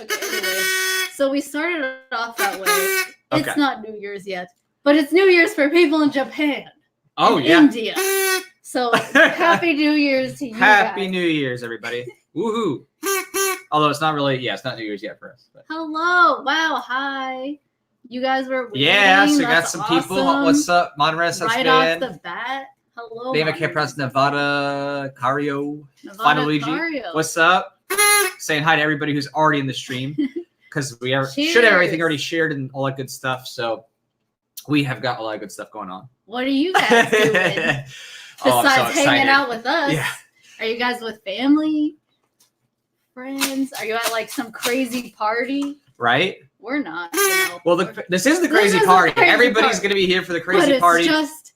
Okay, anyway. So we started off that way. It's Okay. not New Year's yet, but it's New Year's for people in Japan. Oh, and yeah. India. So Happy New Year's to you Happy guys. New Year's, everybody. Woohoo. Although it's not really, it's not New Year's yet for us. But. Hello. Wow. Hi. You guys were waiting. Yeah, so we got That's some awesome. people. What's up? Monterey Sucks Right fan. off the bat. Hello. David K. Press, Nevada, Cario, Nevada Final Luigi. Cario. What's up? Saying hi to everybody who's already in the stream. Because we should have Cheers. everything already shared and all that good stuff. So we have got a lot of good stuff going on. What are you guys doing? Oh, I'm so Besides hanging excited. out with us. Yeah. Are you guys with family? Friends? Are you at like some crazy party? Right? We're not. Well, this is the This crazy is a party. crazy Everybody's party. going to be here for the but crazy it's party. just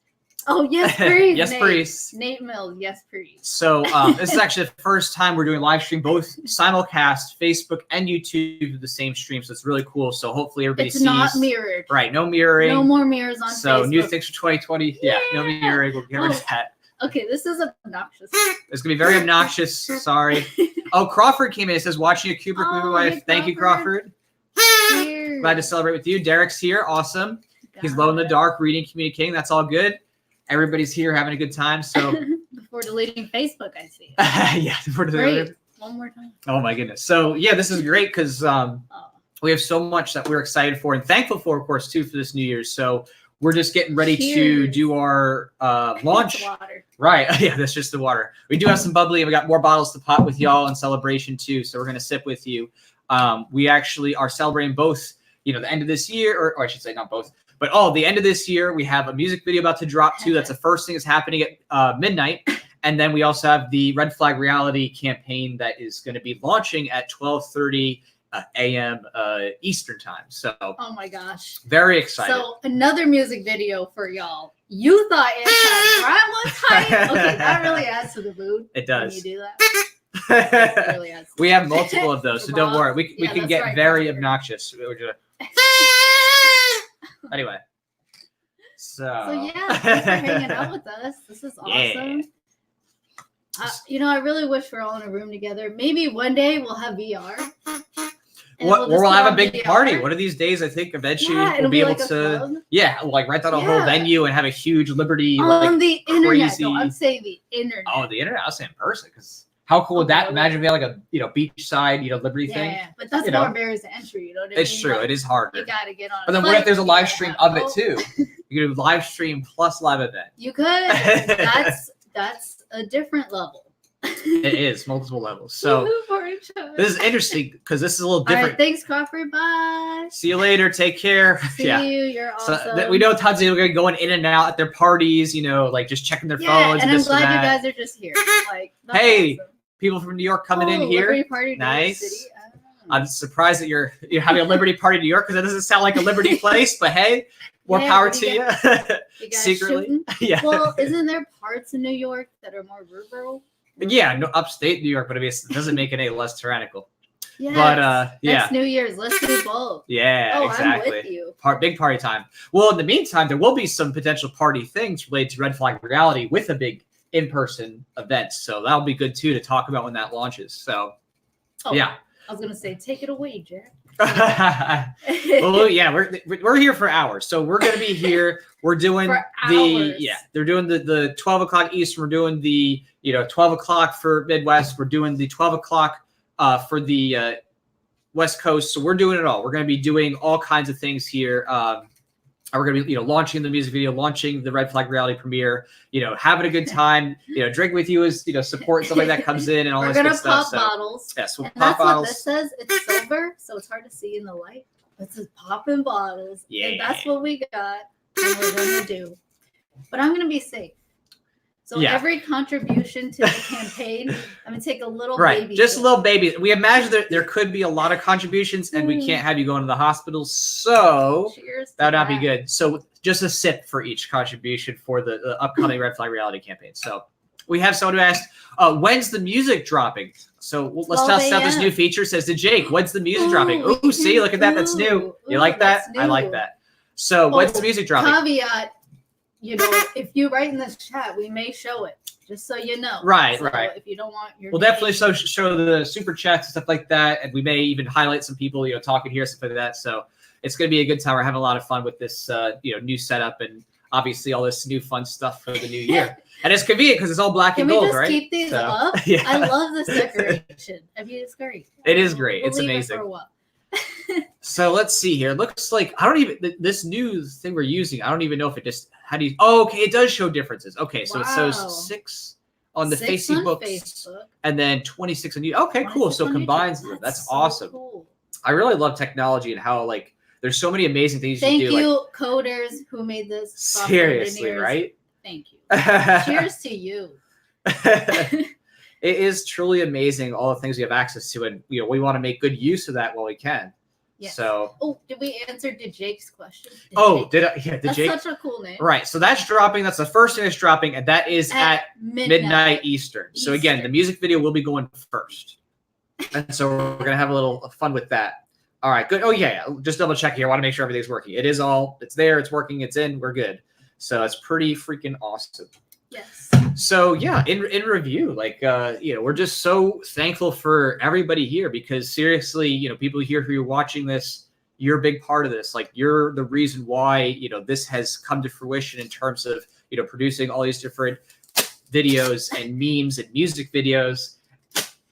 yes, please. Yes, Nate. please. Nate Mills, yes, please. So this is actually the first time we're doing live stream, both simulcast, Facebook and YouTube, the same stream. So it's really cool. So hopefully everybody It's sees. not mirrored. Right, no mirroring. No more mirrors on So Facebook. new things for 2020. Yeah, no Yeah. mirroring. We'll get rid of that. Okay, this is obnoxious. It's gonna be very obnoxious. Sorry. Oh, Crawford came in. It says watching a Kubrick movie Oh, wife. hey, Thank you, Crawford. Crawford. Cheers. Glad to celebrate with you. Derek's here. Awesome. He's Got low in the it. dark, reading, communicating. That's all good. Everybody's here having a good time. So Before deleting Facebook, I see. yeah. Great. One more time. Oh my goodness. So yeah, this is great because Oh. we have so much that we're excited for and thankful for, of course, too, for this New Year's. So we're just getting ready to Cheers. do our launch. It's water. Right. Yeah, that's just the water. We do have some bubbly and we got more bottles to pop with y'all in celebration too. So we're going to sip with you. We actually are celebrating both, the end of this year, or I should say not both, but the end of this year. We have a music video about to drop too. That's the first thing that's happening at midnight. And then we also have the Red Flag Reality campaign that is going to be launching at 12:30 a.m. Eastern time. So Oh my gosh. very excited. So another music video for y'all. You thought Anti-Crime was hype? Okay, that really adds to the mood. It When does. you do that. It really adds to We have multiple of those, so don't Rob. worry. We Yeah, can that's get right, very Roger. obnoxious. Anyway. So yeah, thanks for hanging out with us. This is awesome. Yeah. I really wish we're all in a room together. Maybe one day we'll have VR. and We'll just have put a on big VR. party. One of these days, I think eventually Yeah, we'll it'll be able like a to, club. rent out a whole Yeah. venue and have a huge Liberty. On the internet. crazy- No, I'm saying the internet. Oh, the internet. I was saying in person because how cool would that? Okay. Imagine if we had like a beachside, Liberty thing. Yeah, but that's You know. more barriers to entry. You know what I mean? It's true. Like, It is You harder. gotta get on. But then a what if flight, there's a you live gotta stream have of it both. too? You could do live stream plus live event. You could. That's a different level. It is multiple levels. So Woohoo for each other. this is interesting because this is a little All different. right, thanks, Crawford. Bye. See you later. Take care. See you. You're So awesome. we know tons of people are going in and out at their parties, like just checking their Yeah, phones. and I'm this glad and you that. guys are just here. Like, that's Hey, awesome. People from New York coming in Oh, here. Liberty Party, New York Nice. City. Oh. I'm surprised that you're having a Liberty party in New York because that doesn't sound like a Liberty place. But hey, more Yeah, power what to do you. You guys Secretly, shooting? yeah. Well, isn't there parts in New York that are more rural? Yeah, no, upstate New York, but I mean, it doesn't make it any less tyrannical. Yes. But yeah, Next New Year's, let's do both. yeah, Oh, exactly. I'm with you. Big party time. Well, in the meantime, there will be some potential party things related to Red Flag Reality with a big in-person event. So that'll be good too to talk about when that launches. So Oh, yeah. I was gonna say, take it away, Jack. Well, yeah, we're here for hours. So we're gonna be here. We're doing For hours. they're doing the 12 o'clock Eastern. We're doing the 12 o'clock for Midwest. We're doing the 12 o'clock for the West Coast. So we're doing it all. We're gonna be doing all kinds of things here. We're gonna be launching the music video, launching the Red Flag Reality premiere. Having a good time. Drink with you as support somebody that comes in and all We're this gonna good stuff. pop So bottles. yes, we'll And pop that's what bottles. this says. It's silver, so it's hard to see in the light. It says popping bottles. Yeah. And that's what we got. And we're gonna do. But I'm gonna be safe. So Yeah. every contribution to the campaign, I'm gonna take a little Right, baby. just a sip. little baby. We imagine that there could be a lot of contributions, and we can't have you going to the hospital, so Cheers. to that would not be that. good. So just a sip for each contribution for the upcoming Red Flag Reality campaign. So we have someone who asked, when's the music dropping? So let's 12 test out this a.m. new feature. Says to Jake, when's the music dropping? Ooh, Ooh, see, look at that. That's new. ooh, You like that? that's I like new. that. So when's Oh, the music dropping? Caveat, if you write in this chat, we may show it. just so you know. Right, So right. If you don't want your We'll name- definitely show the super chats and stuff like that, and we may even highlight some people, talking here, stuff like that. So it's going to be a good time. We're having a lot of fun with this, new setup, and obviously all this new fun stuff for the new year. And it's convenient because it's all black Can and we gold, just right? keep these So, up? yeah. I love this decoration. I mean, it's great. It is great. We'll It's leave it amazing. for a while. So let's see here. It looks like I don't even this new thing we're using. I don't even know if it just how do you. Oh, okay, it does show differences. Okay, so it Wow. shows 6 on the 6 Facebook on books, Facebook, and then 26 on YouTube. Okay, cool. 26 So on it combines YouTube. them. That's so awesome. Cool. I really love technology and how there's so many amazing things Thank you do. you, coders who made this. software Seriously, engineers. right? Thank you. Cheers to you. It is truly amazing all the things we have access to, and we want to make good use of that while we can. Yes. So, Oh, did we answer Jake's question? oh, Jake? did I? Yeah, did That's Jake? such a cool name. Right. So that's dropping. That's the first thing that's dropping, and that is at midnight midnight. Eastern. So again, the Eastern. music video will be going first, and so we're gonna have a little fun with that. All right, good. Oh yeah. Just double check here. I want to make sure everything's working. It is all. It's there. It's working. It's in. We're good. So it's pretty freaking awesome. Yes. So yeah, in review, we're just so thankful for everybody here because seriously, people here who are watching this, you're a big part of this. Like you're the reason why, this has come to fruition in terms of, producing all these different videos and memes and music videos,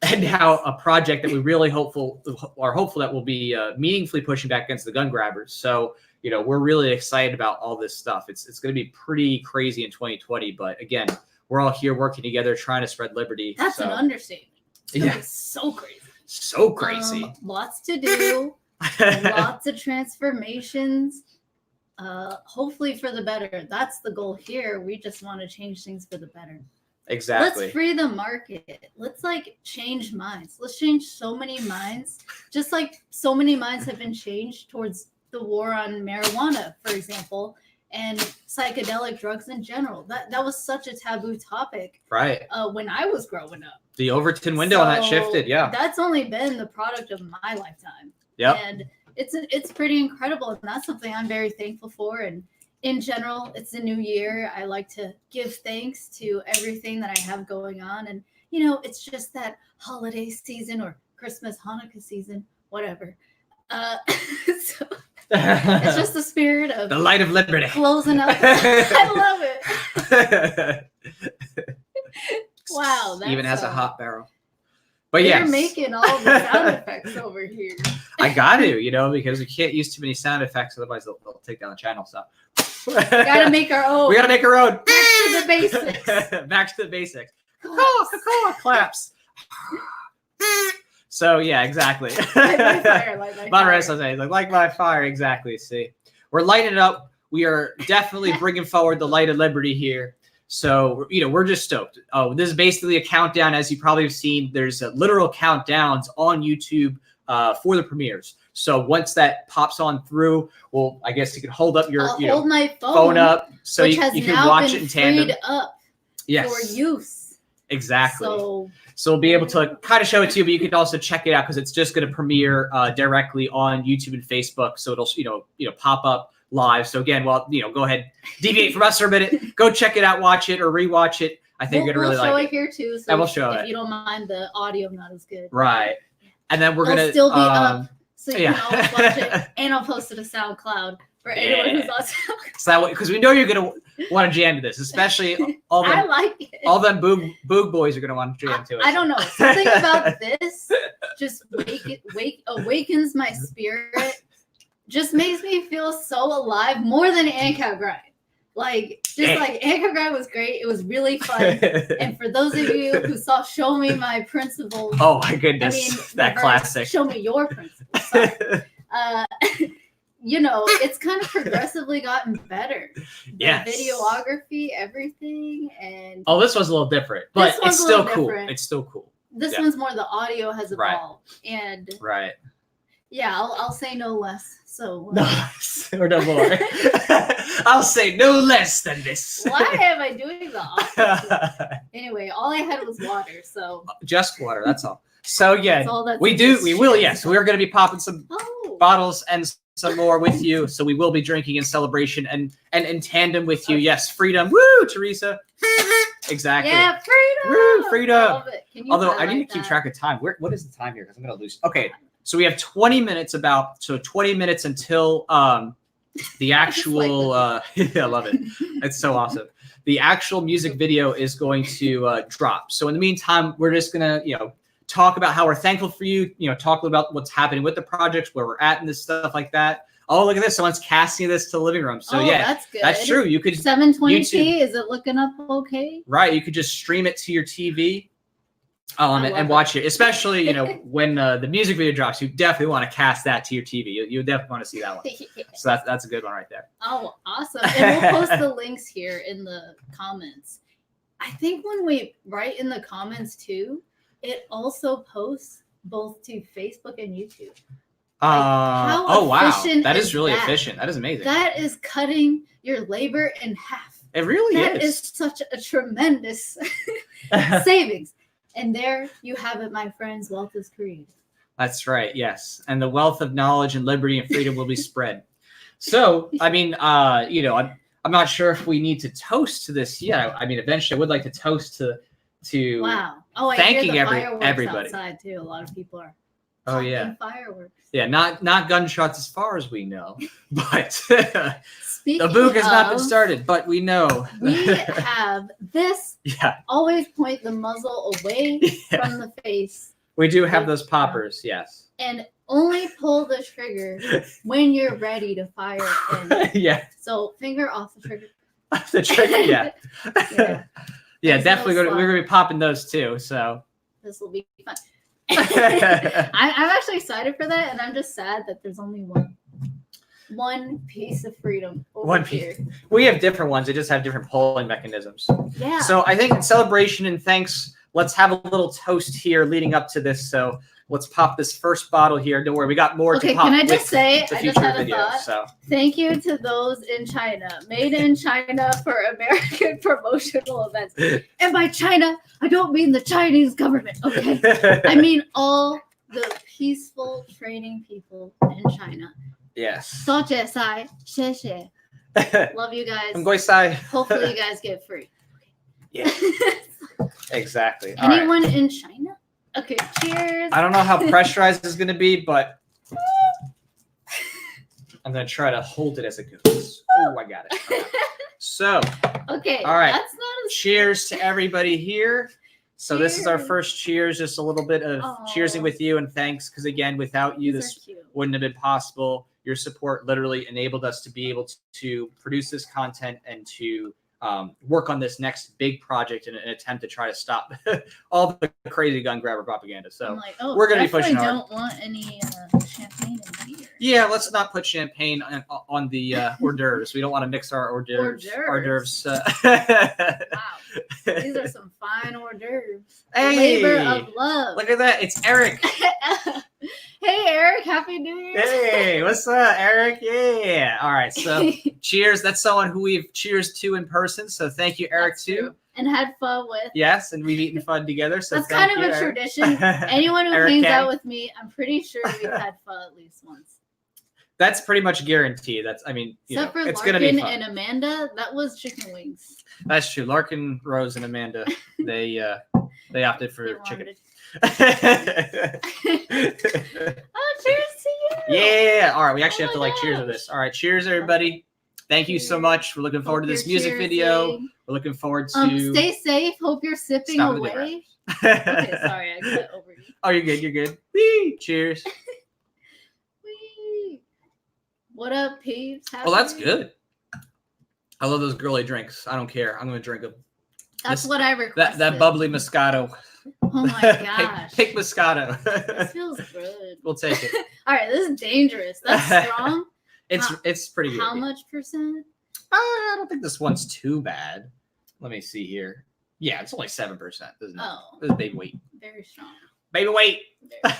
and now a project that we really hopeful that will be meaningfully pushing back against the gun grabbers. So, we're really excited about all this stuff. It's going to be pretty crazy in 2020, but again, we're all here working together, trying to spread liberty. That's an understatement. It's gonna Yeah. be so crazy. So crazy. Lots to do. Lots of transformations. Hopefully for the better. That's the goal here. We just want to change things for the better. Exactly. Let's free the market. Let's change minds. Let's change so many minds. Just like so many minds have been changed towards the war on marijuana, for example, and psychedelic drugs in general. That was such a taboo topic Right. when I was growing up. The Overton window on that So shifted. Yeah. That's only been the product of my lifetime. Yep. And it's pretty incredible. And that's something I'm very thankful for. And in general, it's a new year. I like to give thanks to everything that I have going on. And, it's just that holiday season or Christmas, Hanukkah season, whatever. So it's just the spirit of The light of liberty. closing out. I love it. Wow, that's Even has a a- hot barrel. But You're yes, making all the sound effects over here. I got to, because we can't use too many sound effects, otherwise they'll take down the channel. So Gotta make our own. we got to make our own. Back to the basics. Back to the basics. Caw, claps. So yeah, exactly. Light my fire, light my Monterey, fire. like my fire, exactly. See, we're lighting it up. We are definitely bringing forward the light of liberty here. So, we're just stoked. Oh, this is basically a countdown. As you probably have seen, there's literal countdowns on YouTube for the premieres. So once that pops on through, well, I guess you can hold up your I'll hold my phone up so which you has can now watch been it in tandem. freed up Yes, for use. exactly. So So we'll be able to kind of show it to you, but you can also check it out because it's just going to premiere directly on YouTube and Facebook. So it'll pop up live. So again, go ahead, deviate from us for a minute, go check it out, watch it or rewatch it. I think you're gonna really show like it here too. So And we'll show if it. you don't mind the audio not as good. Right. And then we're It'll gonna still be up, so you yeah. can always watch it. And I'll post it to SoundCloud for anyone who's on SoundCloud. So because we know you're gonna want to jam to this, especially all I them like it. all them boog boys are gonna want to jam to it. I don't know. Something about this just awakens my spirit. Just makes me feel so alive more than ANCAP grind. ANCAP grind was great. It was really fun. And for those of you who saw Show Me My Principles, Oh my goodness, that reverse, classic. Show Me Your Principles. Sorry. It's kind of progressively gotten better. The Yes. videography, everything, and Oh, this one's a little different, but This one's it's a still little cool. different. It's still cool. this Yeah. one's more the audio has Right. evolved. And Right. yeah, I'll say no less. So No, or no more. I'll say no less than this. why am I doing the opposite? Anyway, all I had was water, so Just water, that's all. So yeah, that's all that's we in do. this We will. shit. Yes, we are going to be popping some Oh, bottles and some more with you. So we will be drinking in celebration and in tandem with you. Yes, freedom. Woo, Teresa. exactly. Yeah, freedom. Woo, freedom. Love it. Can you Although I need to highlight keep that? track of time. What is the time here? Because I'm gonna lose. Okay, so we have 20 minutes so 20 minutes until the actual I love it. It's so awesome. The actual music video is going to drop. So in the meantime, we're just gonna talk about how we're thankful for you. Talk about what's happening with the projects, where we're at, and this stuff like that. Oh, look at this! Someone's casting this to the living room. So yeah, that's good. that's true. You could 720p. Is it looking up okay? right. You could just stream it to your TV. And watch it, especially when the music video drops. You definitely want to cast that to your TV. You definitely want to see that one. So that's a good one right there. Oh, awesome! And we'll post the links here in the comments. I think when we write in the comments too, it also posts both to Facebook and YouTube. How oh wow, efficient that is is really that? efficient. That is amazing. That is cutting your labor in half. It really That is such a tremendous savings. And there you have it, my friends. Wealth is created. That's right. Yes, and the wealth of knowledge and liberty and freedom will be spread. So, I mean, I'm not sure if we need to toast to this yet. I mean, eventually, I would like to toast to Wow. Oh, I thanking hear the fireworks everybody. outside too. A lot of people are. Oh yeah, fireworks. Yeah, not gunshots as far as we know, but Speaking the book has not been of, started. But we know We have this. Yeah, Always point the muzzle away from the face. we do have those poppers. Yes, And only pull the trigger when you're ready to fire in. yeah, So finger off the trigger. the trigger. Yeah, Yeah. yeah, There's definitely. no We're gonna be popping those too. So This will be fun. I'm actually excited for that, and I'm just sad that there's only one piece of freedom over One here. we have different ones. They just have different polling mechanisms. Yeah. So I think in celebration and thanks, let's have a little toast here leading up to this. So let's pop this first bottle here. Don't worry, we got more Okay, to pop. can I just with say, the I just future had a videos. thought. So Thank you to those in China. Made in China for American promotional events. And by China, I don't mean the Chinese government, okay? I mean all the peaceful training people in China. yes. 多谢晒,谢谢. Love you guys. I'm going to say Hopefully you guys get free. yeah, exactly. All right. Anyone in China? Okay, cheers. I don't know how pressurized it's going to be, but I'm going to try to hold it as it goes. Oh, I got it. Okay. So, Okay, all right. that's not as cheers to everybody here. So this is our Cheers. first cheers, just a little bit of Aw. cheersing with you and thanks, because again, without you, these this are cute. wouldn't have been possible. Your support literally enabled us to be able to produce this content and to work on this next big project in an attempt to try to stop all the crazy gun grabber propaganda. So I'm like, oh, we're gonna be pushing definitely hard. don't want any champagne and beer. yeah, let's not put champagne on the hors d'oeuvres. We don't want to mix our hors d'oeuvres. Hors d'oeuvres. Wow, these are some fine hors d'oeuvres. Hey, Labor of love. look at that! It's Eric. Hey, Eric, Happy New Year. Hey, what's up, Eric? Yeah. All right. So, cheers. That's someone who we've cheers to in person. So, thank you, Eric, That's too. true. And had fun with. Yes, and we've eaten fun together. So, That's thank kind of you, a Eric. tradition. Anyone who Eric hangs K. out with me, I'm pretty sure we've had fun at least once. That's pretty much guaranteed. That's, I mean, Except for it's going to be Larkin fun. and Amanda, that was chicken wings. That's true. Larkin, Rose, and Amanda, they opted They for chicken. wanted it. Oh, cheers to you. Yeah. All right. We actually Oh have to my cheers with gosh. this. All right. Cheers, everybody. Thank you so Cheers. much. We're looking forward to Hope this you're music video. cheersing. We're looking forward to. Stay safe. Hope you're sipping Stop with the away. Okay, sorry, I cut over you. Oh, you're good. You're good. Whee! Cheers. Whee! What up, peeps? Well, that's Happy- good. I love those girly drinks. I don't care. I'm going to drink them. That's This- what I requested. That bubbly Moscato. Oh my gosh. Pink Moscato. This feels good. We'll take it. All right, this is dangerous. That's strong. It's pretty good. How much percent? I don't think this one's too bad. Let me see here. Yeah, it's only 7%, isn't it? Oh, This is baby weight. very strong. Baby weight.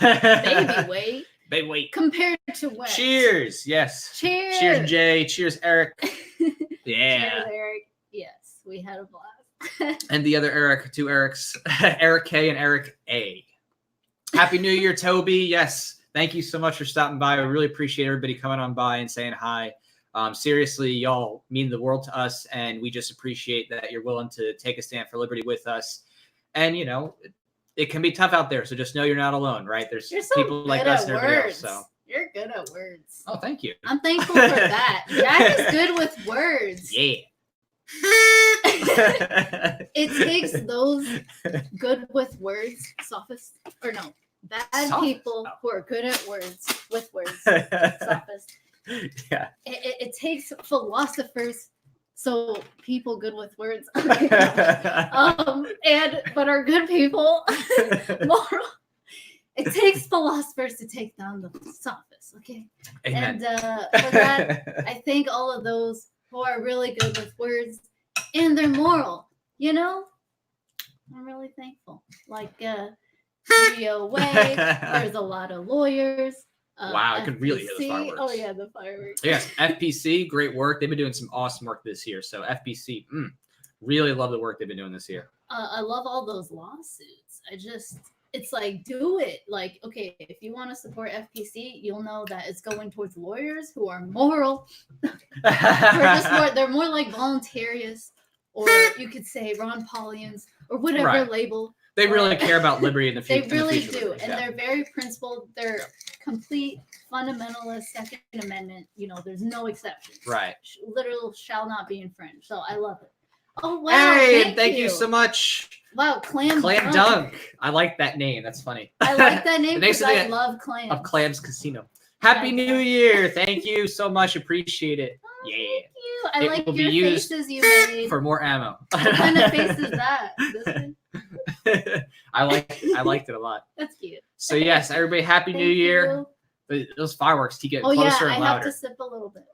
Baby weight Baby weight. compared to what? Cheers. Yes. Cheers. Cheers, Jay. Cheers, Eric. Cheers, Yeah. Eric. Yes, we had a blast. And the other Eric, two Erics, Eric K and Eric A. Happy New Year, Toby. Yes. Thank you so much for stopping by. I really appreciate everybody coming on by and saying hi. Seriously, y'all mean the world to us, and we just appreciate that you're willing to take a stand for liberty with us. And it can be tough out there, so just know you're not alone, right? There's You're so people like good us at and everybody words. else. So, You're good at words. oh, thank you. I'm thankful for that. Jack is good with words. Yeah. It takes those good with words, sophists, or no, bad Sophists? people who are good at words with words, sophists. Yeah. It takes philosophers, so people good with words, but are good people, moral. It takes philosophers to take down the sophists, okay? Amen. And for that, I thank all of those who are really good with words and they're moral. I'm really thankful. Like DOA, there's a lot of lawyers. Wow, I could really hear the FPC. fireworks. Oh yeah, the fireworks. Yes, FPC, great work. They've been doing some awesome work this year. So FPC, really love the work they've been doing this year. I love all those lawsuits. It's like, do it. Like, okay, if you want to support FPC, you'll know that it's going towards lawyers who are moral. They're more like voluntarists, or you could say Ron Paulians, or whatever Right. label. They really care about liberty in the They future. really do, and they're very principled. They're complete fundamentalist Second Amendment. There's no exceptions. Right. Literal shall not be infringed. So I love it. Oh wow! Hey, thank you so much. Wow, Clam Dunk. I like that name. That's funny. I like that name The next because I thing love clams. of Clams Casino. Happy New Year. Thank you so much. Appreciate it. Oh, Yeah. Thank you. I It like will be your used faces you made. For more ammo. What kind of face is that? This one? I liked it a lot. That's cute. So yes, everybody, Happy New Thank Year. you. Those fireworks keep getting Oh yeah, closer I and have louder. to sip a little bit.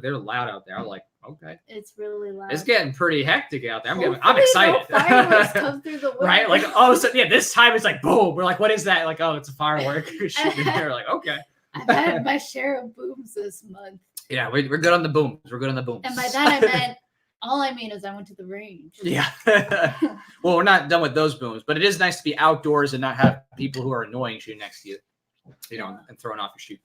they're loud out there. I'm like, okay. It's really loud. It's getting pretty hectic out there. I'm Hopefully excited. No fireworks come through the window. Right? Like all of a sudden, yeah, this time it's like boom. We're like, what is that? Like, oh, it's a firework. Shooting there. Like, okay. I've had my share of booms this month. Yeah, we're good on the booms. We're good on the booms. And by that I meant all I mean is I went to the range. Yeah. Well, we're not done with those booms, but it is nice to be outdoors and not have people who are annoying shooting next to you, and throwing off your shoe.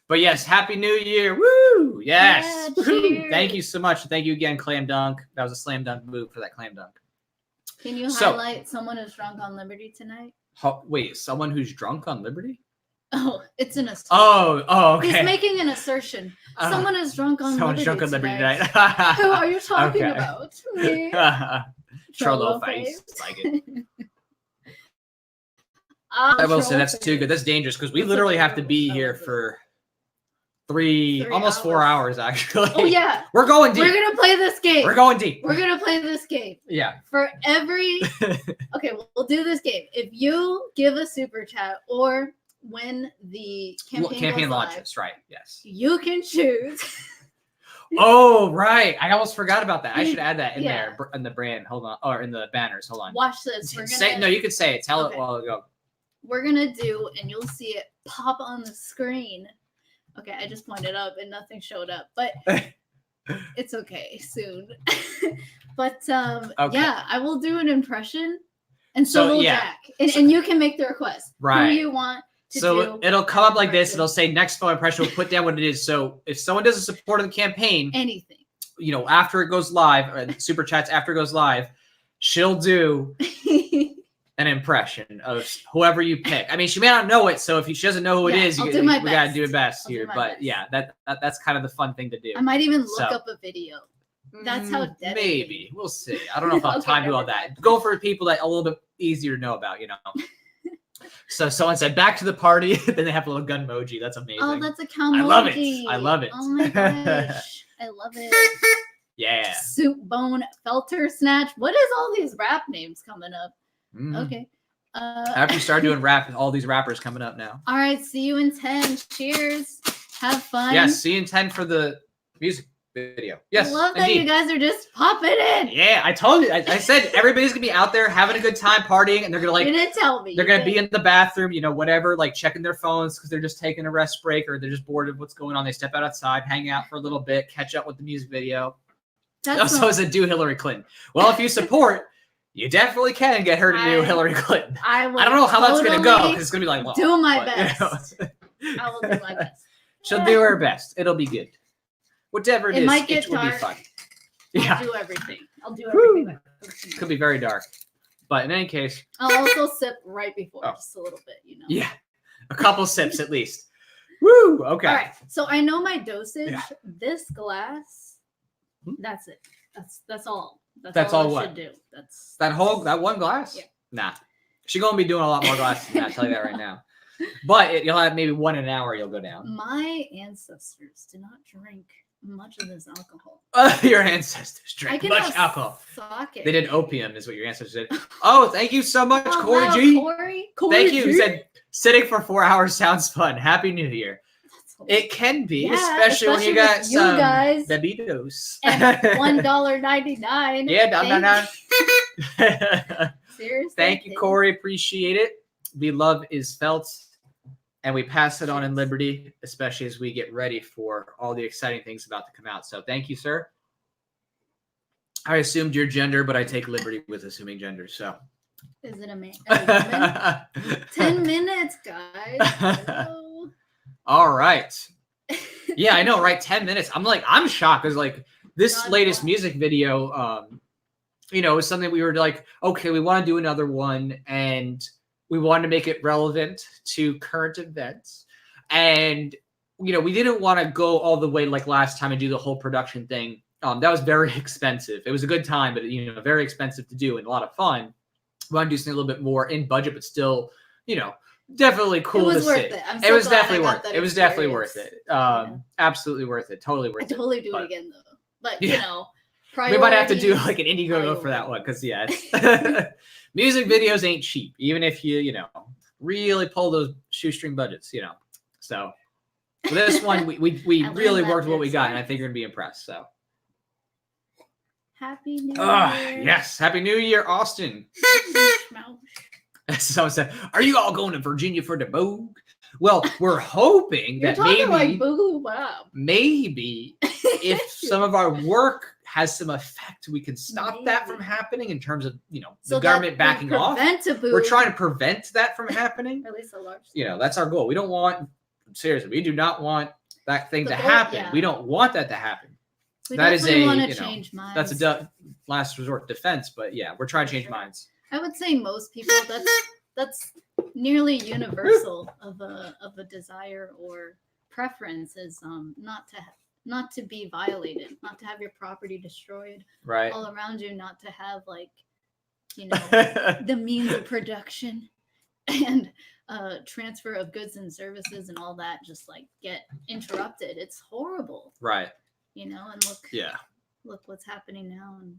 But yes, Happy New Year. Woo! Yes. Yeah, cheers. Thank you so much. Thank you again, Clam Dunk. That was a slam dunk move for that Clam Dunk. Can you So- highlight someone who's drunk on Liberty tonight? Wait, someone who's drunk on Liberty? Oh, it's an assertion. Oh, okay. He's making an assertion. Someone is drunk on Someone's Liberty drunk on Liberty tonight. tonight. Who are you talking Okay. about? Me? Trollo Trollo face. face. Like it. Ah, I will say troll that's too face. good. That's dangerous because we That's literally have to adorable. be I here love it. for Three almost 4 hours actually. Oh yeah, We're going deep. we're gonna play this game. We're going deep. We're gonna play this game Yeah. for every. Okay, we'll do this game. If you give a super chat or when the campaign goes live, launches, right? Yes. you can choose. Oh, right. I almost forgot about that. I should add that in Yeah. there in the brand. Hold on, or in the banners. Hold on. Watch this. We're Say gonna. no. You could say it. Tell Okay. it while I go. We're gonna do, and you'll see it pop on the screen. Okay, I just pointed up and nothing showed up, but it's okay soon. But Okay. yeah, I will do an impression, and so, So, will yeah. Jack, and you can make the request. Right. Who you want to So do? it'll come up like this. impression. It'll say next phone impression. We'll put down what it is. So if someone does a support of the campaign, Anything. After it goes live, super chats after it goes live, she'll do an impression of whoever you pick. I mean, she may not know it, so if she doesn't know who it Yeah, is, I'll we do my gotta best. do it best I'll do here. my But best. yeah, that's kind of the fun thing to do. I might even look So- up a video. That's how dedicated. Maybe we'll see. I don't know if I'll have Okay, time to do all never that. mind. Go for people that are a little bit easier to know about. So someone said back to the party. Then they have a little gun emoji. That's amazing. Oh, that's a cow I love it. emoji. I love it. Oh my gosh, I love it. Yeah. Soup bone felter snatch. What is all these rap names coming up? Mm. Okay. After you start doing rap, all these rappers coming up now. All right. See you in 10. Cheers. Have fun. Yes, see you in 10 for the music video. Yes, I love that indeed. you guys are just popping in. Yeah, I told you. I said everybody's gonna be out there having a good time partying, and they're gonna You didn't tell me. they're gonna be in the bathroom, whatever, like checking their phones because they're just taking a rest break or they're just bored of what's going on. They step outside, hang out for a little bit, catch up with the music video. That's Also, not- as a do Hillary Clinton. Well, if you support, you definitely can get her to do I- Hillary Clinton. I will I don't know how that's gonna go totally because it's gonna be like, well, do my but, best. I will do my best. she'll do her best. It'll be good. whatever it It is, might get it will be dark. fun. I'll Yeah, do everything. I'll do Woo. everything. could be very dark, but in any case, I'll also sip right before, Oh. just a little bit, you know. yeah, a couple sips at least. Woo! Okay. All right. So I know my dosage. Yeah. This glass. Hmm? That's it. That's all. That's all it what? should do. That's That one glass? Yeah. Nah. She's gonna be doing a lot more glasses than that, I'll tell you that right now. But you'll have maybe one an hour you'll go down. My ancestors did not drink much of this alcohol. Your ancestors I drank can much have alcohol. sake. They did opium, is what your ancestors did. Oh, thank you so much, Oh, Corey wow, G. Corey Thank you. G. He said sitting for 4 hours sounds fun. Happy New Year. That's hilarious. It can be, Yeah, especially when you got with you some guys. bebitos. And $1.99. Yeah, no. Seriously. Thank you, Corey. Appreciate it. The love is felt, and we pass it on in Liberty, especially as we get ready for all the exciting things about to come out. So thank you, sir. I assumed your gender, but I take liberty with assuming gender. So Is it a man? A woman? 10 minutes, guys. Hello. all right. Yeah, I know, right? 10 minutes. I'm shocked because like this God latest bless. music video, was something we were like, okay, we want to do another one, and we wanted to make it relevant to current events. And we didn't want to go all the way like last time and do the whole production thing. That was very expensive. It was a good time, but very expensive to do and a lot of fun. We want to do something a little bit more in budget, but still, definitely cool It was to worth see. it. I'm It so was glad I definitely got worth that it. It was definitely experience. worth it. Yeah. Absolutely worth it. Totally worth I'd it. totally do it But- again, though. But, Yeah. priorities. We might have to do like an Indiegogo for that one because music videos ain't cheap, even if you really pull those shoestring budgets. So for this one, we I learned really that worked what we this got, year. and I think you're gonna be impressed. So Happy New Year. yes, Happy New Year, Austin. Someone said, "Are you all going to Virginia for the Vogue?" Well, we're hoping You're that talking maybe like boo wow. maybe if some of our work has some effect, we can stop that from Maybe. happening in terms of the So that government we backing off. prevent a boo, We're trying to prevent that from happening. or at least a large. That's our goal. We don't want, seriously, we do not want that thing The to goal- happen. yeah. We don't want that to happen. We that is definitely a, want you to know, change minds. That's a last resort defense, but yeah, we're trying to change Sure. minds. I would say most people that's nearly universal of a desire or preference is not to be violated, not to have your property destroyed Right. all around you, not to have the means of production and transfer of goods and services and all that just get interrupted. It's horrible, Right. and Yeah. look what's happening now and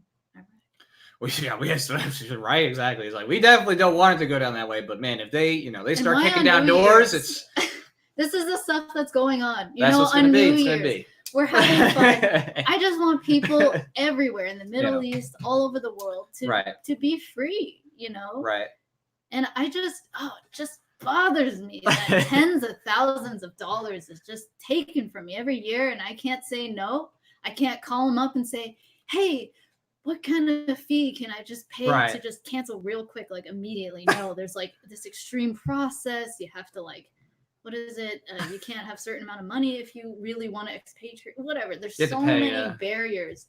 We have right, exactly. It's like we definitely don't want it to go down that way, but man, if they they start why kicking on down New doors, Year's? it's this is the stuff that's going on. that's what's On gonna be. New It's Year's, gonna be. we're having fun. I just want people everywhere in the Middle know. East, all over the world, Right. to be free. Right. And it just bothers me that tens of thousands of dollars is just taken from me every year, and I can't say no. I can't call them up and say, "Hey, what kind of fee can I just pay Right. to just cancel real quick, immediately?" No, there's this extreme process. You have to what is it? You can't have certain amount of money if you really want to expatriate. Whatever. There's You have to so pay, many yeah. barriers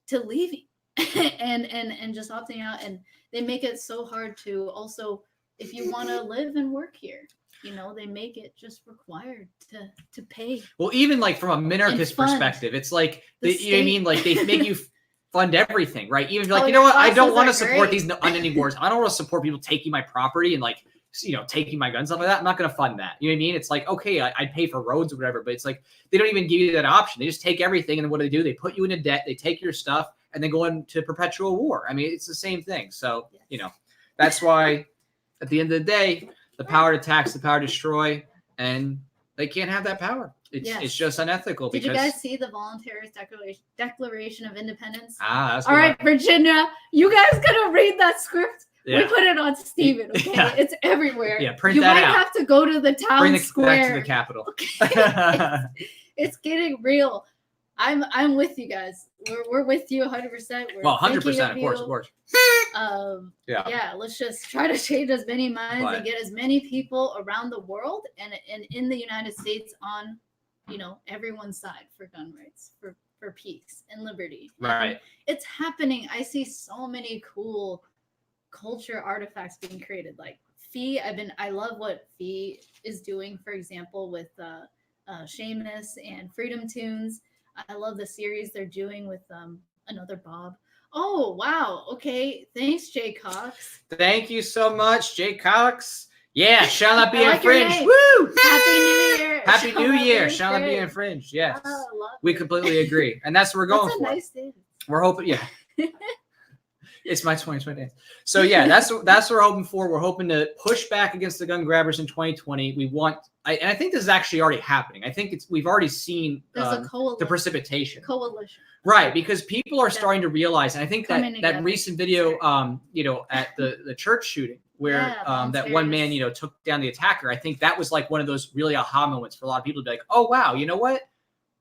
to leaving and just opting out, and they make it so hard to also, if you want to live and work here, they make it just required to pay. Well, even from a minarchist fund perspective, it's like the you know what I mean? They make you fund everything, right? Even if you're Oh, you know your what, I don't classes want to are support great. these unending wars. I don't want to support people taking my property and taking my guns, stuff like that. I'm not going to fund that. You know what I mean? It's okay, I'd pay for roads or whatever, but it's they don't even give you that option. They just take everything, and then what do? They put you into debt. They take your stuff, and then go into perpetual war. I mean, it's the same thing. So Yes. that's why at the end of the day, the power to tax, the power to destroy, and they can't have that power. It's Yes. it's just unethical. Did because you guys see the Voluntary Declaration of Independence? that's All good right, Virginia, you guys gonna read that script? Yeah. We put it on Steven, okay? Yeah. It's everywhere. Yeah, print you that might out. have to go to the town Bring the square. back to the capital. Okay? It's getting real. I'm with you guys. We're with you 100%. We're Well, 100%, thinking of course, you. of course. Yeah. Yeah. Let's just try to change as many minds Right. and get as many people around the world and in the United States on you know, everyone's side for gun rights, for peace and liberty. Right. And it's happening. I see so many cool culture artifacts being created. Like Fee, I love what Fee is doing, for example, with Seamus and Freedom Tunes. I love the series they're doing with another Bob. Oh wow, okay. Thanks, Jay Cox. Thank you so much, Jay Cox. Yeah, shall not be I like your infringed. name. Woo! Happy New Year. Happy Shall New not be Year. Shall not be infringed. infringed. Yes. Oh, I love We it. completely agree. And that's what we're going That's a for. nice thing. We're hoping, yeah. It's my 2020 dance. So yeah, that's what we're hoping for. We're hoping to push back against the gun grabbers in 2020. We want, and I think this is actually already happening. I think we've already seen There's a the precipitation. coalition. Right, because people are starting to realize, and I think Coming that together. recent video, you know, at the church shooting where Yeah, that one man, volunteers. you know, took down the attacker. I think that was like one of those really aha moments for a lot of people to be like, oh wow, you know what?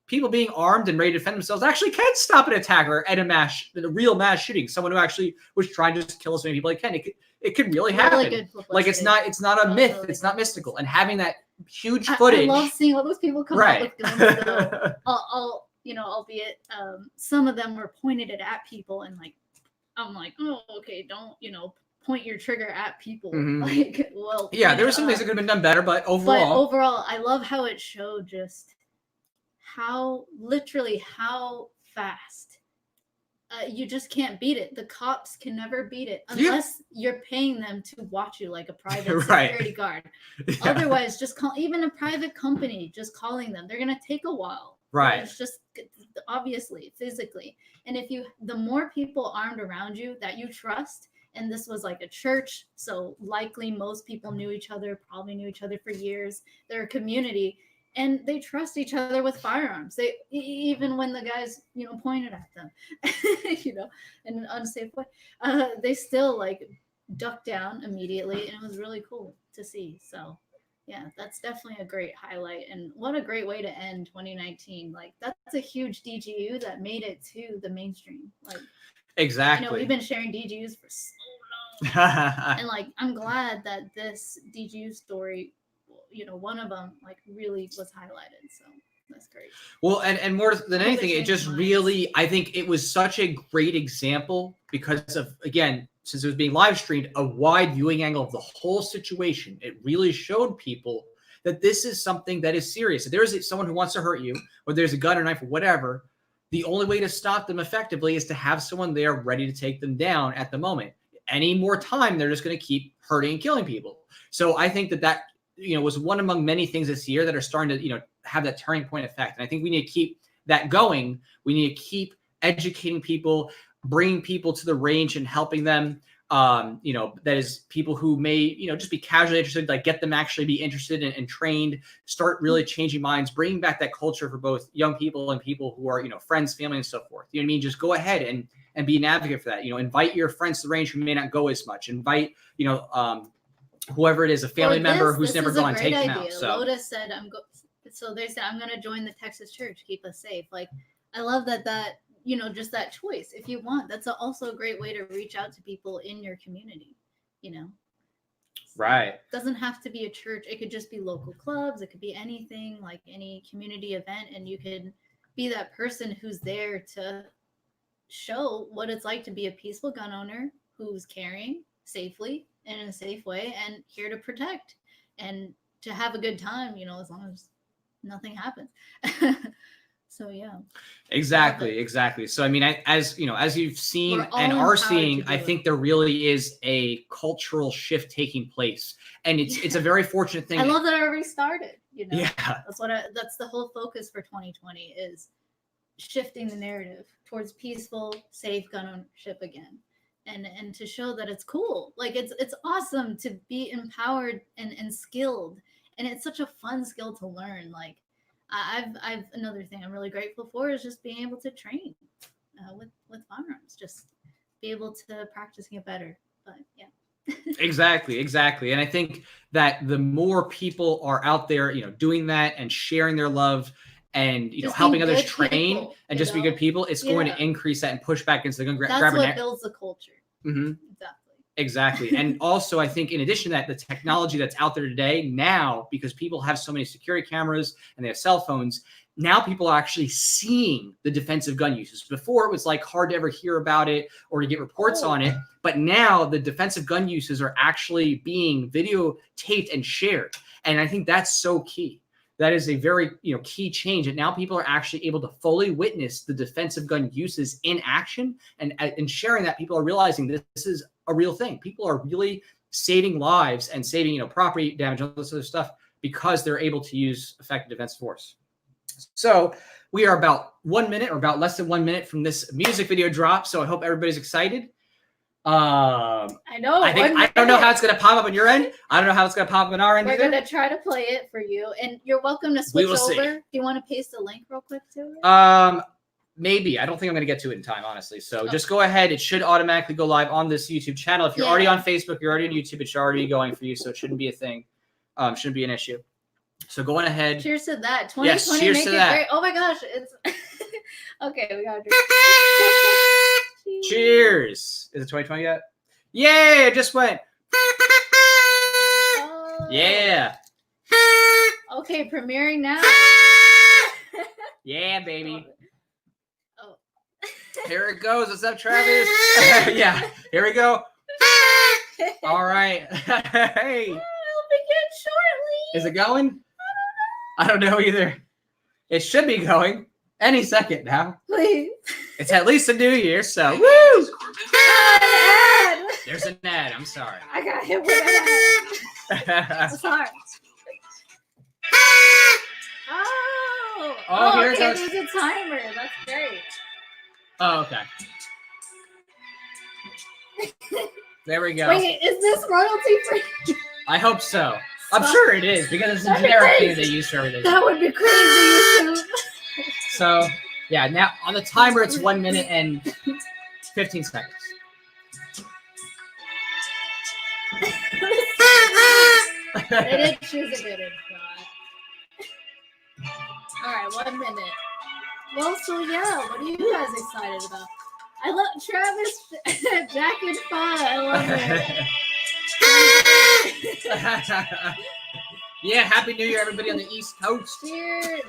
People being armed and ready to defend themselves actually can stop an attacker at a real mass shooting. Someone who actually was trying to just kill as many people as they can. It could really happen. Really good Like it's publicity. not a myth. Really It's not good mystical. And having that huge I footage, love seeing all those people come out right? with guns. Though. I'll you know, albeit some of them were pointed at people, and like I'm like, oh, okay, don't, you know, point your trigger at people. Mhm. Like, well, Yeah, point there were it some things that up. could have been done better, but But overall, overall, I love how it showed just how fast. You just can't beat it. The cops can never beat it Yeah. unless you're paying them to watch you like a private Right. security guard. yeah, Otherwise, just call even a private company. Just calling them, they're gonna take a while. right. It's just obviously physically, and the more people armed around you that you trust, and this was like a church, so likely most people knew each other, probably knew each other for years. They're a community, and they trust each other with firearms. They even when the guys, you know, pointed at them, you know, in an unsafe way, they still like ducked down immediately, and it was really cool to see. So yeah, that's definitely a great highlight, and what a great way to end 2019. Like that's a huge DGU that made it to the mainstream. Like, you know, Exactly. we've been sharing DGUs for so long, and like I'm glad that this DGU story, you know, one of them like really was highlighted. So that's great. Well, and more than Hope it anything, it changed just minds. really, I think it was such a great example because of, again, since it was being live streamed, a wide viewing angle of the whole situation. It really showed people that this is something that is serious. If there is someone who wants to hurt you, or there's a gun or knife or whatever, the only way to stop them effectively is to have someone there ready to take them down at the moment. Any more time, they're just going to keep hurting and killing people. So I think that you know, was one among many things this year that are starting to, you know, have that turning point effect. And I think we need to keep that going. We need to keep educating people, bringing people to the range and helping them, you know, that is people who may, you know, just be casually interested, like get them actually be interested and trained, start really changing minds, bringing back that culture for both young people and people who are, you know, friends, family, and so forth. You know what I mean? Just go ahead and be an advocate for that. You know, invite your friends to the range who may not go as much. Invite, you know, whoever it is, a family member who's never gone, take them out. So Lotus said, so they said, I'm going to join the Texas church. Keep us safe. Like, I love that, you know, just that choice. If you want, that's also a great way to reach out to people in your community, you know? right. It doesn't have to be a church. It could just be local clubs. It could be anything, like any community event. And you can be that person who's there to show what it's like to be a peaceful gun owner who's carrying safely and in a safe way and here to protect and to have a good time, you know, as long as nothing happens. So yeah. Exactly. So I mean, as you know, as you've seen We're all and are empowered seeing, to do I it. think there really is a cultural shift taking place, and it's a very fortunate thing. I love that it already started, you know. Yeah, That's the whole focus for 2020 is shifting the narrative towards peaceful, safe gun ownership again. And to show that it's cool. Like it's awesome to be empowered and skilled. And it's such a fun skill to learn. Like I've another thing I'm really grateful for is just being able to train with firearms, just be able to practice and get better. But yeah. exactly. And I think that the more people are out there, you know, doing that and sharing their love and, you know, Just helping being others good train people, and you just be know? good people, it's going to Yeah. increase that and push back against the gun That's grabber. what builds the culture. Mhm. Exactly. Exactly. And also, I think in addition to that, the technology that's out there today now, because people have so many security cameras and they have cell phones, now people are actually seeing the defensive gun uses. Before, it was like hard to ever hear about it or to get reports on it. But now the defensive gun uses are actually being videotaped and shared. And I think that's so key. That is a very key change. And now people are actually able to fully witness the defensive gun uses in action. And sharing that, people are realizing this is a real thing. People are really saving lives and saving property damage, all this other stuff, because they're able to use effective defensive force. So we are about 1 minute or about less than 1 minute from this music video drop. So I hope everybody's excited. I know. I don't know how it's going to pop up on your end. I don't know how it's going to pop up on our end. We're going to try to play it for you. And you're welcome to switch over. See. Do you want to paste the link real quick to it? Maybe. I don't think I'm going to get to it in time, honestly. So just go ahead. It should automatically go live on this YouTube channel. If you're already on Facebook, you're already on YouTube, it should already be going for you. So it shouldn't be a thing. Shouldn't be an issue. So going ahead. Cheers to that. 2020 yes, cheers make to it that. great. Oh my gosh. It's okay, we gotta do Cheers. Is it 2020 yet? Yay, it just went. Yeah. Okay, premiering now. Yeah, baby. Oh. Here it goes. What's up, Travis? Yeah, here we go. All right. Hey. It'll begin shortly. Is it going? I don't know either. It should be going any second now. Please. It's at least a new year, so woo! Ad. There's an ad. I'm sorry. I got hit with an ad. Sorry. Oh, here it okay, goes. there's a timer. That's great. Oh, okay. There we go. Wait, is this royalty free? I hope so. I'm sure it is because it's a generic thing they use for everything. That would be crazy, YouTube. So, yeah, now on the timer, it's 1 minute and 15 seconds. They didn't choose a good shot. All right, 1 minute. Well, so yeah, what are you guys excited about? I love Travis, Jack and Fun. I love it. Yeah, Happy New Year, everybody on the East Coast. Cheers.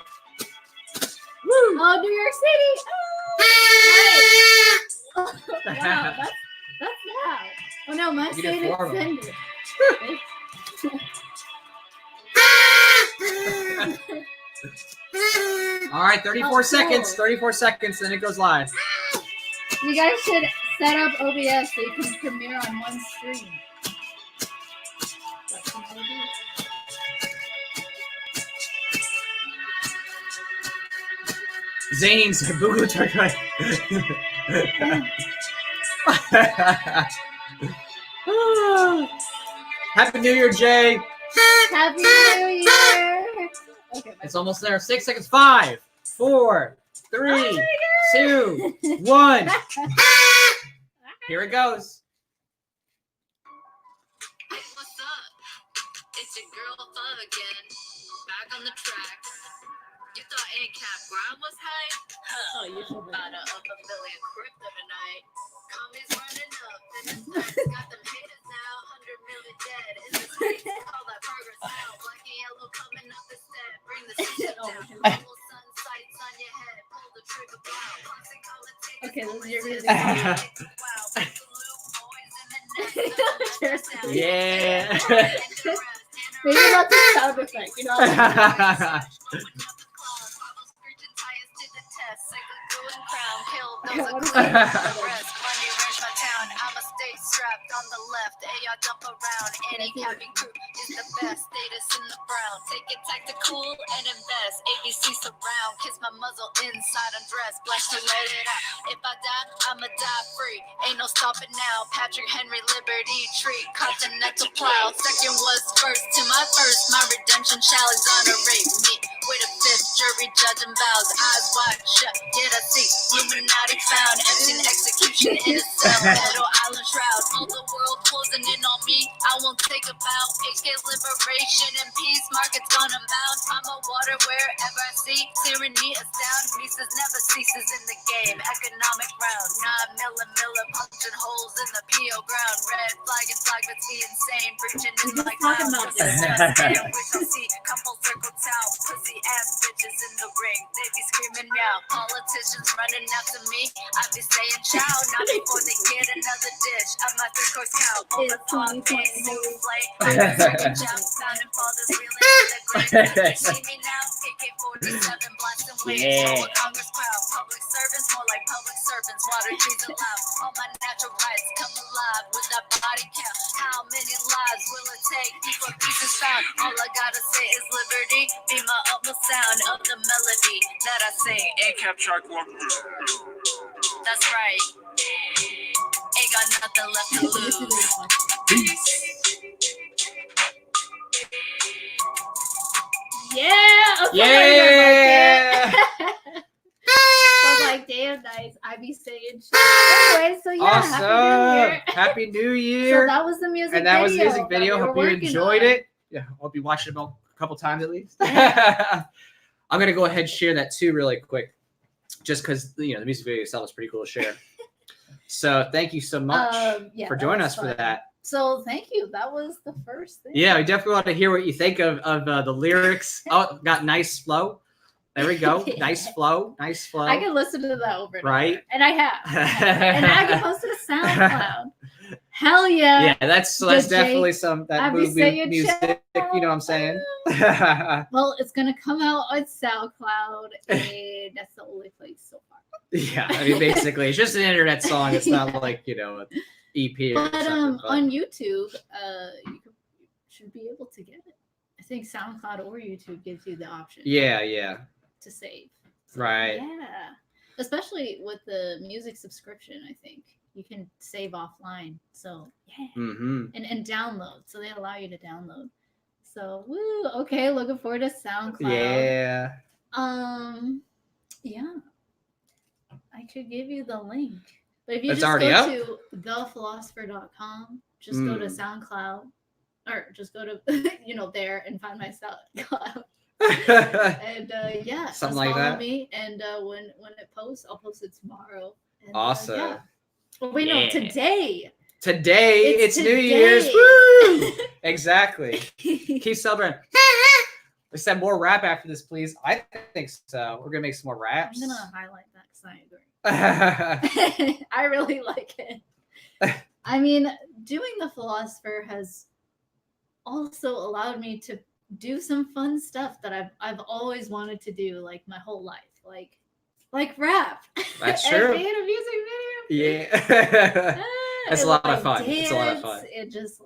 Woo. Oh, New York City. Oh, nice. Wow, that's loud. Oh no, my state extended. All right, 34 seconds. 34 seconds, then it goes live. You guys should set up OBS so you can premiere on one screen. Zane's Google Turkey. Happy New Year, Jay. Happy New Year. Okay, it's almost there. 6 seconds. 5, 4, 3, 2, 1. Here it goes. What's up? It's your girl Thug again. Back on the track. You thought ACAP grind was hype? Oh, you should be. About to up a billion crypto tonight. Commies running up. And the stars got them haters now. 100 million dead in the streets. Call that progress now. Black and yellow coming up instead. Bring the system down. Full sun sights on your head. Pull the trigger blow. Toxic politics. Okay, this is your music. Wow. Blue boys in the net. Yeah. Maybe that's a sound effect, you know? I'ma stay strapped on the left. I jump around. Any cabin crew is the best. Status in the brown. Take it tactical and invest. ABC surround. Kiss my muzzle inside undressed. Blessed to let it out. If I die, I'ma die free. Ain't no stopping now. Patrick Henry, Liberty Tree, Continental Plow. Second was first to my first. My redemption shall exonerate me. With a fifth jury they judging vows. Eyes wide shut, did I see Illuminati found? Empty execution in a cell, Metal Island shroud. All the world closing in on me, I won't take a bow. AK liberation and peace, markets gone unbound. I'm a water wherever I see, tyranny astound. Mises never ceases in the game, economic round. 9 Miller, punching holes in the PO ground. Red flag and flag, but see insane, preaching in We're my just talking clown. about Just this. wish I see, come full circle town. Pussy ass bitches in the ring, they be screaming meow. Politicians running after me, I be saying chow. Not before they get another dish of my 3-course cow. Over It's top, 2020. souffle. I'm a serving job, founding fathers reeling in the grave. You see me now, AK-47 blasting waves. Yeah. Over Congress crowd, public servants, more like public servants. Water trees allowed, all my natural rights come alive with that body count. How many lives will it take before peace is found? All I gotta say is liberty, be my utmost sound of the melody that I sing. ACAP track 1. That's right. Ain't got nothing left to This is lose. really fun. Yeah. Okay, Yeah. I was like, damn, nice. I be saying shit. Anyway, so yeah, Happy New Year. Awesome. Happy New So Year. that was the music And that was the video music that video. we were Hope you working enjoyed on. it. Yeah, hope you watched it a couple times at least. Yeah. I'm gonna go ahead and share that too, really quick, just because the music video itself is pretty cool to share. So thank you so much Yeah, for that joining was us for fun. that. So thank you. That was the first thing. Yeah, we definitely want to hear what you think of the lyrics. Oh, got nice flow. There we go. Yeah. Nice flow. Nice flow. I can listen to that over and Right. over. And I have. And I can post it to SoundCloud. Hell yeah. Yeah, that's The definitely J- some I that be movie saying music. You know what I'm saying? Well, it's gonna come out on SoundCloud, and that's the only place so far. Yeah, I mean, basically, it's just an internet song. It's not like an EP or But something. on YouTube, you should be able to get it. I think SoundCloud or YouTube gives you the option. Yeah, To save. right. Yeah. Especially with the music subscription, I think you can save offline. So yeah. Mm-hmm. And download. So they allow you to download. So woo, okay, looking forward to SoundCloud. Yeah. Yeah. I could give you the link. But if you It's just already go up? to thephilosopher.com, just go to SoundCloud, or just go to there and find my SoundCloud. And yeah, Something just like follow that. me. And when it posts, I'll post it tomorrow. And, Awesome. yeah. Oh, wait, no, Yeah. today. Today, it's New today. Year's. Woo! Exactly. Keep celebrating. Let's have more rap after this, please. I think so. We're gonna make some more I'm raps. gonna highlight that because I agree. I really like it. I mean, doing The Philosopher has also allowed me to do some fun stuff that I've always wanted to do, like my whole life, like rap. That's And true. be in a music video. Yeah. That's a And, lot of like, fun. It's a lot of dance, fun. It just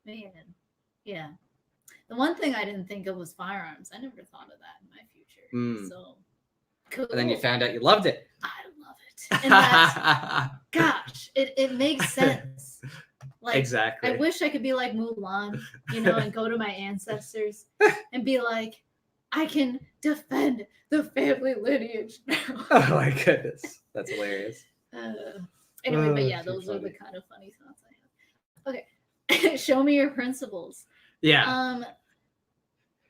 man, yeah. The one thing I didn't think of was firearms. I never thought of that in my future. Mm. So cool. And then you found out you loved it. I love it. And that's, gosh, it makes sense. Like, Exactly. I wish I could be like Mulan, and go to my ancestors and be like, I can defend the family lineage now. Oh my goodness. That's hilarious. Anyway, Oh, but yeah, too those are the funny. kind of funny thoughts I have. Okay. Show me your principles. Yeah.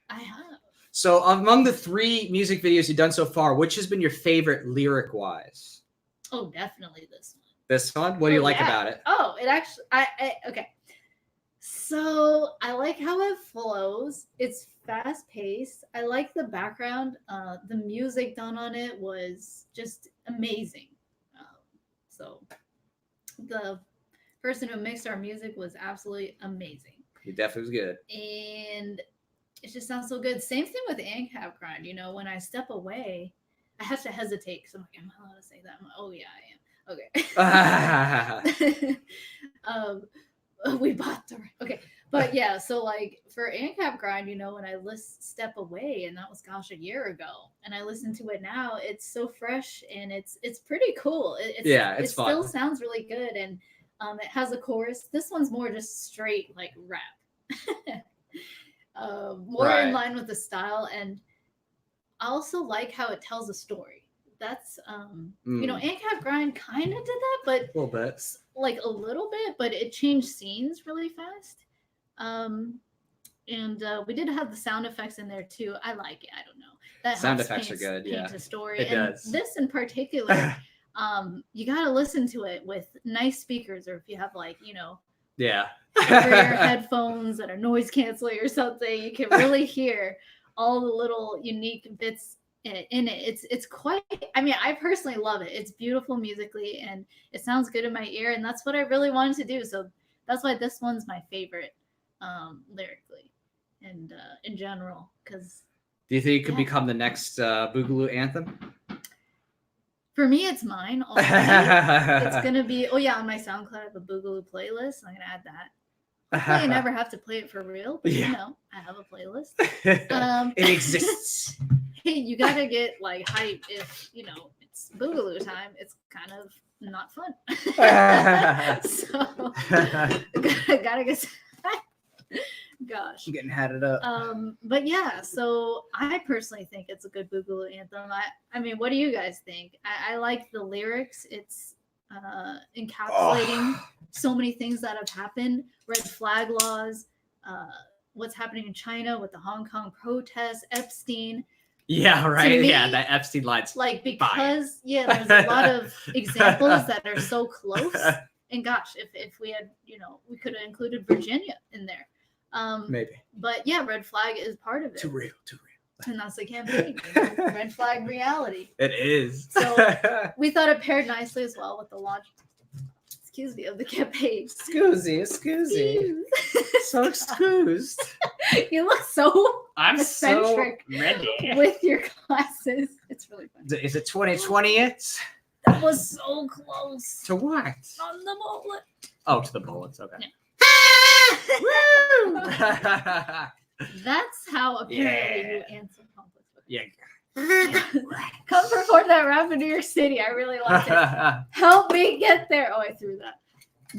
I have. So among the 3 music videos you've done so far, which has been your favorite lyric wise? Oh, definitely this one. This one? What do you Oh, like yeah. about it? Oh, it actually, okay. So I like how it flows. It's fast paced. I like the background. The music done on it was just amazing. So the person who mixed our music was absolutely amazing. He definitely was good. And it just sounds so good. Same thing with ANCAP grind. When I step away, I have to hesitate because I'm like, am I allowed to say that? I'm like, oh yeah, I am. Okay. We bought the okay, but yeah. So like for ANCAP grind, when I step away, and that was a year ago, and I listen to it now, it's so fresh and it's pretty cool. It fun. still sounds really good, and it has a chorus. This one's more just straight like rap. More Right. in line with the style, and I also like how it tells a story. That's Mm. ANCAP Grind kind of did that, but A little bit. like a little bit, but it changed scenes really fast. And we did have the sound effects in there too. I like it. I don't know. That Sound helps effects are good, paint yeah. a story. It and does. this in particular, you got to listen to it with nice speakers, or if you have like Yeah. over your headphones that are noise canceling or something, you can really hear all the little unique bits in it. It's quite, I mean, I personally love it. It's beautiful musically and it sounds good in my ear, and that's what I really wanted to do. So that's why this one's my favorite lyrically and in general, because Do you think it could Yeah. become the next Boogaloo anthem? for me it's mine already. It's gonna be on my SoundCloud I have a Boogaloo playlist. I'm gonna add that. I never have to play it for real, but Yeah. I have a playlist. It exists. Hey, you gotta get like hype if it's Boogaloo time. It's kind of not fun. So gotta get gosh. I'm getting had it up. But yeah, so I personally think it's a good Boogaloo anthem. I mean, what do you guys think? I like the lyrics. It's encapsulating so many things that have happened. Red flag laws, what's happening in China with the Hong Kong protests, Epstein. Yeah, right. me, Yeah, that Epstein line's Like, because there's a lot of examples that are so close. And gosh, if we had, we could have included Virginia in there. maybe. But yeah, red flag is part of it. Too real. And that's the campaign. Red flag reality. It is. So- We thought it paired nicely as well with the launch, of the campaign. Excusey. So excused. You look so I'm eccentric so ready. with your glasses. It's really fun. Is it 2020 it? That was so close. To what? On the bullet. Oh, to the bullets. Okay. Yeah. That's how apparently you answer conflicts. Yeah. Come perform that rap in New York City. I really liked it. Help me get there. Oh, I threw that.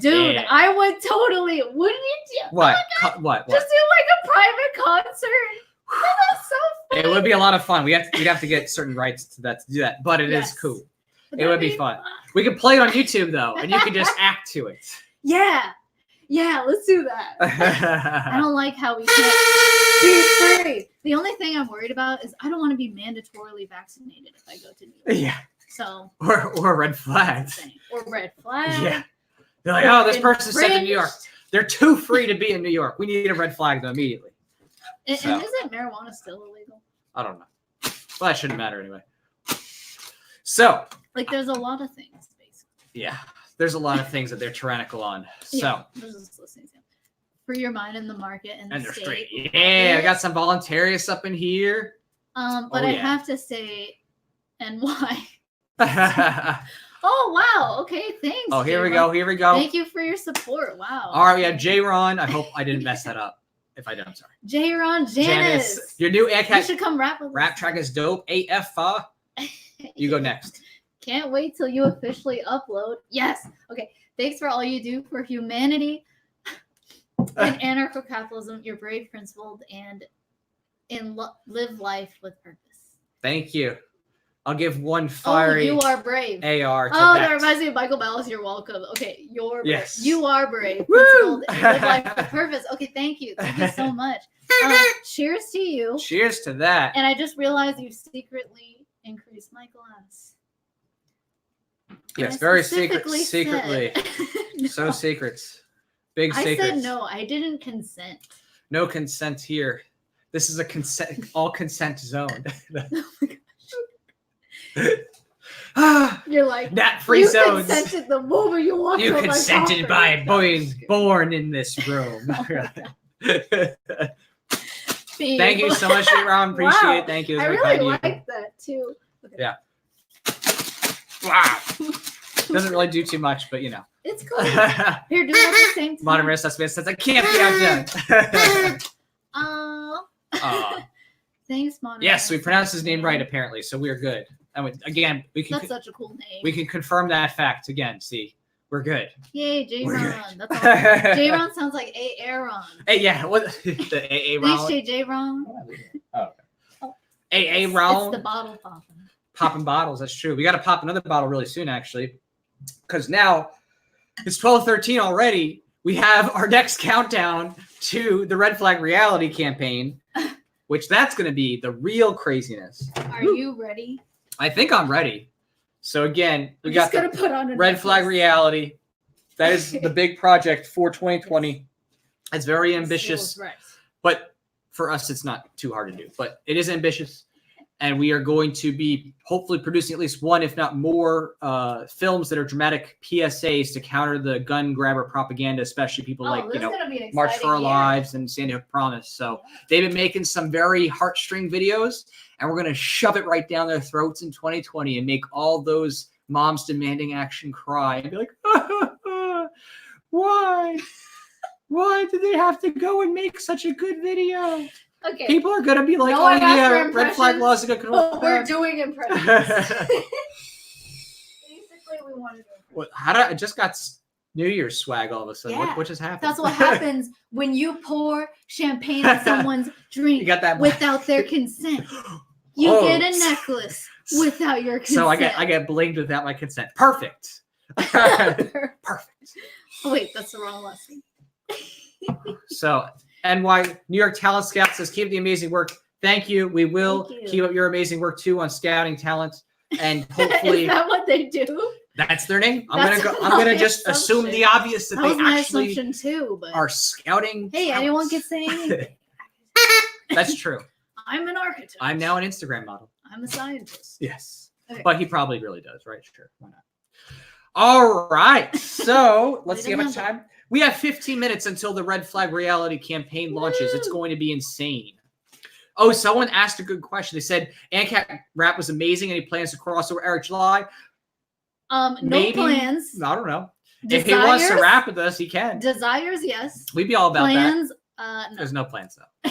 Dude, Yeah. I would totally. Wouldn't you do? What? What? Just do like a private concert. That's so funny. It would be a lot of fun. We'd have to get certain rights to do that, but it is Yes. cool. Would It that would be fun. We could play it on YouTube though, and you could just act to it. Yeah. Yeah, let's do that. I yeah. don't like how we can't be free. The only thing I'm worried about is I don't want to be mandatorily vaccinated if I go to New York. So Or red flags. insane. Or red flag. Yeah. They're like, or oh, this person's sent to New York. infringed. They're too free to be in New York. We need a red flag though immediately. And So. isn't marijuana still illegal? I don't know. Well, that shouldn't matter anyway. So Like, there's a lot of things, basically. yeah, there's a lot of things that they're tyrannical on. So Yeah, I was just listening to him. Free your mind in the market and the and they're state. straight. Yeah, I got some voluntarists up in here. But Oh, I yeah. have to say, and why? Oh, Oh wow! Okay, thanks. here we J-Ron. go. Here we go. Thank you for your support. Wow. All right, we have J-Ron. I hope I didn't mess that up. If I did, I'm sorry. J-Ron Janice. Your new You ACAT should come rap with us. rap track is dope. AF. You go next. Can't wait till you officially upload. Yes. Okay. Thanks for all you do for humanity and anarcho-capitalism. You're brave, principled, and live life with purpose. Thank you. I'll give one Oh, fiery you are brave. AR to Oh, that. that reminds me of Michael Ballas. You're welcome. Okay, you're brave. Yes. You are brave. Woo! Principled, and live life with purpose. Okay, thank you. Thank you so much. Cheers to you. Cheers to that. And I just realized you secretly increased my glass. Yes, I very specifically secretly. said- So secrets. Big I secrets. said no. I didn't consent. No consent here. This is a all consent zone. You're like, Not free you zones. consented the moment you walked You on my consented by property. being born in this room. Being- Thank you so much, Ron. Appreciate Wow. it. Thank you. I It was really very kind of you. like that too. Okay. Yeah. Wow. Doesn't really do too much, but you know. It's cool. Here, do it at the same time. Modern Wrist says I can't be outdone. Thanks, Modern. Yes, we Wrist. pronounced his name right apparently, so we're good. And again, we can That's such a cool name. we can confirm that fact again. See, we're good. Yay, We're J-Ron. good. That's all. J-Ron sounds like A. Aaron. Hey, yeah, what the AA Thanks, round? JJ Ron. Oh, AA It's round. the bottle popping. Popping bottles. That's true. We got to pop another bottle really soon, actually, because now it's 12:13 already. We have our next countdown to the Red Flag Reality campaign, which that's going to be the real craziness. Are you ready? I think I'm ready. So again, we I'm got just gonna the put on a Red Flag necklace. Reality. That is the big project for 2020. It's very This ambitious, feels right. but for us, it's not too hard to do. But it is ambitious. And we are going to be hopefully producing at least one, if not more, films that are dramatic PSAs to counter the gun grabber propaganda, especially people like, this you know, is gonna be an March for Our exciting year. Lives and Sandy Hook Promise. So they've been making some very heartstring videos, and we're going to shove it right down their throats in 2020 and make all those moms demanding action cry and be like, why? Why did they have to go and make such a good video? Okay, People are going to be like, No oh, one asked yeah, for red flag impressions, laws are going to but we're doing impressions. Basically, we want to do. What? How did I just got New Year's swag all of a sudden? Yeah. What just happened? That's what happens when you pour champagne in someone's drink You got that without their consent. You Oh. get a necklace without your consent. So I get blinged without my consent. Perfect. Perfect. Oh, wait, that's the wrong lesson. So NY New York Talent Scout says keep the amazing work. Thank you. We will Thank you. keep up your amazing work too on scouting talent, and Is hopefully that what they do? that's their name. That's I'm my gonna just assume the assumption. obvious that That was they my actually assumption too, but are scouting. hey, talents. anyone can say anything. That's true. I'm an architect. I'm now an Instagram model. I'm a scientist. Yes. Okay. But he probably really does, right? Sure. Why not? All right. So let's see how much time. We have 15 minutes until the Red Flag Reality campaign launches. It's Woo! going to be insane. Oh, someone asked a good question. They said ANCAP rap was amazing and he plans to cross over Eric July. No Maybe. plans. I don't know. If he wants to Desires? rap with us, he can. Desires, yes. We'd be all about Plans, that. no. There's no plans though.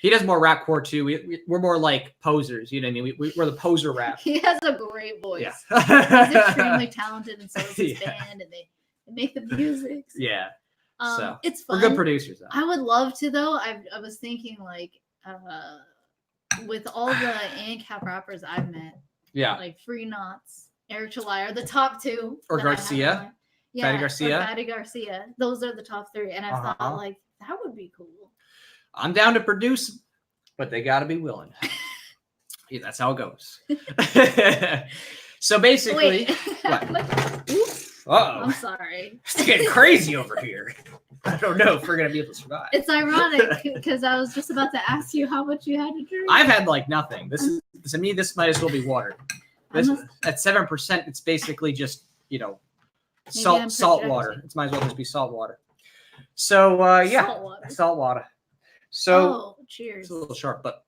He does more rap core too. We're more like posers. You know what I mean? We're the poser rap. He has a great voice. Yeah. He's extremely talented, and so is his Yeah. band, and they make the music. Yeah. So, It's We're fun. good producers though. I would love to though. I was thinking like with all the ANCAP rappers I've met, Yeah. like Free Knots, Eric July are the top two. Or that I have Garcia? in mind. Yeah, Fatty or Garcia? Fatty Garcia. Those are the top three, and I Uh-huh. thought like that would be cool. I'm down to produce, but they got to be willing. Yeah, that's how it goes. So basically, Wait, what? Oops, Uh-oh. I'm sorry. It's getting crazy over here. I don't know if we're gonna be able to survive. It's ironic because I was just about to ask you how much you had to drink. I've had like nothing. This is to me. This might as well be water. This, I'm at 7%, it's basically just Maybe I'm salt water. projecting. It might as well just be salt water. So yeah, Salt water. salt water. So Oh, cheers. it's a little sharp, but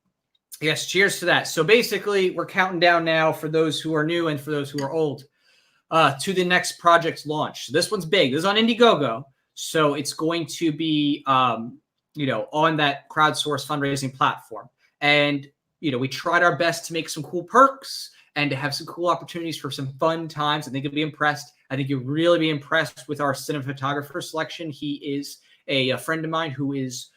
yes, cheers to that. So basically, we're counting down now for those who are new and for those who are old to the next project's launch. So this one's big. This is on Indiegogo, so it's going to be on that crowdsourced fundraising platform. And we tried our best to make some cool perks and to have some cool opportunities for some fun times. I think you'll be impressed. I think you'll really be impressed with our cinematographer selection. He is a friend of mine who is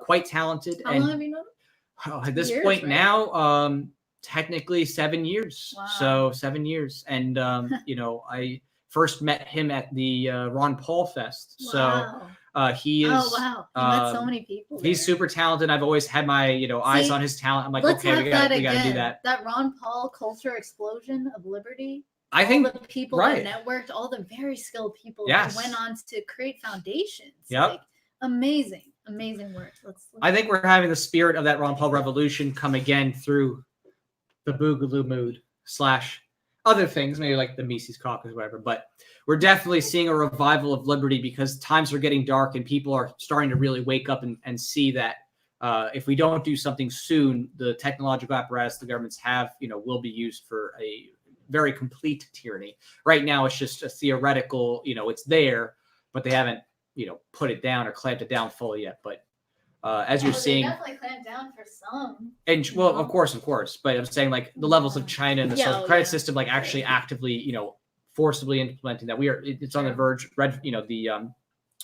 quite talented. How and long have you known? at this Years, point right? now, technically 7 years. Wow. So 7 years. And, I first met him at the Ron Paul Fest. Wow. So he is, Oh wow! You met so um, many people. he's there. super talented. I've always had my, eyes See, on his talent. I'm like, Let's okay, have we that gotta again. do that. That Ron Paul culture explosion of liberty. I think, all the people right. that networked, all the very skilled people Yes. that went on to create foundations. Yep. Like, amazing work. Let's I think we're having the spirit of that Ron Paul revolution come again through the Boogaloo mood / other things, maybe like the Mises Caucus or whatever. But we're definitely seeing a revival of liberty because times are getting dark and people are starting to really wake up and see that if we don't do something soon, the technological apparatus the governments have, will be used for a very complete tyranny. Right now, it's just a theoretical, it's there, but they haven't, put it down or clamped it down fully yet. But as you're seeing, definitely clamped down for some. and well, of course, but I'm saying like the levels of China and the Yeah, social oh, credit yeah. system, like actually actively, forcibly implementing that. It's on the verge. The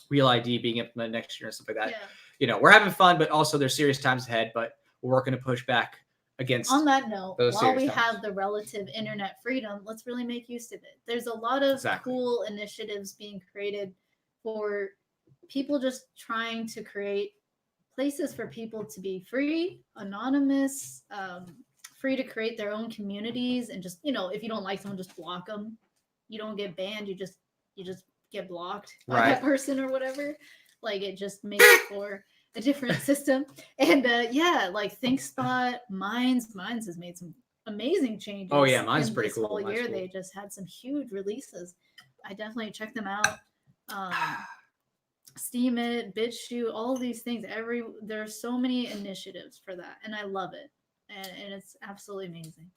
Real ID being implemented next year and stuff like that. Yeah. We're having fun, but also there's serious times ahead. But we're working to push back against. On that note, those while serious we times. have the relative internet freedom, let's really make use of it. There's a lot of Exactly. cool initiatives being created for people just trying to create places for people to be free, anonymous, free to create their own communities, and just if you don't like someone, just block them. You don't get banned. You just get blocked by Right. that person or whatever. Like it just makes for a different system. And yeah, like ThinkSpot, Minds has made some amazing changes. Oh, yeah, Minds in pretty this cool. whole Minds year. cool. They just had some huge releases. I definitely check them out. Steam It, BitChute, all these things. There's so many initiatives for that, and I love it, and it's absolutely amazing.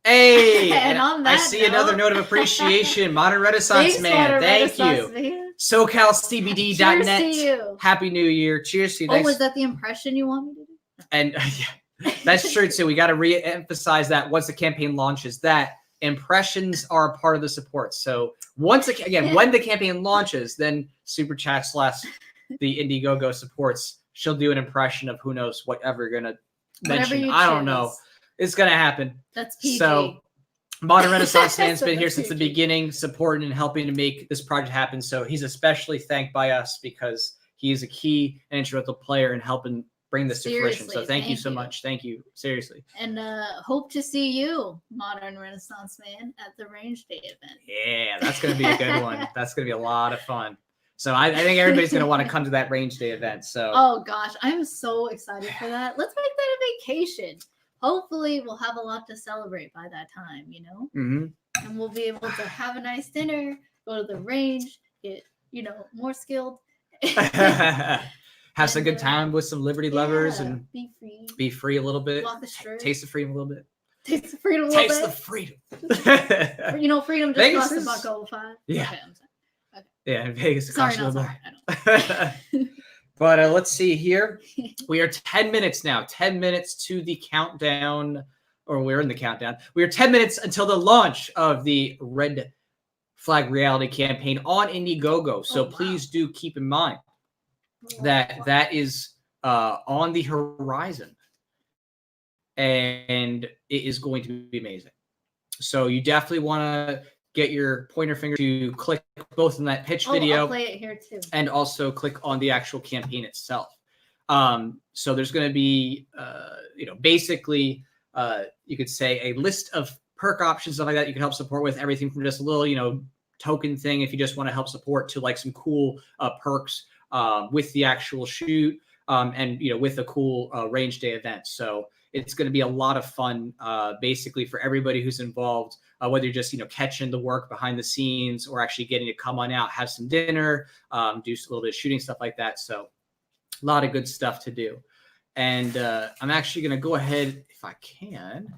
Hey, And and on I that see another note- note of appreciation. Modern Renaissance Thanks, Man, Modern thank Renaissance you. Man. SoCalCBD.net. Cheers to you. Happy New Year. Cheers to you. Oh, Thanks. was that the impression you want me to do? And yeah, that's true too. We got to re-emphasize that once the campaign launches, that impressions are a part of the support. So when the campaign launches, then Super Chat / the Indiegogo supports, she'll do an impression of who knows whatever you're gonna Whatever mention. you I don't choose. know. It's gonna happen. That's PG. So Modern Renaissance Man's So been here that's since the PG. beginning, supporting and helping to make this project happen. So he's especially thanked by us because he is a key and instrumental player in helping bring this to fruition. So Seriously, thank you thank so you. much. Thank you. Seriously. And hope to see you, Modern Renaissance Man, at the Range Day event. Yeah, that's going to be a good one. That's going to be a lot of fun. So I think everybody's going to want to come to that Range Day event. So Oh gosh, I'm so excited for that. Let's make that a vacation. Hopefully, we'll have a lot to celebrate by that time, Mhm. and we'll be able to have a nice dinner, go to the range, get more skilled. have some And, good time with some Liberty lovers Yeah, and be free. be free a little bit. Walk the street. Taste the freedom a little bit. Taste the freedom a little Taste the bit. freedom. Freedom just Vegas costs is- $1.05. Yeah. Okay, I'm sorry. Yeah, in Vegas. It Sorry, costs a not little sorry. more. But let's see here. We are 10 minutes now. 10 minutes to the countdown, or we're in the countdown. We are 10 minutes until the launch of the Red Flag Reality campaign on Indiegogo. So Oh, wow. please do keep in mind Oh, that is on the horizon, and it is going to be amazing. So you definitely want to get your pointer finger to click both in that pitch video I'll play it here too. and also click on the actual campaign itself. So there's going to be, basically, you could say a list of perk options, stuff like that you can help support with, everything from just a little, token thing if you just want to help support to like some cool perks with the actual shoot and, with a cool Range Day event. So it's going to be a lot of fun, basically, for everybody who's involved, whether you're just, catching the work behind the scenes or actually getting to come on out, have some dinner, do a little bit of shooting, stuff like that. So a lot of good stuff to do. And I'm actually going to go ahead, if I can.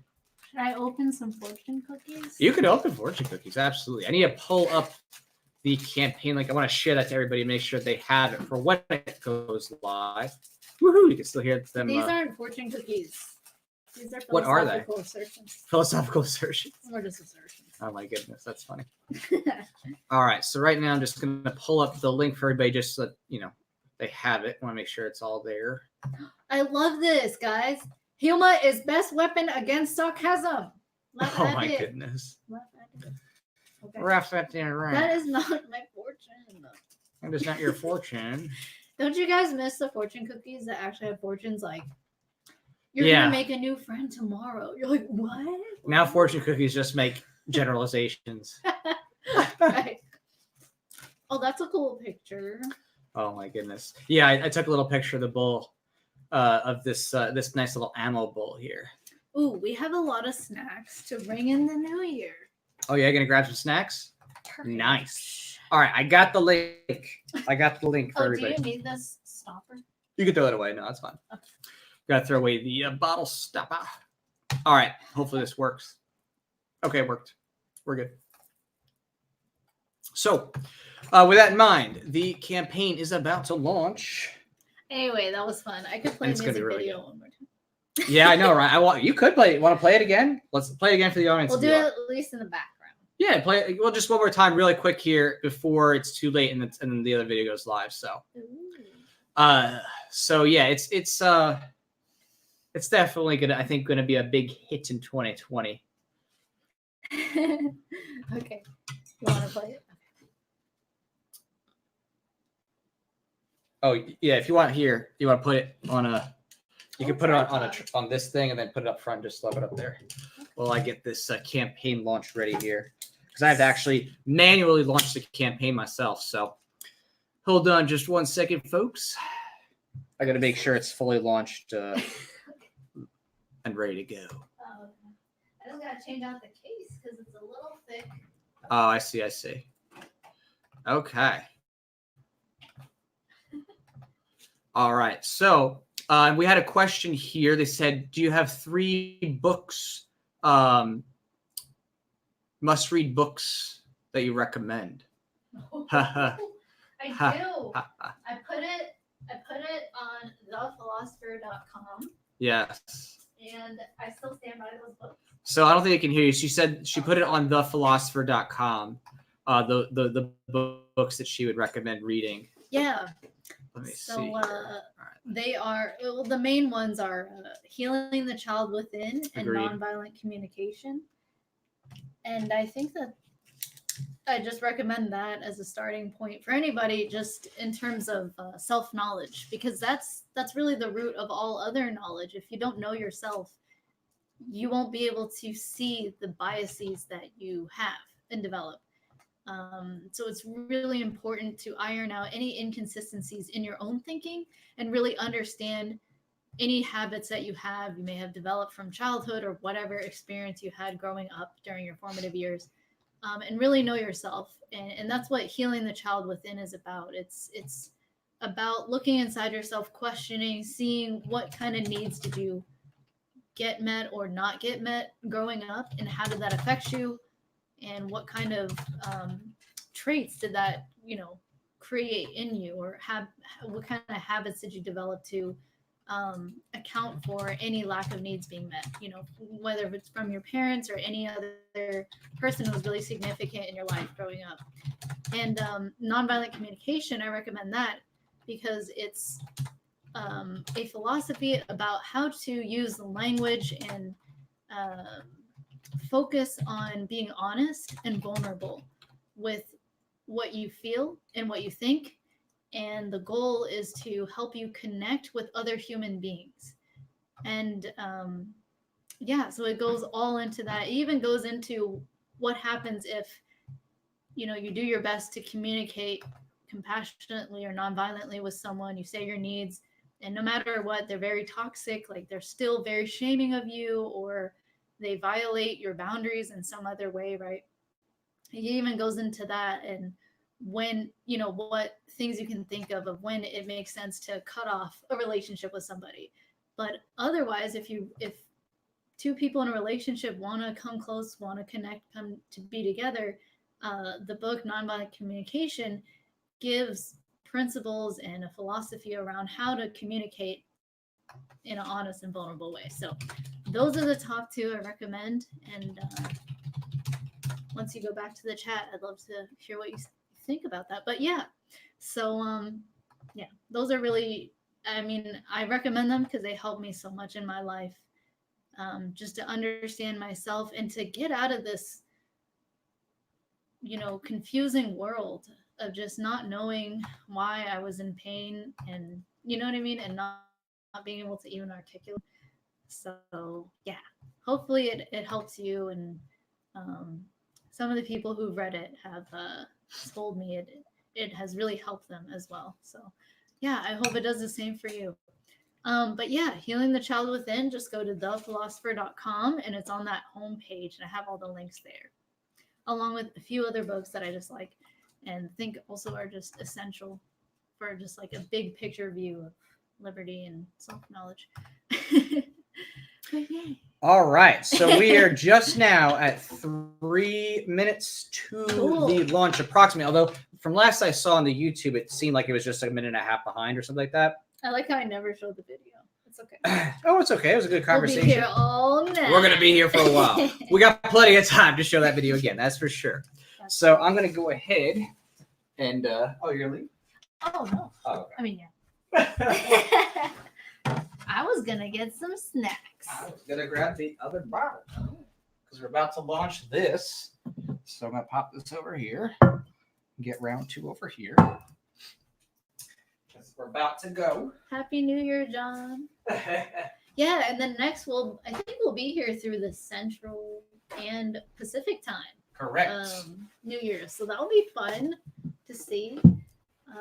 Should I open some fortune cookies? You could open fortune cookies, absolutely. I need to pull up the campaign link. I want to share that to everybody and make sure they have it for when it goes live. Woohoo! You can still hear them. These aren't fortune cookies. These are What are they? philosophical assertions. Philosophical assertions. Or just assertions. Oh my goodness, that's funny. All right, so right now I'm just going to pull up the link for everybody just so that, they have it. I want to make sure it's all there. I love this, guys. Humor is best weapon against sarcasm. Laugh Oh at my it. goodness. Laugh at it. Okay. Wrap that there, right? That is not my fortune. That is not your fortune. Don't you guys miss the fortune cookies that actually have fortunes like you're Yeah. gonna make a new friend tomorrow? You're like, what? Now fortune cookies just make generalizations. Right. Oh, that's a cool picture. Oh my goodness. Yeah, I took a little picture of the bull, of this nice little ammo bull here. Ooh, we have a lot of snacks to bring in the new year. Oh yeah, gonna grab some snacks? Nice. All right, I got the link. I got the link for Oh, do everybody. you need this stopper? You can throw it away. No, that's fine. Okay. Gotta throw away the bottle stopper. All right, hopefully this works. Okay, it worked. We're good. So, with that in mind, the campaign is about to launch. Anyway, that was fun. I could play a It's gonna be music really video good. one more time. Yeah, I know, right? You could play. Want to play it again? Let's play it again for the audience. We'll if do you it want. at least in the background. Yeah, play it. Well, just one more time, really quick here before it's too late and then the other video goes live. So, Ooh. so yeah, it's it's definitely gonna be a big hit in 2020. Okay. You want to play it? Oh yeah, if you want to put it on a, you can put it on this thing and then put it up front. Just slap it up there. While I get this campaign launched ready here, because I have to actually manually launch the campaign myself. So hold on just 1 second, folks. I got to make sure it's fully launched and ready to go. Oh, I just gotta change out the case because it's a little thick. Oh, I see. Okay. All right. So we had a question here. They said, do you have 3 books, must-read books that you recommend? I do. I put it on thephilosopher.com. Yes. And I still stand by those books. So I don't think I can hear you. She said she put it on thephilosopher.com. The books that she would recommend reading. Yeah. Let me see. So they are, well, the main ones are Healing the Child Within and Agreed. Nonviolent Communication. And I think that I just recommend that as a starting point for anybody, just in terms of self-knowledge, because that's really the root of all other knowledge. If you don't know yourself, you won't be able to see the biases that you have and develop. So it's really important to iron out any inconsistencies in your own thinking and really understand any habits that you may have developed from childhood or whatever experience you had growing up during your formative years. And really know yourself. And that's what Healing the Child Within is about. It's about looking inside yourself, questioning, seeing what kind of needs did you get met or not get met growing up, and how did that affect you, and what kind of traits did that, create in you, or what kind of habits did you develop to account for any lack of needs being met, whether it's from your parents or any other person who was really significant in your life growing up. And nonviolent communication, I recommend that because it's a philosophy about how to use language and focus on being honest and vulnerable with what you feel and what you think. And the goal is to help you connect with other human beings. And so it goes all into that. It even goes into what happens if, you do your best to communicate compassionately or nonviolently with someone. You say your needs, and no matter what, they're very toxic, like they're still very shaming of you, or they violate your boundaries in some other way, right? It even goes into that, and when, what things you can think of when it makes sense to cut off a relationship with somebody. But otherwise, if 2 people in a relationship want to come close, want to connect, come to be together, the book Nonviolent Communication gives principles and a philosophy around how to communicate in an honest and vulnerable way. So those are the top 2 I recommend. And once you go back to the chat, I'd love to hear what you think about that. But those are really, I recommend them because they help me so much in my life, just to understand myself and to get out of this confusing world of just not knowing why I was in pain, and and not being able to even articulate. So hopefully it helps you. And some of the people who've read it have told me it has really helped them as well. So I hope it does the same for you. But Healing the Child Within, just go to thephilosopher.com, and it's on that homepage, and I have all the links there, along with a few other books that I just like and think also are just essential for just like a big picture view of liberty and self-knowledge. But All right, so we are just now at 3 minutes to the launch approximately, although from last I saw on the YouTube, it seemed like it was just a minute and a half behind or something like that. I like how I never showed the video. It's okay. Oh, it's okay. It was a good conversation. We'll be here all night. We're going to be here for a while. We got plenty of time to show that video again. That's for sure. So I'm going to go ahead and, you're going to leave? Oh, no. Oh, okay. I mean, yeah. I was gonna get some snacks. I was gonna grab the other bottle because we're about to launch this. So I'm gonna pop this over here. Get round 2 over here. We're about to go. Happy New Year, John. Yeah, and then next I think we'll be here through the Central and Pacific time. Correct. New Year's. So that'll be fun to see.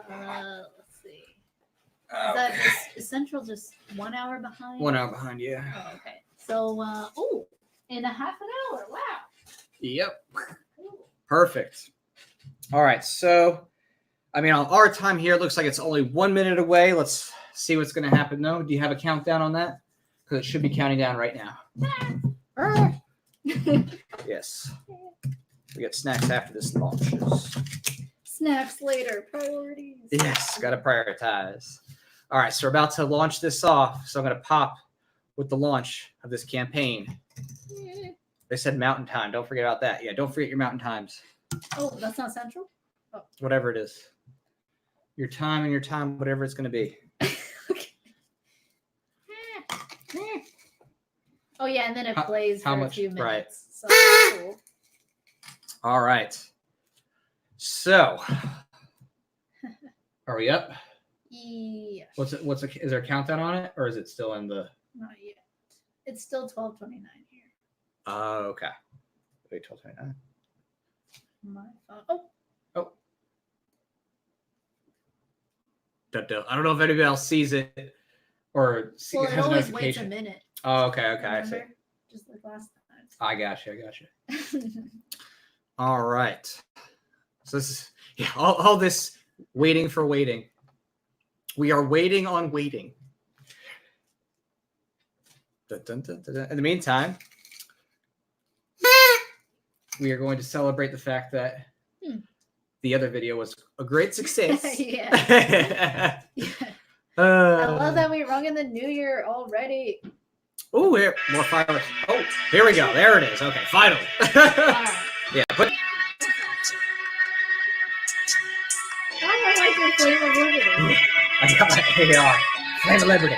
Let's see. Is Central just 1 hour behind? 1 hour behind, yeah. Oh, okay. So, in a half an hour. Wow. Yep. Cool. Perfect. All right. So, I mean, on our time here, it looks like it's only 1 minute away. Let's see what's going to happen, though. Do you have a countdown on that? Because it should be counting down right now. Yes. We get snacks after this launches. Snacks later. Priorities. Yes, got to prioritize. All right, so we're about to launch this off. So I'm going to pop with the launch of this campaign. They said mountain time. Don't forget about that. Yeah, don't forget your mountain times. Oh, that's not Central? Whatever it is. Your time and your time, whatever it's going to be. Oh, yeah, and then it plays how for much- a few minutes. right. So that's cool. All right. So, are we up? Yeah. Is there a countdown on it, or is it still in the? Not yet. It's still 12:29 here. Oh, okay. Wait, 12:29. My phone. Oh, Duh. I don't know if anybody else sees it or well, it has a always waits a notification. minute. Oh, okay, I see. Remember? Just like last I got you. time. All right. So this is all this waiting for waiting. We are waiting on waiting. Dun, dun, dun, dun, dun. In the meantime, we are going to celebrate the fact that the other video was a great success. Yeah. Yeah. I love that we rung in the new year already. Oh, here, more fireworks. Oh, here we go. There it is. Okay, finally. All right. Yeah, but I like your Flame of Liberty. I got my AR. Flame of Liberty.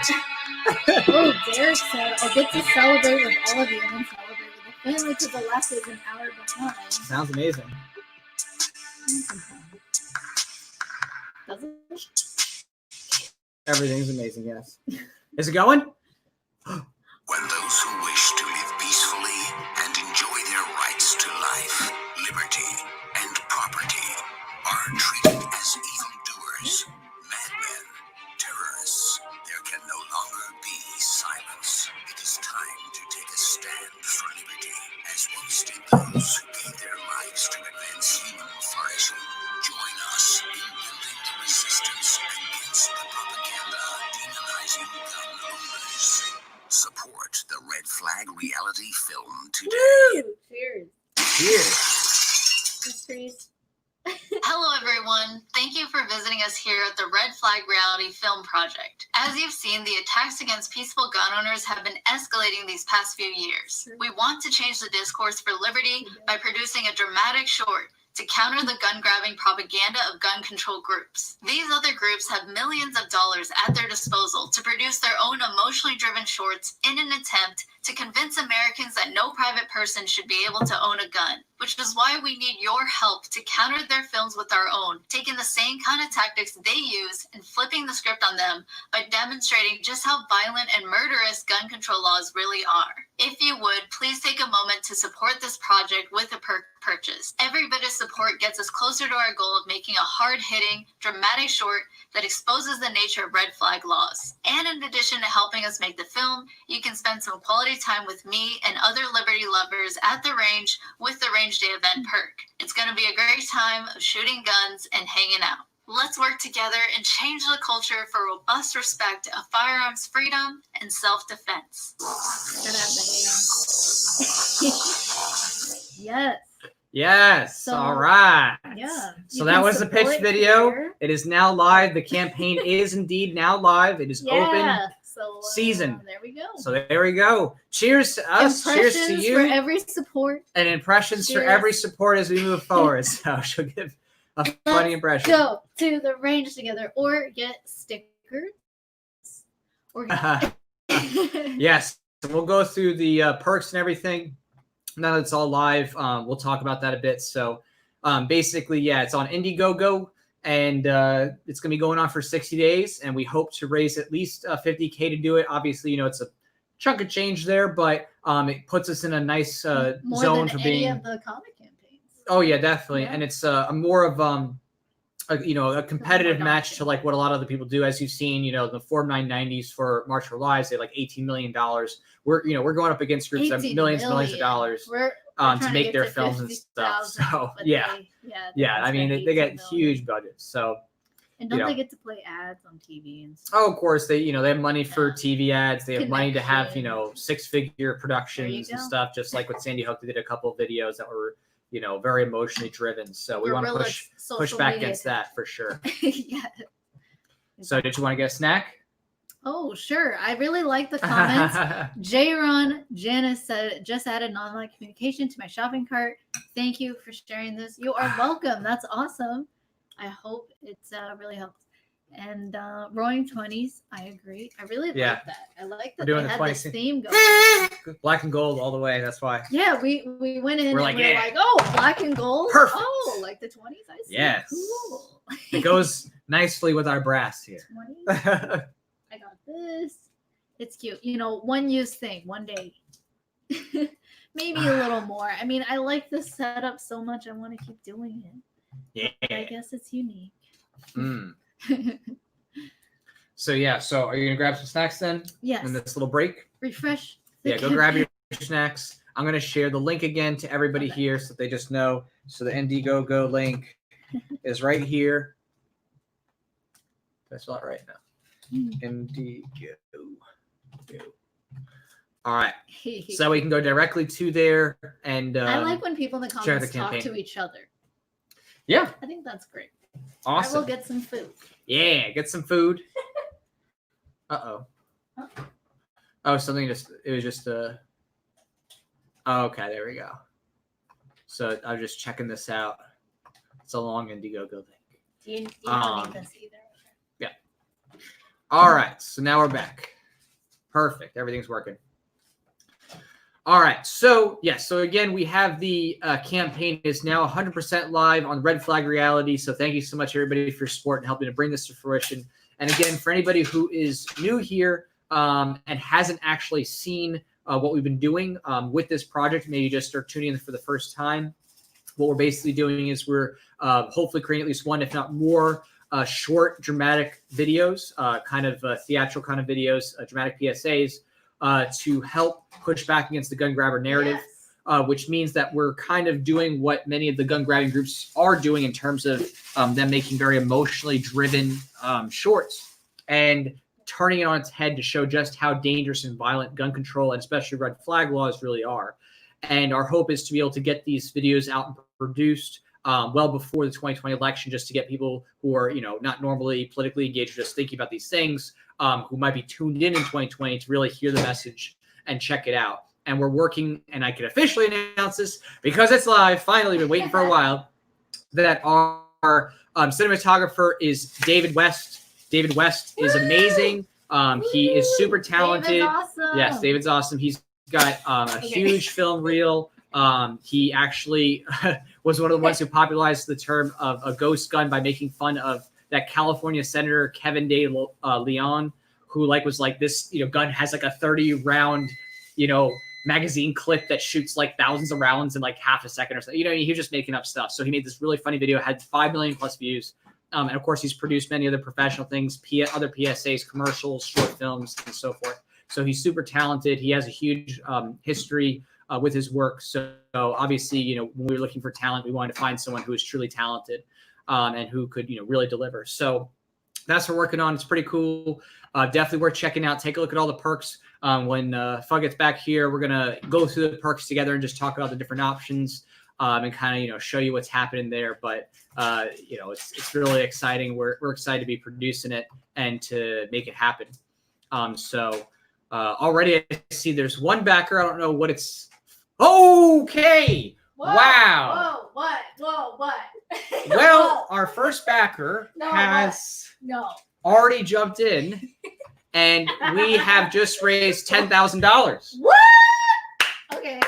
Oh, Derek said, I'll get to celebrate with all of you and then celebrate with the family because the last is an hour behind. Sounds amazing. Doesn't it? Everything's amazing, yes. Is it going? When those who wish to live peacefully and enjoy their rights to life, liberty, and property are treated as evildoers, madmen, terrorists, there can no longer be silence. It is time to take a stand for liberty, as once did those who gave their lives to advance human flourishing. Join us in building the resistance against the propaganda demonizing gun owners. Support the Red Flag reality film today. Woo! Cheers. Cheers. Mysteries. Hello, everyone. Thank you for visiting us here at the Red Flag Reality Film Project. As you've seen, the attacks against peaceful gun owners have been escalating these past few years. We want to change the discourse for liberty by producing a dramatic short to counter the gun-grabbing propaganda of gun control groups. These other groups have millions of dollars at their disposal to produce their own emotionally driven shorts in an attempt to convince Americans that no private person should be able to own a gun, which is why we need your help to counter their films with our own, taking the same kind of tactics they use and flipping the script on them by demonstrating just how violent and murderous gun control laws really are. If you would, please take a moment to support this project with a purchase. Every bit of support gets us closer to our goal of making a hard-hitting, dramatic short that exposes the nature of red flag laws. And in addition to helping us make the film, you can spend some quality time with me and other liberty lovers at the range with the Range Day event perk. It's going to be a great time of shooting guns and hanging out. Let's work together and change the culture for robust respect of firearms freedom and self-defense. Yes. Yes. So- all right. Yeah. So You that can was the pitch support video. here. It is now live. The campaign is indeed now live. It is open. Yeah. So season. There we go. So there we go. Cheers to us. Cheers to Impressions you. for every support. And impressions for Cheers. every support as we move forward. So she'll give a funny impression. Go to the range together or get stickers or get Yes, we'll go through the perks and everything. Now that it's all live, we'll talk about that a bit. So basically, yeah, it's on Indiegogo, and it's going to be going on for 60 days, and we hope to raise at least $50K to do it. Obviously, you know, it's a chunk of change there, but it puts us in a nice More zone than for any being. of the comic campaigns. Oh yeah, definitely, Yeah. and it's a more of a competitive match to daunting. like what a lot of the people do. As you've seen, you know, the Forbes 990s for March for Lives, they had like $18 million. We're going up against groups that have 18 millions of million. dollars We're to trying to make get their to films and stuff. 50,000, So but yeah, they I mean spend they get 18 million. huge budgets. So And don't you know. they get to play ads on TV and stuff? oh, of course they have money for TV ads. They have money to have Connection. six-figure productions and go. stuff. Just like with Sandy Hook, they did a couple of videos that were very emotionally driven. So we want to Guerrilla push social back media against that for sure. yeah. So did you want to get a snack? Oh, sure. I really like the comments. J-Ron Janice said, just added online communication to my shopping cart. Thank you for sharing this. You are welcome. That's awesome. I hope it's really helps. And Roaring 20s, I agree. I really Yeah. like that. I like that We're doing they the had this 20s. theme going. Black and gold all the way. That's why. Yeah, we went in We're and like, we were yeah. like, oh, black and gold. Perfect. Oh, like the 20s. I see. Yes. Cool. It goes nicely with our brass here. 20s. I got this. It's cute. You know, one use thing, one day. Maybe a little more. I mean, I like this setup so much. I want to keep doing it. I Yeah. guess it's unique. Mm. So yeah. So are you gonna grab some snacks then Yes. in this little break? Refresh. the Yeah. Go grab campaign. your snacks. I'm gonna share the link again to everybody Okay. here so that they just know. So the Indiegogo link is right here. That's not right now. Indiegogo. All right. So we can go directly to there and I like when people in the share the comments talk campaign. to each other. yeah, I think that's great. awesome. I will get some food. Yeah, get some food. Uh-oh. Oh, something it was just oh, okay, there we go. So I'm just checking this out. It's a long Indiegogo thing. You don't Um, need this either. All right, so now we're back. Perfect, everything's working. All right, so yes, so again, we have the campaign is now 100% live on Red Flag Reality. So thank you so much, everybody, for your support and helping to bring this to fruition. And again, for anybody who is new here and hasn't actually seen what we've been doing with this project, maybe just start tuning in for the first time. What we're basically doing is we're hopefully creating at least one, if not more, short dramatic videos, kind of theatrical kind of videos, dramatic PSAs to help push back against the gun grabber narrative. Yes. Which means that we're kind of doing what many of the gun grabbing groups are doing in terms of them making very emotionally driven shorts and turning it on its head to show just how dangerous and violent gun control and especially red flag laws really are. And our hope is to be able to get these videos out and produced well before the 2020 election, just to get people who are, not normally politically engaged, just thinking about these things, who might be tuned in 2020 to really hear the message and check it out. And we're working, and I can officially announce this because it's live. Finally, been waiting for a while. That our cinematographer is David West. David West is amazing. He is super talented. David's awesome. Yes, David's awesome. He's got a huge film reel. He actually was one of the ones who popularized the term of a ghost gun by making fun of that California Senator Kevin De Leon, who was like this, gun has like a 30 round, magazine clip that shoots like thousands of rounds in like half a second or so. He was just making up stuff. So he made this really funny video, had 5 million plus views. And of course, he's produced many other professional things, other PSAs, commercials, short films, and so forth. So he's super talented. He has a huge history with his work. So obviously, when we were looking for talent, we wanted to find someone who is truly talented and who could, really deliver. So that's what we're working on. It's pretty cool. Definitely worth checking out. Take a look at all the perks. When Fug gets back here, we're going to go through the perks together and just talk about the different options and kind of, show you what's happening there. But, it's really exciting. We're excited to be producing it and to make it happen. Already I see there's one backer. I don't know what it's. Okay. Whoa, Wow. Whoa, what? Well, our first backer No, has No. already jumped in and we have just raised $10,000. What? Okay.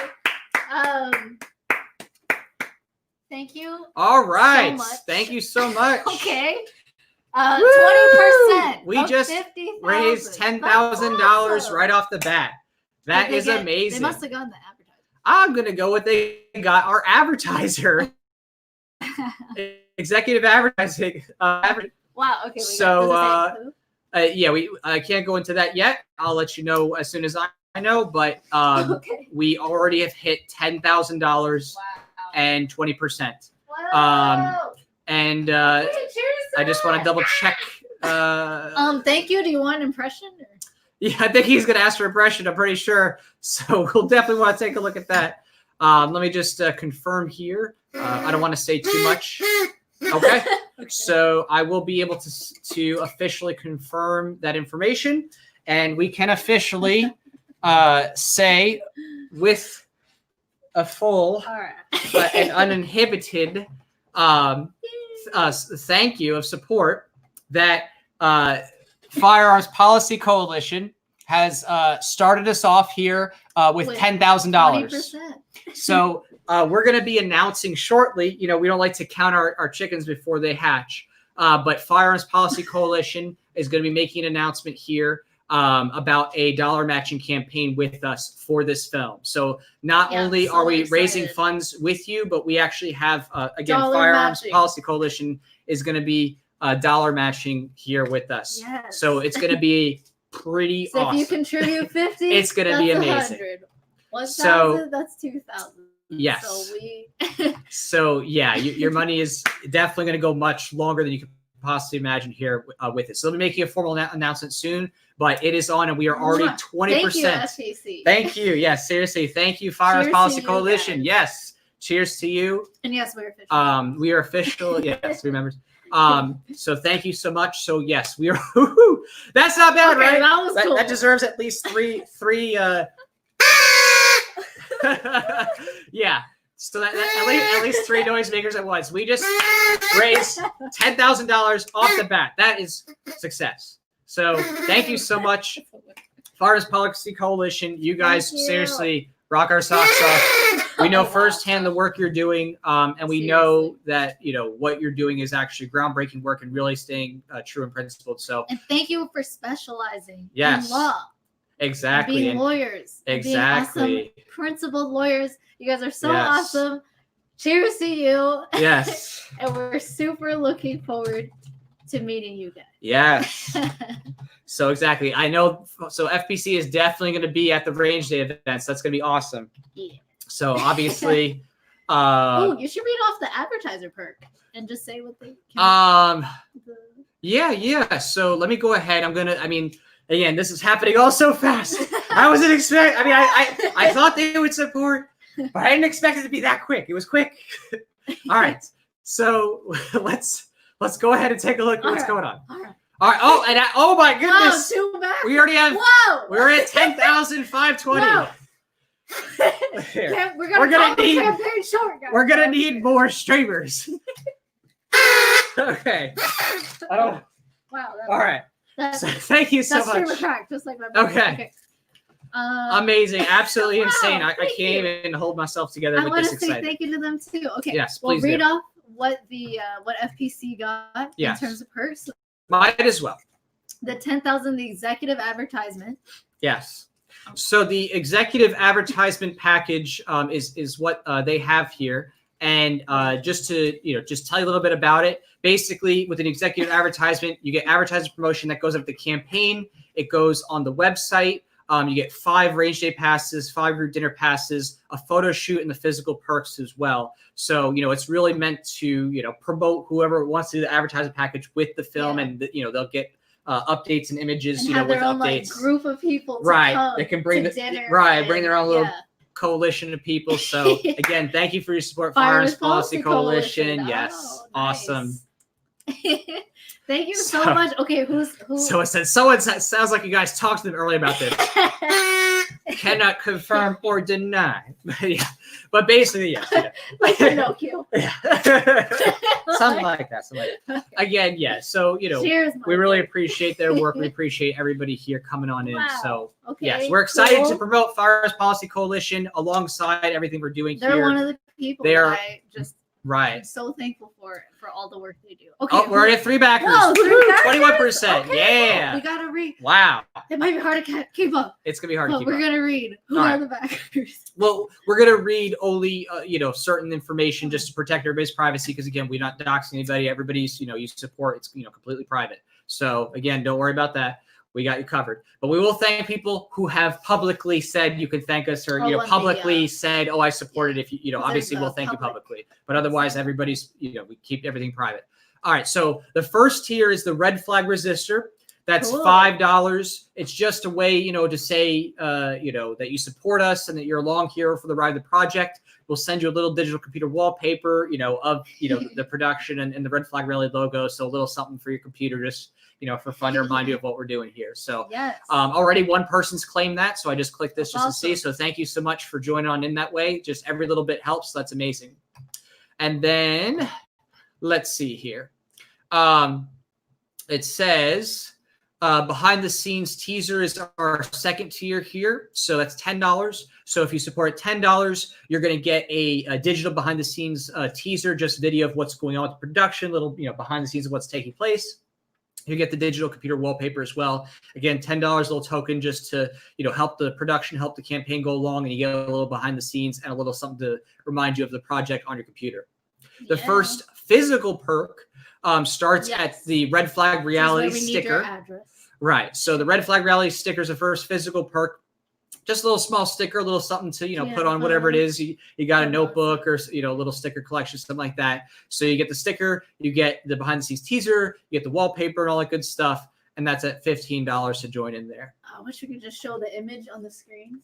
Thank you. All right. much. Thank you so much. Okay. Woo! 20%. We of just 50,000. Raised $10,000 That's awesome. right off the bat. That Did they is get- amazing. They must have gotten the advertising. I'm gonna go with they got our advertiser, executive advertising. Wow. Okay. So, does it say Yeah, I can't go into that yet. I'll let you know as soon as I know. But who? Okay. we already have hit $10,000 Wow. and 20%. Wow. And Okay, cheers to I just want to that. double check. Thank you. Do you want an impression? Or? Yeah, I think he's going to ask for impression. I'm pretty sure. So we'll definitely want to take a look at that. Let me just confirm here. I don't want to say too much. Okay. So I will be able to officially confirm that information, and we can officially say with a full All right. and uninhibited thank you of support that Firearms Policy Coalition has started us off here with With $10,000. 20%. So we're going to be announcing shortly. You know, we don't like to count our chickens before they hatch, but Firearms Policy Coalition is going to be making an announcement here about a dollar matching campaign with us for this film. So not Yeah, only so are we raising excited. funds with you, but we actually have, again, Dollar Firearms matching. Policy Coalition is going to be dollar matching here with us. Yes. So it's going to be pretty So awesome. if you contribute 50, It's gonna be that's amazing. 100. 1,000, So- that's 2,000. Yes. So we. So yeah, your money is definitely going to go much longer than you could possibly imagine here with it. So they'll be making a formal announcement soon, but it is on, and we are already 20%. Thank you, SPC. Thank you. Yes, seriously, thank you, Firearms Cheers Policy to you Coalition. guys. Yes, cheers to you. And yes, we're official. We are official. Yes, remember. So thank you so much. So yes, we are. That's not bad, Okay, right? that was cool. That deserves at least three. Yeah. So that at least three noisemakers at once. We just raised $10,000 off the bat. That is success. So thank you so much, Firearms Policy Coalition. You guys Thank you. seriously rock our socks off. We know Oh, wow. firsthand the work you're doing, and we know that what you're doing is actually groundbreaking work and really staying true and principled. So And thank you for specializing Yes. in law. exactly, Being and lawyers. and being exactly. awesome principled lawyers. You guys are so Yes. awesome. Cheers to you. Yes, And we're super looking forward to meeting you yes. guys. So exactly, I know. So FPC is definitely going to be at the range day events. That's going to be awesome. Yeah. So obviously, Oh, you should read off the advertiser perk and just say what they yeah. So let me go ahead. Again, this is happening all so fast. I wasn't expect. I thought they would support, but I didn't expect it to be that quick. It was quick. All right. So let's go ahead and take a look at what's going on. All right. All right. Oh, and oh my goodness, Wow, too bad. we already have. Whoa. We're at 10,520. Whoa. Here. We're We're gonna cut the need- campaign short, guys. We're gonna need more streamers. Okay. I don't. Wow. All right. That's, So thank you so that's streamer much. crack, just like my brother. Okay. Uh, Amazing. Absolutely Wow, insane. I thank can't you. even hold myself together I with want this to say excitement. thank you to them too. Okay. Yes, Well, please read do. off what the what FPC got Yes. in terms of perks. Might as well. The 10,000, the executive advertisement. Yes. So the executive advertisement package is what they have here, and just to just tell you a little bit about it. Basically, with an executive advertisement, you get advertising promotion that goes up the campaign. It goes on the website. You get 5 range day passes, 5 group dinner passes, a photo shoot, and the physical perks as well. So it's really meant to promote whoever wants to do the advertising package with the film, Yeah. and they'll get updates and images, And have with their own updates. group of people to Right. come They can bring to the- dinner right, bring their own little yeah. coalition of people. So again, thank you for your support, Firearms Firearms Policy Coalition. Yes, Oh, awesome. nice. Thank you so So- much. Okay, who? So it said sounds like you guys talked to them earlier about this. Cannot confirm or deny. But basically, yes. like Pinocchio. Yeah. Something like that. Again, yeah. So Cheers, we really Michael. appreciate their work. We appreciate everybody here coming on in. Wow. So Okay. yes, we're excited cool. to promote Forest Policy Coalition alongside everything we're doing They're here. one of the people They are- that I just am Right. so thankful for all the work they do. Okay. Oh, we're already at 3 backers. Whoa, 3 backers? 21%. Okay, Yeah. We gotta read. Wow. It might be hard to keep up, It's gonna be hard to but keep we're up. gonna read. Who All are right. the backers? Well, we're gonna read only certain information just to protect everybody's privacy because again, we're not doxing anybody. Everybody's you support. It's completely private. So again, don't worry about that. We got you covered. But we will thank people who have publicly said you can thank us or Oh, one thing, publicly yeah. said, oh, I supported if you There's obviously a we'll thank you public- publicly. But otherwise, everybody's we keep everything private. All right. So the first tier is the red flag resistor. That's Cool. $5. It's just a way, to say, that you support us and that you're along here for the ride of the project. We'll send you a little digital computer wallpaper, of, the production and the Red Flag Rally logo. So a little something for your computer, just, for fun to remind you of what we're doing here. So Yes. already one person's claimed that. So I just clicked this That's just to see. awesome. So thank you so much for joining on in that way. Just every little bit helps. That's amazing. And then let's see here. It says, behind the scenes teaser is our second tier here. So that's $10. So if you support $10, you're going to get a digital behind the scenes teaser, just video of what's going on with the production, little, behind the scenes of what's taking place. You get the digital computer wallpaper as well. Again, $10 little token just to, help the production, help the campaign go along, and you get a little behind the scenes and a little something to remind you of the project on your computer. The Yeah. first physical perk starts Yes. at the Red Flag This is Reality where we need sticker. your address. Right. So the Red Flag Rally sticker is the first physical perk. Just a little small sticker, a little something to, Yeah, put on whatever it is. You got a yeah, notebook or, a little sticker collection, something like that. So you get the sticker, you get the behind the scenes teaser, you get the wallpaper and all that good stuff. And that's at $15 to join in there. I wish we could just show the image on the screen.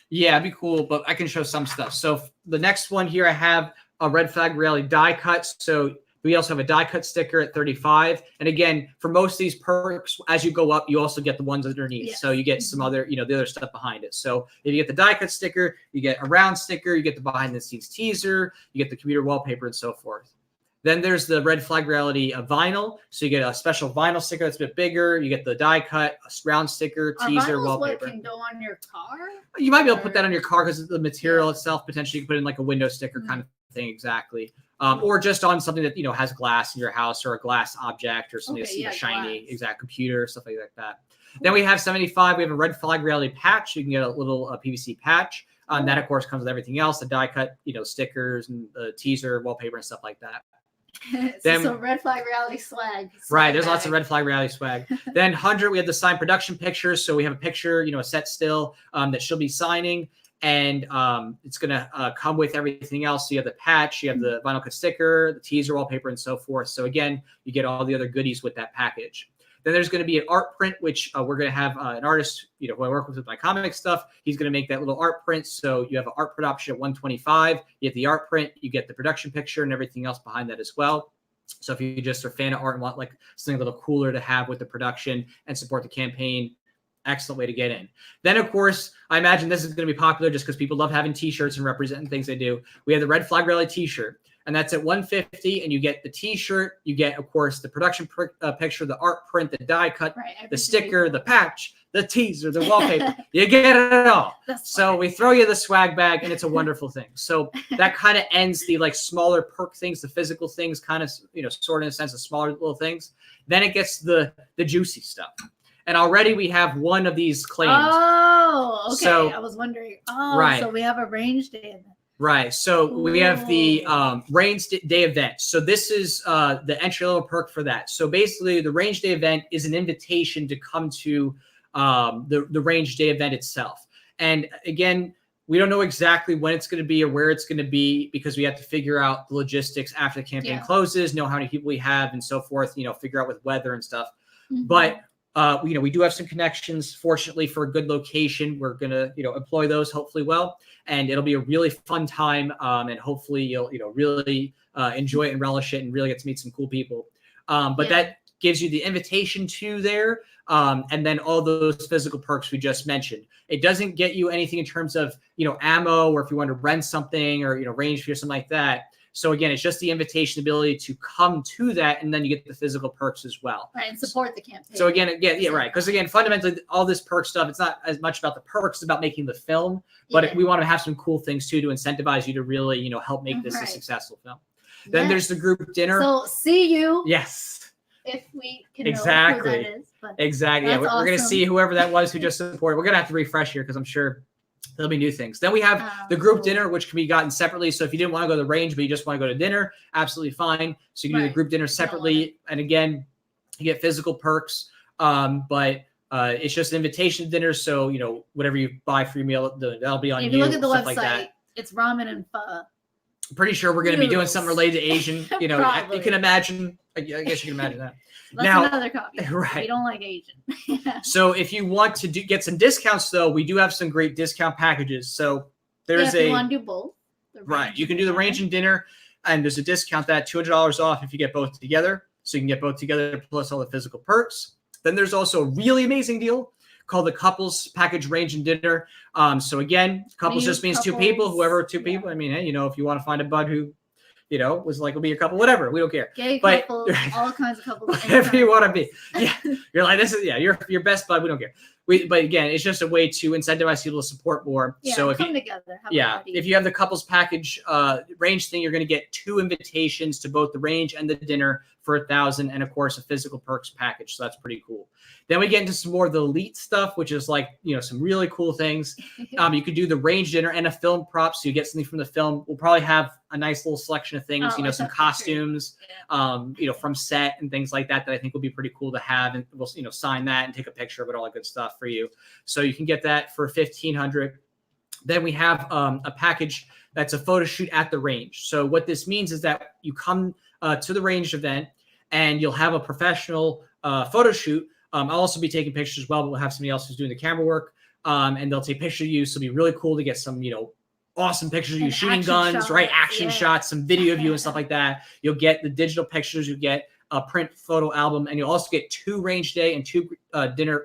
Yeah, it'd be cool, but I can show some stuff. So the next one here, I have a Red Flag Rally die cut. So we also have a die cut sticker at $35. And again, for most of these perks, as you go up, you also get the ones underneath. Yes. So you get some other, the other stuff behind it. So if you get the die cut sticker, you get a round sticker, you get the behind the scenes teaser, you get the computer wallpaper and so forth. Then there's the Red Flag Reality vinyl. So you get a special vinyl sticker that's a bit bigger. You get the die cut, a round sticker, Are teaser, vinyls what wallpaper. can go on your car? You might be able to put that on your car because the material itself, potentially you can put in like a window sticker Mhm. kind of thing. Exactly. Or just on something that, has glass in your house or a glass object or something Okay, that's yeah, shiny, glass. exact computer, stuff like that. Then we have 75. We have a Red Flag Reality patch. You can get a little PVC patch. That, of course, comes with everything else, the die cut, stickers and the teaser, wallpaper, and stuff like that. Then- So red flag reality swag. Right. There's lots of Red Flag Reality swag. Then 100, we have the signed production pictures. So we have a picture, a set still that she'll be signing. And it's going to come with everything else. So you have the patch, you have the vinyl cut sticker, the teaser wallpaper, and so forth. So again, you get all the other goodies with that package. Then there's going to be an art print, which we're going to have an artist, who I work with my comic stuff. He's going to make that little art print. So you have an art print option at $125. You get the art print, you get the production picture and everything else behind that as well. So if you just are a fan of art and want like something a little cooler to have with the production and support the campaign, excellent way to get in. Then, of course, I imagine this is going to be popular just because people love having t-shirts and representing things they do. We have the Red Flag Rally t-shirt, and that's at $150, and you get the t-shirt, you get, of course, the production picture, the art print, the die cut, Right, the everything sticker, we the want. patch, the teaser, the wallpaper. You get it all. That's So fine. we throw you the swag bag, and it's a wonderful thing. So that kind of ends the like smaller perk things, the physical things, kind of sort of in a sense of smaller little things. Then it gets the juicy stuff, and already we have one of these claimed. Oh, okay. So- I was wondering. Oh, Right. so we have a range day event. Right. So we have the Ooh. range day event. So this is the entry level perk for that. So basically, the range day event is an invitation to come to the range day event itself. And again, we don't know exactly when it's going to be or where it's going to be because we have to figure out the logistics after the campaign Yeah. closes, know how many people we have and so forth, figure out with weather and stuff. Mhm. But we do have some connections. Fortunately, for a good location, we're gonna employ those hopefully well, and it'll be a really fun time. And hopefully you'll really enjoy it and relish it, and really get to meet some cool people. But Yeah. that gives you the invitation to there, and then all those physical perks we just mentioned. It doesn't get you anything in terms of, ammo, or if you want to rent something, or, range fear, something like that. So again, it's just the invitation ability to come to that, and then you get the physical perks as well. Right, and support the campaign. So again, right. Because again, fundamentally, all this perk stuff, it's not as much about the perks, it's about making the film. But we want to have some cool things too to incentivize you to really, help make this a successful film. Then there's the group dinner. So see you. Yes. If we can Exactly. know who that is. But Exactly. Yeah, we're going to awesome. see whoever that was who just supported. We're going to have to refresh here because I'm sure there'll be new things. Then we have the group dinner, which can be gotten separately. So if you didn't want to go to the range, but you just want to go to dinner, absolutely fine. So you can do the group dinner separately. And again, you get physical perks. But it's just an invitation to dinner. So, whatever you buy for your meal, that'll be on you. If you look at the stuff website, like that. it's ramen and pho. Pretty sure we're going to be doing Noodles. something related to Asian. You Probably. can imagine. I guess you can imagine that. That's Now- another copy. Right. We don't like Asian. So if you want to get some discounts, though, we do have some great discount packages. So there's if you want to do both. the right. range You can do the and range and dinner, and there's a discount that $200 off if you get both together. So you can get both together plus all the physical perks. Then there's also a really amazing deal called the couples package range and dinner. So again, couples Meet just means two couples. people, whoever two Yeah. people. I mean, hey, if you want to find a bud who, was like, will be your couple, whatever. We don't care. Gay But- couples, all kinds of couples. Whatever you anytime. want to be. Yeah. You're like, this is, your best bud. We don't care. But again, it's just a way to incentivize people to support more. Yeah, So if come you, together. Have a party. if you have the couples package range thing, you're going to get 2 invitations to both the range and the dinner for $1,000, and of course a physical perks package. So that's pretty cool. Then we get into some more of the elite stuff, which is like, some really cool things. You could do the range dinner and a film prop, so you get something from the film. We'll probably have a nice little selection of things, Oh, like some that picture. costumes, from set and things like that I think will be pretty cool to have, and we'll sign that and take a picture of it, all that good stuff for you. So you can get that for $1,500. Then we have a package that's a photo shoot at the range. So what this means is that you come to the range event and you'll have a professional photo shoot. I'll also be taking pictures as well, but we'll have somebody else who's doing the camera work, and they'll take pictures of you. So it'll be really cool to get some, awesome pictures of you And shooting action guns, shots, right? Action yeah. shots, some video of you and stuff like that. You'll get the digital pictures. You get a print photo album, and you'll also get 2 range day and 2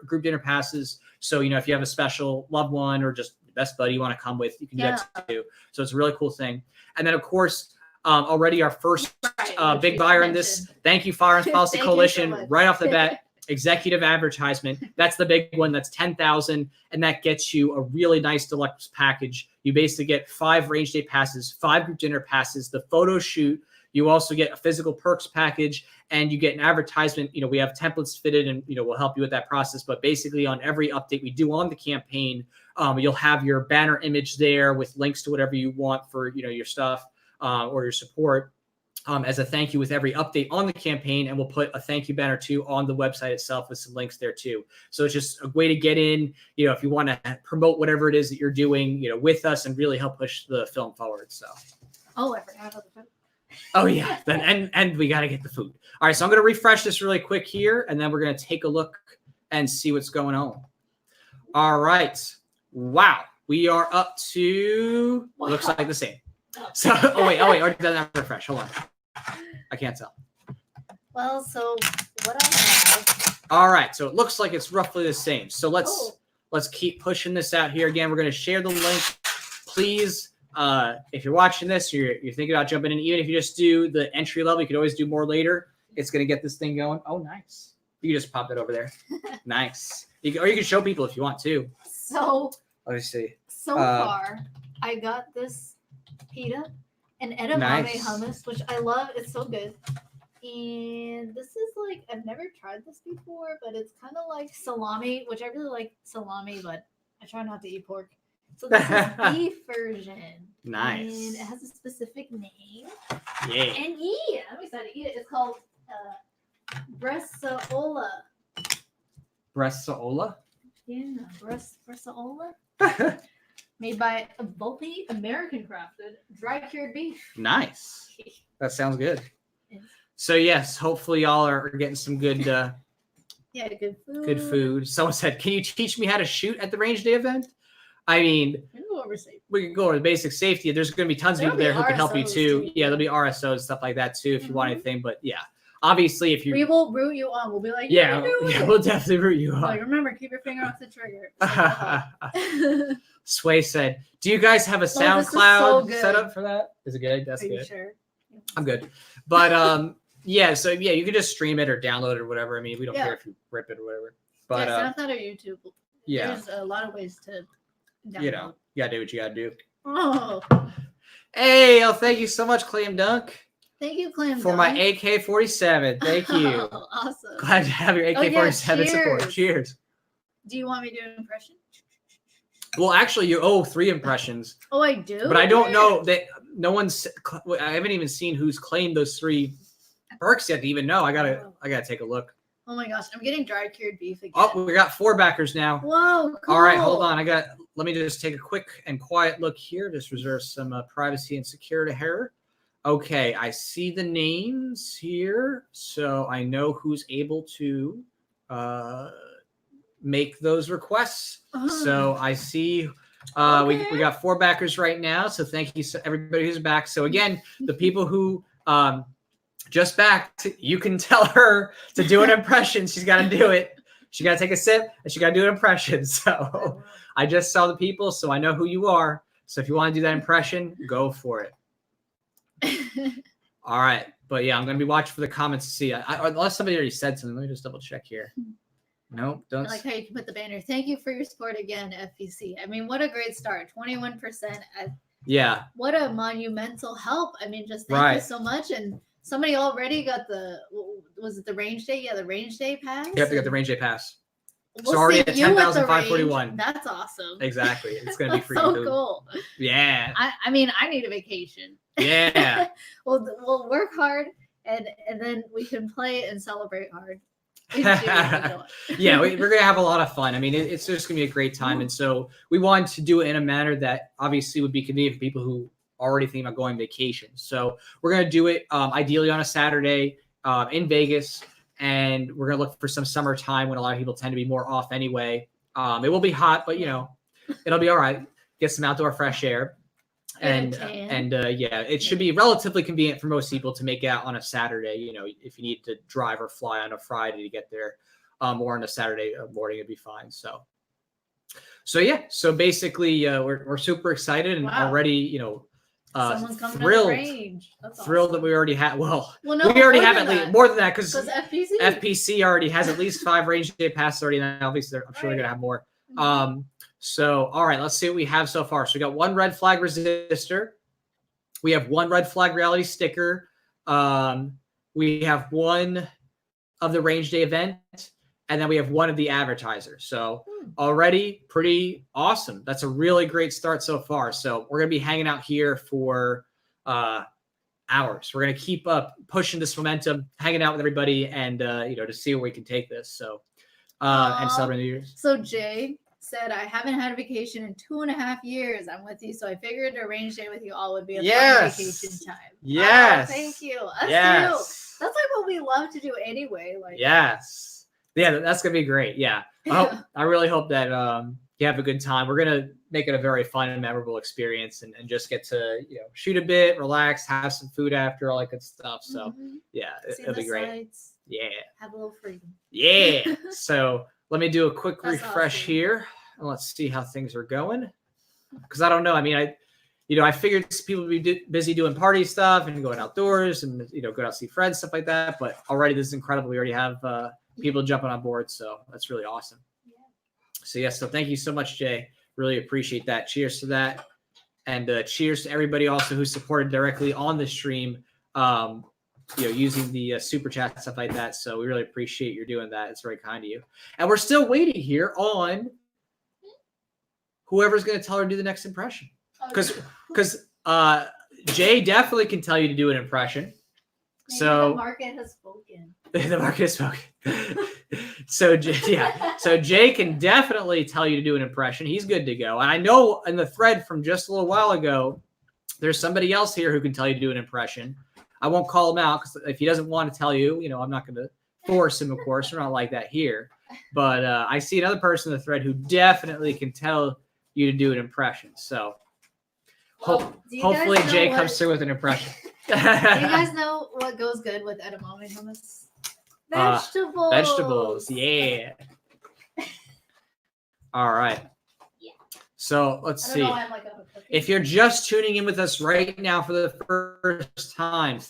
group dinner passes. So, if you have a special loved one or just the best buddy you want to come with, you can do that too. So it's a really cool thing. And then, of course, already our first Right, which big we buyer in mentioned. this. Thank you, Firearms Policy Thank you so Coalition. much. Right off the bat, executive advertisement. That's the big one. That's $10,000, and that gets you a really nice deluxe package. You basically get 5 range day passes, 5 group dinner passes, the photo shoot. You also get a physical perks package, and you get an advertisement. We have templates fitted, and we'll help you with that process. But basically, on every update we do on the campaign, you'll have your banner image there with links to whatever you want for your stuff or your support. As a thank you with every update on the campaign, and we'll put a thank you banner too on the website itself with some links there too. So it's just a way to get in, if you want to promote whatever it is that you're doing, with us and really help push the film forward. So, Oh, I forgot about the food. oh yeah, then and we got to get the food. All right, so I'm going to refresh this really quick here, and then we're going to take a look and see what's going on. All right, wow, we are up to looks like the same. So, oh wait, already done that refresh. Hold on. I can't tell. Well, so what I have. All right, so it looks like it's roughly the same. So let's Oh. let's keep pushing this out here again. We're going to share the link. Please, if you're watching this, you're thinking about jumping in, even if you just do the entry level, you could always do more later. It's going to get this thing going. Oh, nice. You can just pop it over there. Nice. Or you can show people if you want to. So Let me see. far, I got this pita and edamame Nice. hummus, which I love. It's so good. And this is like, I've never tried this before, but it's kind of like salami, which I really like salami, but I try not to eat pork. So this is beef version. Nice. And it has a specific name. Yeah. And yeah, I'm excited to eat it. It's called bresaola. Bresaola. Yeah, bresaola. Made by Volpe American Crafted Dry Cured Beef. Nice. That sounds good. Yes. So yes, hopefully y'all are getting some good Yeah, good food. good food. Someone said, "Can you teach me how to shoot at the range day event?" I mean, We can go over safe. we can go over the basic safety. There's going to be tons of There'll people there be who can help you RSOs too. too. Yeah, there'll be RSOs, stuff like that too, if you want Mhm. anything. But yeah, obviously, if We you, will root you on. We'll be like, yeah, you're doing yeah, it. we'll definitely root you on. Like, remember, keep your finger off the trigger. Sway said, "Do you guys have a this is so SoundCloud good. set up for that? Is it good? That's Are you good. sure? I'm good. But yeah, so yeah, you can just stream it or download it or whatever. I mean, we don't Yeah. care if you rip it or whatever. But yeah, SoundCloud or YouTube. yeah, There's a lot of ways to download. you know, you gotta do what you gotta do. Oh, Hey, oh, thank you so much, Clam Dunk, thank you, Clam. for my Dunk. AK-47. Thank you. Oh, awesome. Glad to have your AK-47 support. cheers. Cheers. Do you want me to do an impression? Well, actually, you owe 3 impressions, Oh, I do. but I don't know that no one's. I haven't even seen who's claimed those 3 perks yet to even know. I gotta take a look. Oh my gosh, I'm getting dry cured beef again. Oh, we got 4 backers now. Whoa. Cool. All right, hold on. Let me just take a quick and quiet look here. Just reserve some privacy and security here. Okay, I see the names here, so I know who's able to make those requests. So I see we got 4 backers right now. So thank you, everybody who's back. So again, the people who just backed, you can tell her to do an impression. She's got to do it. She got to take a sip and she got to do an impression. So I just saw the people, so I know who you are. So if you want to do that impression, go for it. All right. But yeah, I'm going to be watching for the comments to see. Unless somebody already said something. Let me just double check here. Nope. I Don't. like how you can put the banner. Thank you for your support again, FPC. I mean, what a great start. 21%. Yeah. What a monumental help. I mean, just thank you so much. And somebody already got was it the range day? Yeah, the range day pass. Yep, they got the range day pass. We'll So already see at you at the 10,541. range. That's awesome. Exactly. It's going to be free. So cool. Yeah. I mean, I need a vacation. Yeah. We'll work hard and then we can play and celebrate hard. In June, Yeah, we're going to have a lot of fun. I mean, it's just going to be a great time. And so we wanted to do it in a manner that obviously would be convenient for people who already think about going on vacation. So we're going to do it ideally on a Saturday in Vegas. And we're going to look for some summertime when a lot of people tend to be more off anyway. It will be hot, but, it'll be all right. Get some outdoor fresh air. And yeah, it should be relatively convenient for most people to make it out on a Saturday. If you need to drive or fly on a Friday to get there, or on a Saturday morning, it'd be fine. So yeah. So basically, we're super excited and already, someone's coming thrilled, to the range. That's thrilled awesome. that we already had. Well, No, we already more have than at least that. more than that because Because FPC. FPC already has at least 5 range day passes already. And obviously, I'm sure they're gonna have more. So, all right, let's see what we have so far. So we got 1 red flag resistor. We have 1 red flag reality sticker. We have 1 of the range day event, and then we have 1 of the advertiser. So already pretty awesome. That's a really great start so far. So we're gonna be hanging out here for hours. We're gonna keep up pushing this momentum, hanging out with everybody, and to see where we can take this. So and celebrate New Year's. So Jay said, I haven't had a vacation in 2.5 years. I'm with you. So I figured a range day with you all would be a fun vacation time. Yes. Oh, thank you. That's Yes. cute. That's like what we love to do anyway. Like Yes. Yeah, that's gonna be great. Yeah. I really hope that you have a good time. We're gonna make it a very fun and memorable experience and just get to shoot a bit, relax, have some food after, all that good stuff. So yeah, see it'll the be great. sights, Yeah. have a little freedom. Yeah. So let me do a quick That's refresh awesome. here. And let's see how things are going. Because I don't know. I mean, I figured people would be busy doing party stuff and going outdoors and go out see friends, stuff like that. But already this is incredible. We already have people jumping on board, so that's really awesome. Yeah. So yes, so thank you so much, Jay. Really appreciate that. Cheers to that, and cheers to everybody also who supported directly on the stream. Using the super chat, stuff like that. So we really appreciate you doing that. It's very kind of you. And we're still waiting here on whoever's going to tell her to do the next impression. Because Jay definitely can tell you to do an impression. Maybe So the market has spoken. the market has spoken. So Jay can definitely tell you to do an impression. He's good to go. And I know in the thread from just a little while ago, there's somebody else here who can tell you to do an impression. I won't call him out because if he doesn't want to tell you, I'm not going to force him, of course. We're not like that here. But I see another person in the thread who definitely can tell you to do an impression. So Do you guys hopefully know Jay what- comes through with an impression. Do you guys know what goes good with edamame hummus? Vegetables. Vegetables, yeah. All right. Yeah. So let's I don't see. know why I'm like, oh, cookie. If you're just tuning in with us right now for the first time,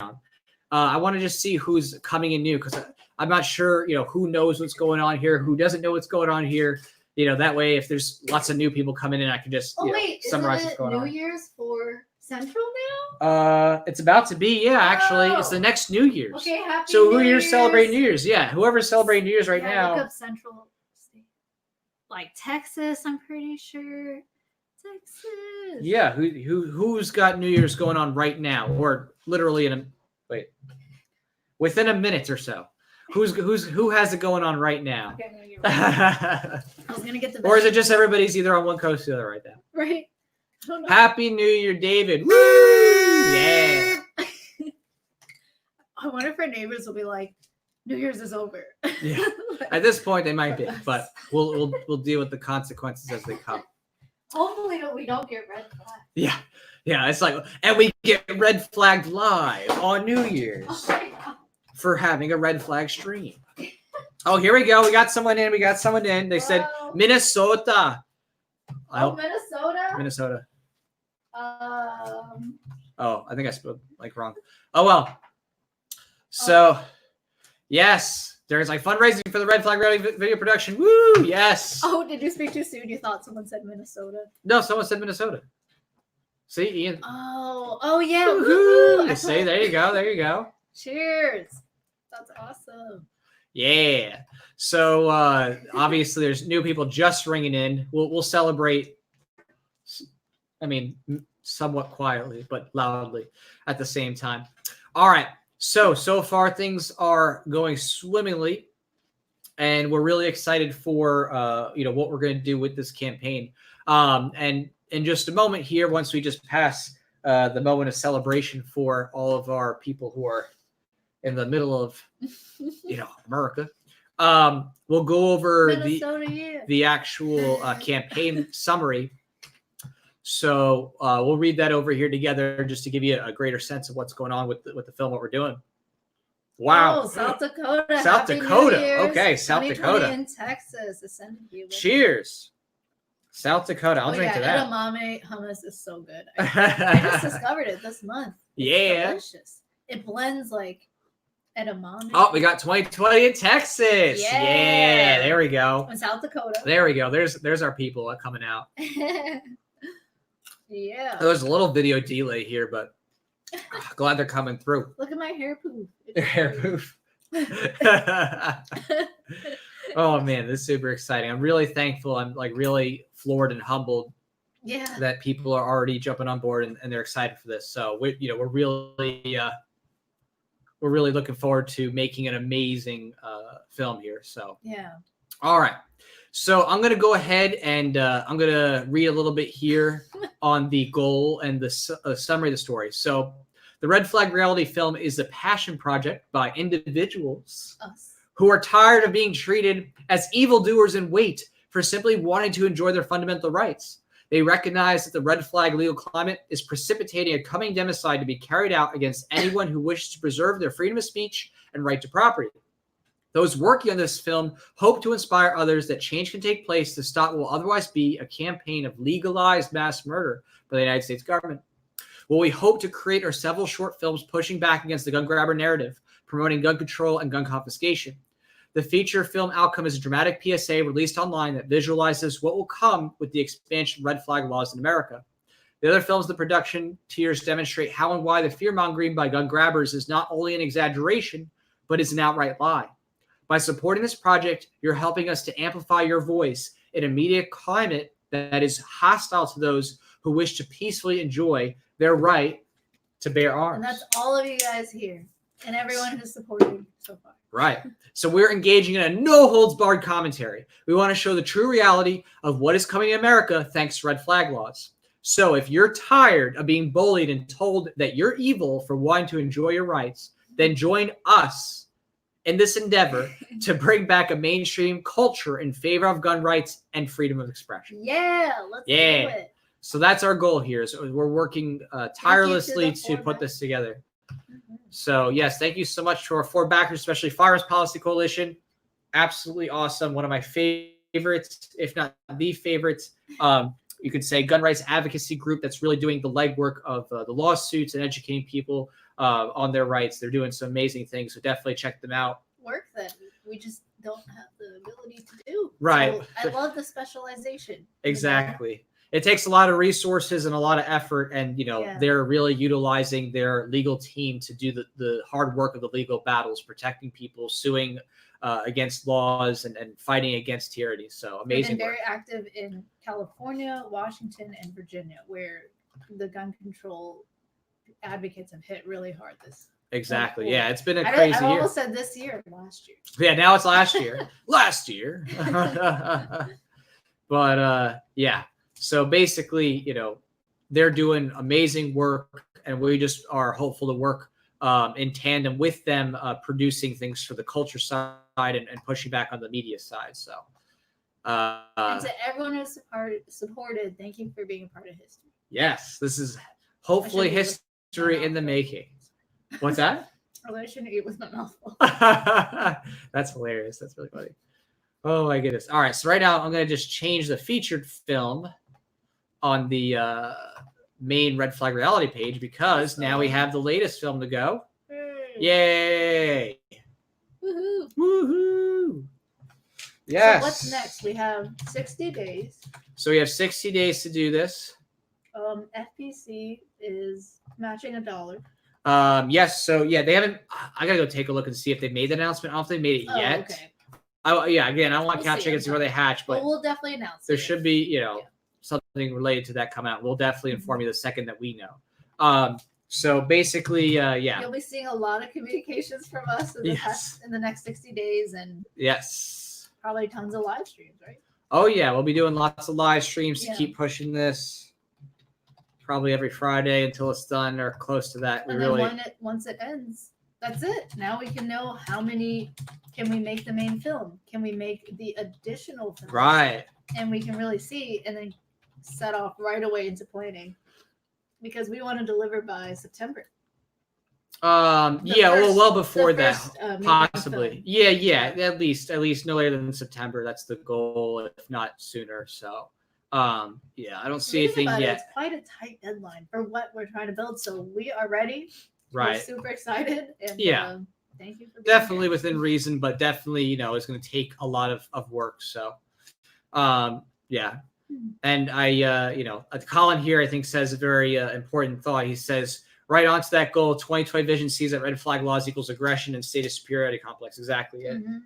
I want to just see who's coming in new because I'm not sure, who knows what's going on here, who doesn't know what's going on here. That way, if there's lots of new people coming in, I can just summarize what's going New on. Year's for Central now? It's about to be, actually. It's the Oh. next New Year's. Okay, happy So New who here Year's. celebrating New Year's? Yeah, whoever's celebrating New Year's right Look now. up Central State. Like Texas, I'm pretty sure. Texas. Yeah, who's got New Year's going on right now, or literally within a minute or so? Who has it going on right now? Okay, I'm gonna get ready. I was gonna get the Or is it just everybody's either on one coast or the other right now? right? I don't know. Happy New Year, David! Woo! Yeah. I wonder if our neighbors will be like, New Year's is over. Yeah. At this point, they might be, but we'll deal with the consequences as they come. Hopefully we don't get red flag. Yeah. It's like, and we get red flagged live on New Year's Oh my God. for having a red flag stream. Oh, here we go. We got someone in. They said Wow. Minnesota. I Oh, hope Minnesota. Minnesota. Um, Oh, I think I spelled wrong. Oh well. So, yes, there's fundraising for the Red Flag Rally video production. Woo! Yes. oh, did you speak too soon? You thought someone said Minnesota. No, someone said Minnesota. See, Ian. Oh yeah. Woohoo! Woohoo! See, there you go. Cheers. That's awesome. Yeah. So obviously, there's new people just ringing in. We'll celebrate. I mean, somewhat quietly, but loudly at the same time. All right. So far things are going swimmingly, and we're really excited for what we're going to do with this campaign. And in just a moment here, once we just pass the moment of celebration for all of our people who are in the middle of America, we'll go over Minnesota, yeah. the actual campaign summary. So we'll read that over here together just to give you a greater sense of what's going on with the film, what we're doing. Wow. Oh, South Dakota. South Happy New Dakota. Year's. Okay, South 2020 Dakota. in Texas. Ascended you. Cheers. South Dakota. I'll drink to that. Edamame hummus is so good. I just discovered it this month. It's Yeah. delicious. It blends like edamame. Oh, we got 2020 in Texas. Yeah. There we go. in South Dakota. There we go. There's our people coming out. Yeah. There's a little video delay here, but glad they're coming through. Look at my hair poof. Their hair poof. Oh man, this is super exciting. I'm really thankful. I'm really floored and humbled Yeah. that people are already jumping on board and they're excited for this. So we're really looking forward to making an amazing film here. So Yeah. all right. So I'm going to go ahead and I'm going to read a little bit here on the goal and the summary of the story. So the Red Flag Reality film is a passion project by individuals Us. who are tired of being treated as evildoers and wait for simply wanting to enjoy their fundamental rights. They recognize that the red flag legal climate is precipitating a coming democide to be carried out against anyone who wishes to preserve their freedom of speech and right to property. Those working on this film hope to inspire others that change can take place to stop what will otherwise be a campaign of legalized mass murder by the United States government. What we hope to create are several short films pushing back against the gun grabber narrative, promoting gun control and gun confiscation. The feature film outcome is a dramatic PSA released online that visualizes what will come with the expansion of red flag laws in America. The other films in the production tiers demonstrate how and why the fear-mongering by gun grabbers is not only an exaggeration, but is an outright lie. By supporting this project, you're helping us to amplify your voice in a media climate that is hostile to those who wish to peacefully enjoy their right to bear arms. And that's all of you guys here and everyone who's supported so far. Right. So we're engaging in a no-holds-barred commentary. We want to show the true reality of what is coming to America thanks to red flag laws. So if you're tired of being bullied and told that you're evil for wanting to enjoy your rights, then join us in this endeavor to bring back a mainstream culture in favor of gun rights and freedom of expression. Yeah, let's do Yeah. it. So that's our goal here. So we're working tirelessly to put format. this together. So yes, thank you so much to our 4 backers, especially Firearms Policy Coalition. Absolutely awesome. One of my favorites, if not the favorites. You could say gun rights advocacy group that's really doing the legwork of the lawsuits and educating people on their rights. They're doing some amazing things. So definitely check them out. Work that we just don't have the ability to do. Right. So I love the specialization. Exactly. It takes a lot of resources and a lot of effort, and they're really utilizing their legal team to do the hard work of the legal battles, protecting people, suing against laws, and fighting against tyranny. So amazing. And very active in California, Washington, and Virginia, where the gun control advocates have hit really hard this. Exactly. Yeah, it's been a crazy I year. almost said this year, last year. Yeah, now it's last year. Last year. But yeah. So basically, they're doing amazing work, and we just are hopeful to work in tandem with them, producing things for the culture side and pushing back on the media side. So, and to everyone who's supported, thank you for being a part of history. Yes, this is hopefully history in the making. What's that? I shouldn't eat with my mouth full. That's hilarious. That's really funny. Oh my goodness. All right. So right now I'm going to just change the featured film on the main Red Flag Reality page, because now we have the latest film to go. Yay. Woohoo. Woohoo. Yes. So what's next? We have 60 days. So we have 60 days to do this. FPC is matching $1. Yes. So yeah, they haven't. I gotta go take a look and see if they made the announcement. I don't know if they made it yet. Okay. Yeah. Again, I don't want to We'll count see. chickens where they hatch, but we'll definitely announce there it. should be, something related to that come out. We'll definitely inform you the second that we know. So basically, yeah. You'll be seeing a lot of communications from us in the next 60 days, and Yes. probably tons of live streams, right? Oh yeah, we'll be doing lots of live streams to Yeah. keep pushing this. Probably every Friday until it's done or close to that. And then once it ends, that's it. Now we can know how many can we make the main film? Can we make the additional film? Right. And we can really see, and then set off right away into planning, because we want to deliver by September. Well before the that, first, making possibly. film. Yeah. At least no later than September. That's the goal, if not sooner. So, yeah, I don't see anything yet. It's quite a tight deadline for what we're trying to build. So we are ready. Right. We're super excited. And Yeah. thank you for being Definitely here. within reason, but definitely, it's going to take a lot of work. So, yeah. And Colin here, I think, says a very important thought. He says, right on to that goal, 2020 vision sees that red flag laws equals aggression and state of superiority complex. Exactly. Yeah. Mhm.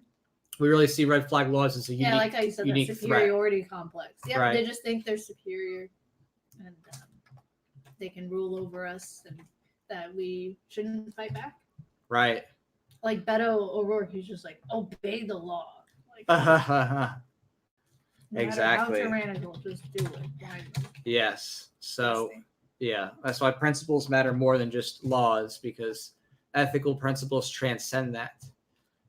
We really see red flag laws as a Yeah, unique, like how you said, that unique threat. superiority complex. Yeah, Right. they just think they're superior, and they can rule over us, and that we shouldn't fight back. Right. Like Beto O'Rourke, he's just like, obey the law. Like, no matter Exactly. How tyrannical, just do it. blindly. Yes. So, yeah, that's why principles matter more than just laws, because ethical principles transcend that.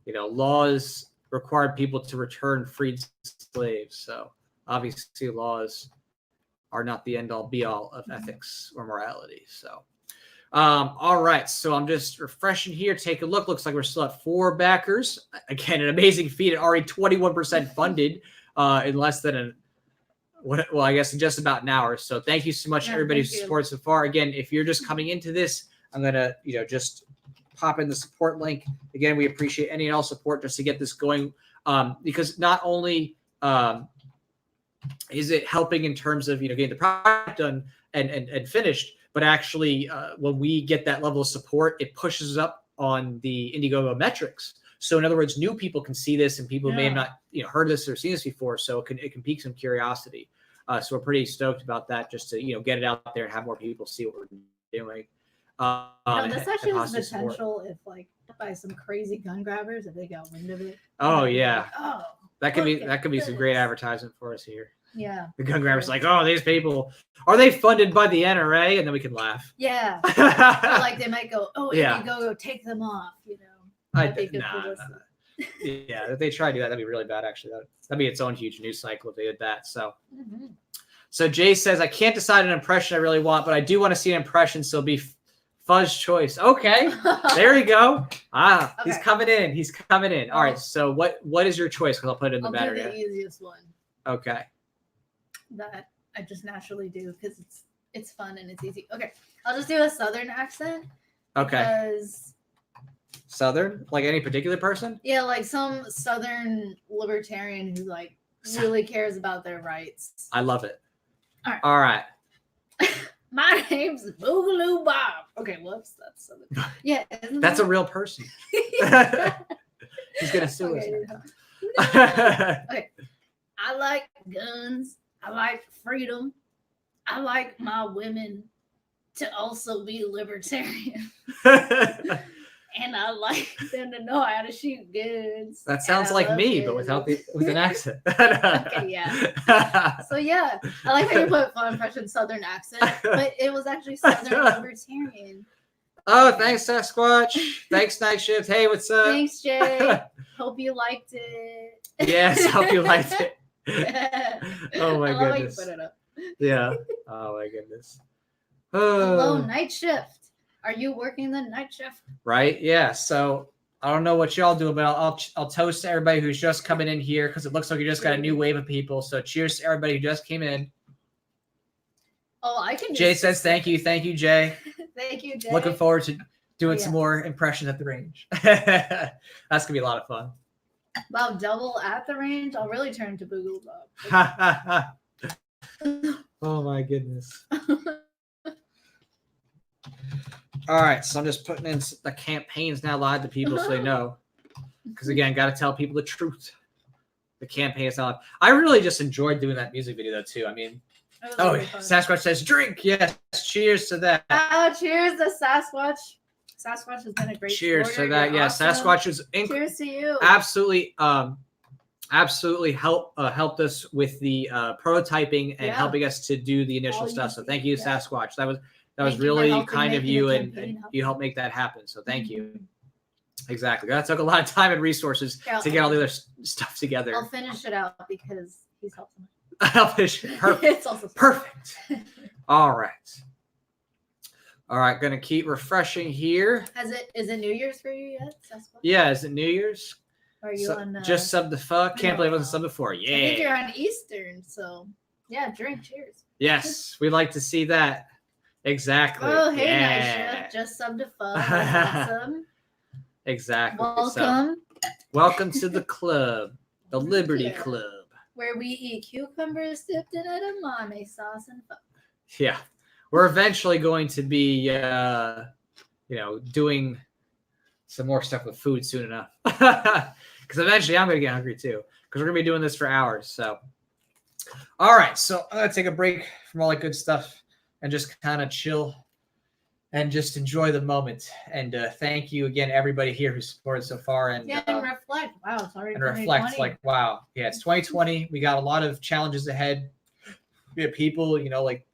Laws required people to return freed slaves. So obviously laws are not the end all be all of ethics or morality. So, all right. So I'm just refreshing here. Take a look. Looks like we're still at 4 backers. Again, an amazing feat at already 21% funded in less than I guess in just about an hour. So thank you so much, everybody who supported so far. Again, if you're just coming into this, I'm going to, just pop in the support link. Again, we appreciate any and all support just to get this going, because not only is it helping in terms of, getting the product done and finished, but actually when we get that level of support, it pushes up on the Indiegogo metrics. So in other words, new people can see this, and people who may have not, heard this or seen this before. So it can pique some curiosity. So we're pretty stoked about that, just to, get it out there and have more people see what we're doing. This actually has potential if, like, by some crazy gun grabbers, if they got wind of it. Oh yeah, Oh, that could look be at some great this. advertisement for us here. Yeah. The gun grabbers like, oh, these people, are they funded by the NRA? And then we can laugh. Yeah. Or like they might go, oh, Yeah. Indiegogo, take them off. Nah, That'd be good nah. publicity. Yeah, if they try to do that, that'd be really bad. Actually, that'd be its own huge news cycle if they did that. So, So Jay says, I can't decide an impression I really want, but I do want to see an impression. So it'll be Fuzz choice. Okay. There we go. He's Okay. coming in. He's coming in. All right. So what is your choice? Because I'll put it in the I'll do battery. the easiest one Okay. that I just naturally do because it's fun and it's easy. Okay, I'll just do a Southern accent. Okay. Because Southern? Like any particular person? yeah, like some Southern libertarian who like really cares about their rights. I love it. All right. All right. My name's Boogaloo Bob. Okay, whoops, that's Southern. Yeah, That's a real person. He's gonna sue Okay. us. I like guns. I like freedom. I like my women to also be libertarian. And I like them to know how to shoot guns. That sounds And I like love me, but with an accent. Okay, yeah. So yeah, I like how you put fun impression Southern accent, but it was actually Southern libertarian. Oh, thanks, Sasquatch. Thanks, Night Shift. Hey, what's up? Thanks, Jay. Hope you liked it. Yes, hope you liked it. Oh my I love how you goodness. put it up. Yeah. Oh my goodness. Hello, Oh, night shift. Are you working the night shift? right. Yeah. So I don't know what y'all do, but I'll toast to everybody who's just coming in here because it looks like you just got a new wave of people. So cheers to everybody who just came in. Oh, I can. Jay use says this. thank you, Jay. Thank you, Jay. Looking forward to doing Oh, some yeah. more impressions at the range. That's gonna be a lot of fun. Wow, double at the range. I'll really turn to Boogaloo Bob. Oh my goodness. All right, so I'm just putting in the campaign's now live to people so they know. Because again, got to tell people the truth. The campaign is not live. I really just enjoyed doing that music video though too. I mean, It was oh, really fun. Sasquatch says drink. Yes, cheers to that. Oh, cheers to Sasquatch. Sasquatch has been a great Cheers supporter. to that. You're Yeah, awesome. Sasquatch is Cheers to you. absolutely helped us with the prototyping and Yeah. helping us to do the initial All stuff. you So see, thank you, yeah. Sasquatch. That was Thank you for really helping kind of making you, the and campaign happen. you helped make that happen. So thank you. Exactly. That took a lot of time and resources Yeah, to get all the other stuff together. I'll finish it out because he's helping. I'll finish it. Perfect. It's also Perfect. All right. All right. Gonna keep refreshing here. Is it New Year's for you yet, Sasquatch? Yeah. Is it New Year's? Or are you So- on? just sub the fuck. Can't believe it wasn't no. sub before. I think you're Yeah. on Eastern, so yeah, drink. Cheers. Yes. We'd like to see that. Exactly. Oh, hey, yeah. Nisha. Just sub to fun. That's awesome. Exactly. So, Welcome, welcome to the club, the Liberty Yeah. Club. where we eat cucumbers dipped in edamame sauce and fun. Yeah, we're eventually going to be, doing some more stuff with food soon enough. Because eventually I'm going to get hungry too. Because we're going to be doing this for hours. So, all right. So I'm going to take a break from all that good stuff and just kind of chill and just enjoy the moment. And thank you again, everybody here who supported so far. And Yeah, and reflect. Wow, it's already and reflect 2020. like, wow, yeah, it's 2020. We got a lot of challenges ahead. We have people, like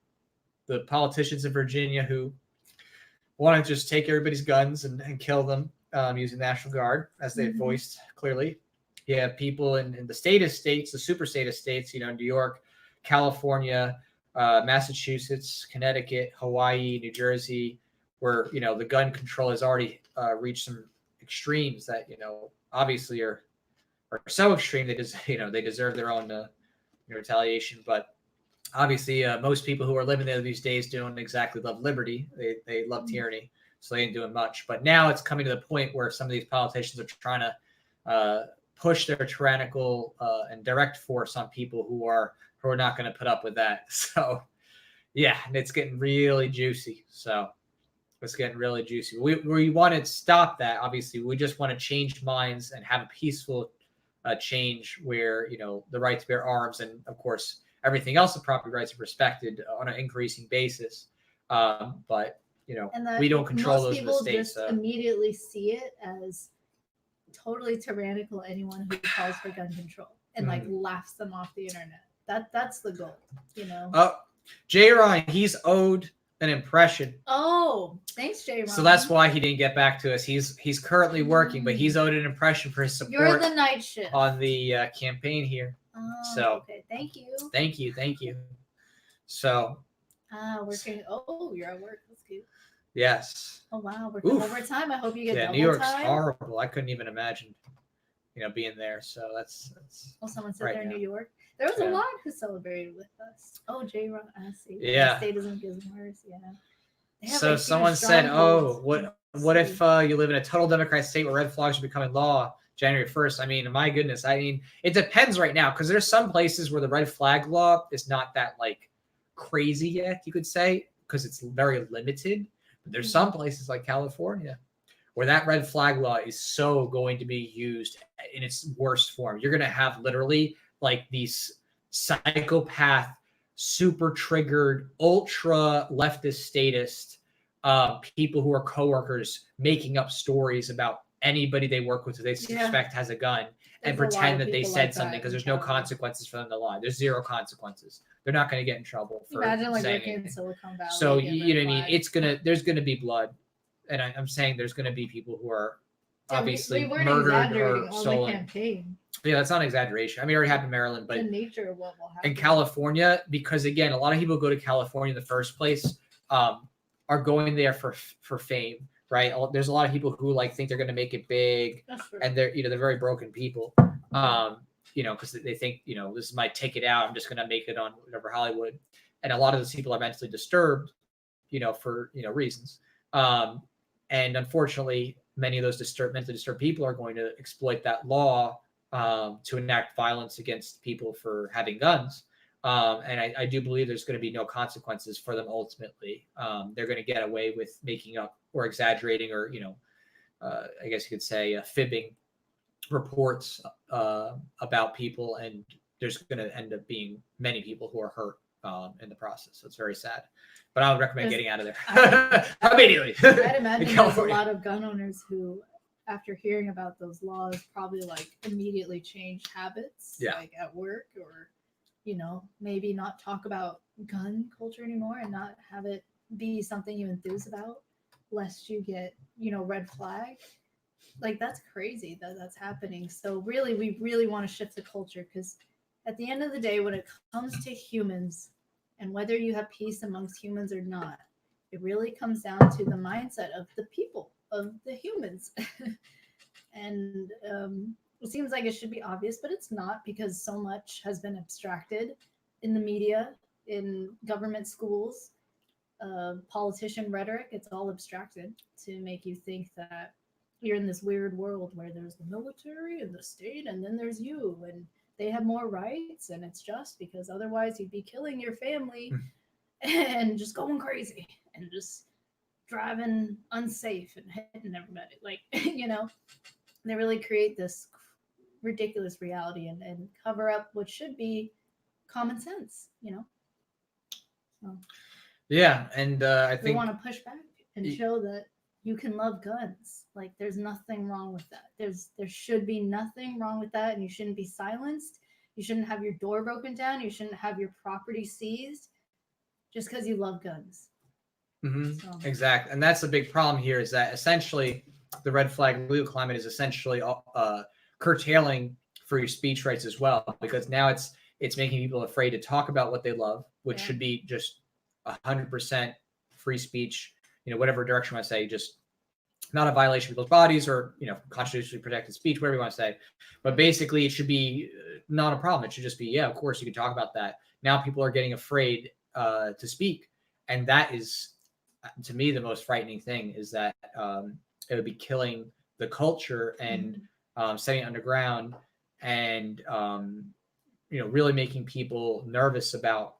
the politicians in Virginia who want to just take everybody's guns and kill them using the National Guard, as they've Mhm. voiced clearly. You have people in the state of states, the super state of states, New York, California, Massachusetts, Connecticut, Hawaii, New Jersey, where, the gun control has already reached some extremes that, obviously are so extreme they they deserve their own retaliation. But obviously, most people who are living there these days don't exactly love liberty. They love tyranny, so they ain't doing much. But now it's coming to the point where some of these politicians are trying to push their tyrannical and direct force on people who are not going to put up with that. So yeah, and it's getting really juicy. So it's getting really juicy. We want to stop that. Obviously, we just want to change minds and have a peaceful change where the right to bear arms and, of course, everything else of property rights are respected on an increasing basis. But And that we don't control most those in the people states. just So. immediately see it as totally tyrannical. Anyone who calls for gun control and like laughs them off the internet. That's the goal. Oh, Jay Ryan, he's owed an impression. Oh, thanks, Jay. So that's why he didn't get back to us. He's currently working, but he's owed an impression for his you're support the night shift. on the campaign here. Oh, so- okay, thank you. Thank you. So Working. Oh, you're at work. That's cute. Yes. Oh wow, we're Oof. overtime. I hope you get Yeah, double New York's time. horrible. I couldn't even imagine, being there. So that's Oh, someone said right they're in now. New York. There was Yeah. a lot who celebrated with us. Oh, J-Rock, I see. Yeah. Statism gives worse. Yeah. They have, So like, huge someone said, strongholds "Oh, what in the what if city. you live in a total Democrat state where red flags are becoming law January 1st?" I mean, my goodness. I mean, it depends right now because there's some places where the red flag law is not that like crazy yet, you could say, because it's very limited. But there's some places like California where that red flag law is so going to be used in its worst form. You're going to have literally like these psychopath, super triggered, ultra leftist statist people who are coworkers making up stories about anybody they work with who they suspect has a gun and There's a lot pretend of that they people said like something that because in there's no Cali. consequences for them to lie. There's zero consequences. They're not going to get in trouble for Imagine like saying working in anything. Silicon Valley. So get you know red what I mean? flags. There's gonna be blood, and I'm saying there's gonna be people who are Yeah, obviously we weren't murdered exaggerating or on the stolen. campaign. Yeah, that's not an exaggeration. I mean, it already happened in Maryland, but The nature of what will happen. in California, because again, a lot of people go to California in the first place, are going there for fame, right? There's a lot of people who like think they're gonna make it big, That's true. and they're very broken people. Because they think, this is my ticket out. I'm just going to make it on whatever Hollywood. And a lot of those people are mentally disturbed, for, reasons. And unfortunately, many of those mentally disturbed people are going to exploit that law to enact violence against people for having guns. And I do believe there's going to be no consequences for them ultimately. They're going to get away with making up or exaggerating or, I guess you could say fibbing reports about people, and there's going to end up being many people who are hurt in the process. So it's very sad. But I would recommend getting out of there immediately. I'd imagine there's a California. lot of gun owners who, after hearing about those laws, probably like immediately change habits, Yeah. like at work, or maybe not talk about gun culture anymore and not have it be something you enthuse about, lest you get red flag. Like, that's crazy that that's happening. So really, we really want to shift the culture, because at the end of the day, when it comes to humans, and whether you have peace amongst humans or not, it really comes down to the mindset of the people, of the humans. And it seems like it should be obvious, but it's not, because so much has been abstracted in the media, in government schools, politician rhetoric. It's all abstracted to make you think that you're in this weird world where there's the military and the state, and then there's you, and they have more rights, and it's just because otherwise you'd be killing your family and just going crazy and just driving unsafe and hitting everybody. Like, they really create this ridiculous reality and cover up what should be common sense, So Yeah, and I we think want to push back and show that you can love guns. Like, there's nothing wrong with that. There should be nothing wrong with that, and you shouldn't be silenced. You shouldn't have your door broken down. You shouldn't have your property seized just because you love guns. So. Exactly, and that's the big problem here, is that essentially the red flag legal climate is essentially curtailing free speech rights as well, because now it's making people afraid to talk about what they love, which should be just 100% free speech. Whatever direction you want to say, just not a violation of people's bodies or constitutionally protected speech, whatever you want to say. But basically, it should be not a problem. It should just be, of course you can talk about that. Now people are getting afraid to speak, and that is, to me, the most frightening thing, is that it would be killing the culture and setting it underground, and really making people nervous about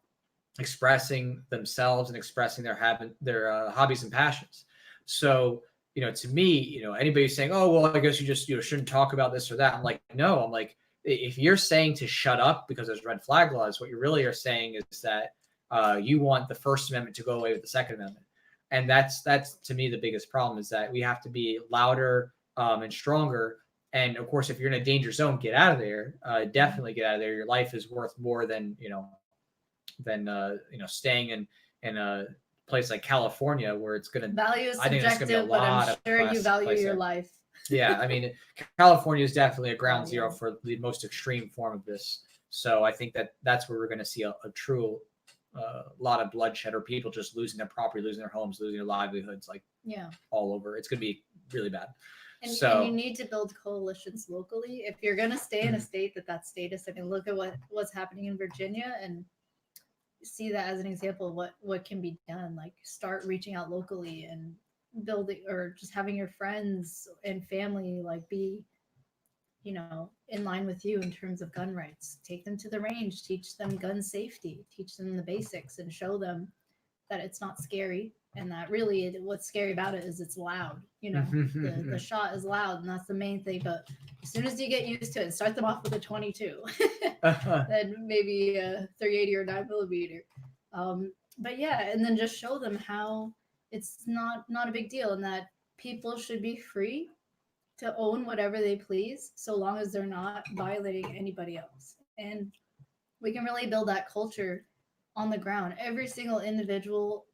expressing themselves and expressing their hobbies and passions. So to me, anybody saying, oh well, I guess you just shouldn't talk about this or that, I'm like, no. I'm like, if you're saying to shut up because there's red flag laws, what you really are saying is that you want the First Amendment to go away with the Second Amendment. And that's to me the biggest problem, is that we have to be louder and stronger. And of course, if you're in a danger zone, get out of there. Definitely get out of there. Your life is worth more than staying in a place like California, where it's going to value is I think there's subjective, gonna be a but lot I'm of sure you value your there. life. Yeah, I mean, California is definitely a ground zero yeah. for the most extreme form of this. So I think that's where we're going to see a true lot of bloodshed or people just losing their property, losing their homes, losing their livelihoods, like Yeah. all over. It's going to be really bad. And So you need to build coalitions locally if you're going to stay in a state that's status. I mean, look at what's happening in Virginia and see that as an example of what can be done. Like start reaching out locally and building, or just having your friends and family like be, in line with you in terms of gun rights. Take them to the range, teach them gun safety, teach them the basics, and show them that it's not scary, and that really what's scary about it is it's loud. The shot is loud, and that's the main thing. But as soon as you get used to it, start them off with a 22, then maybe a 380 or 9mm. But yeah, and then just show them how it's not a big deal, and that people should be free to own whatever they please, so long as they're not violating anybody else. And we can really build that culture on the ground. Every single individual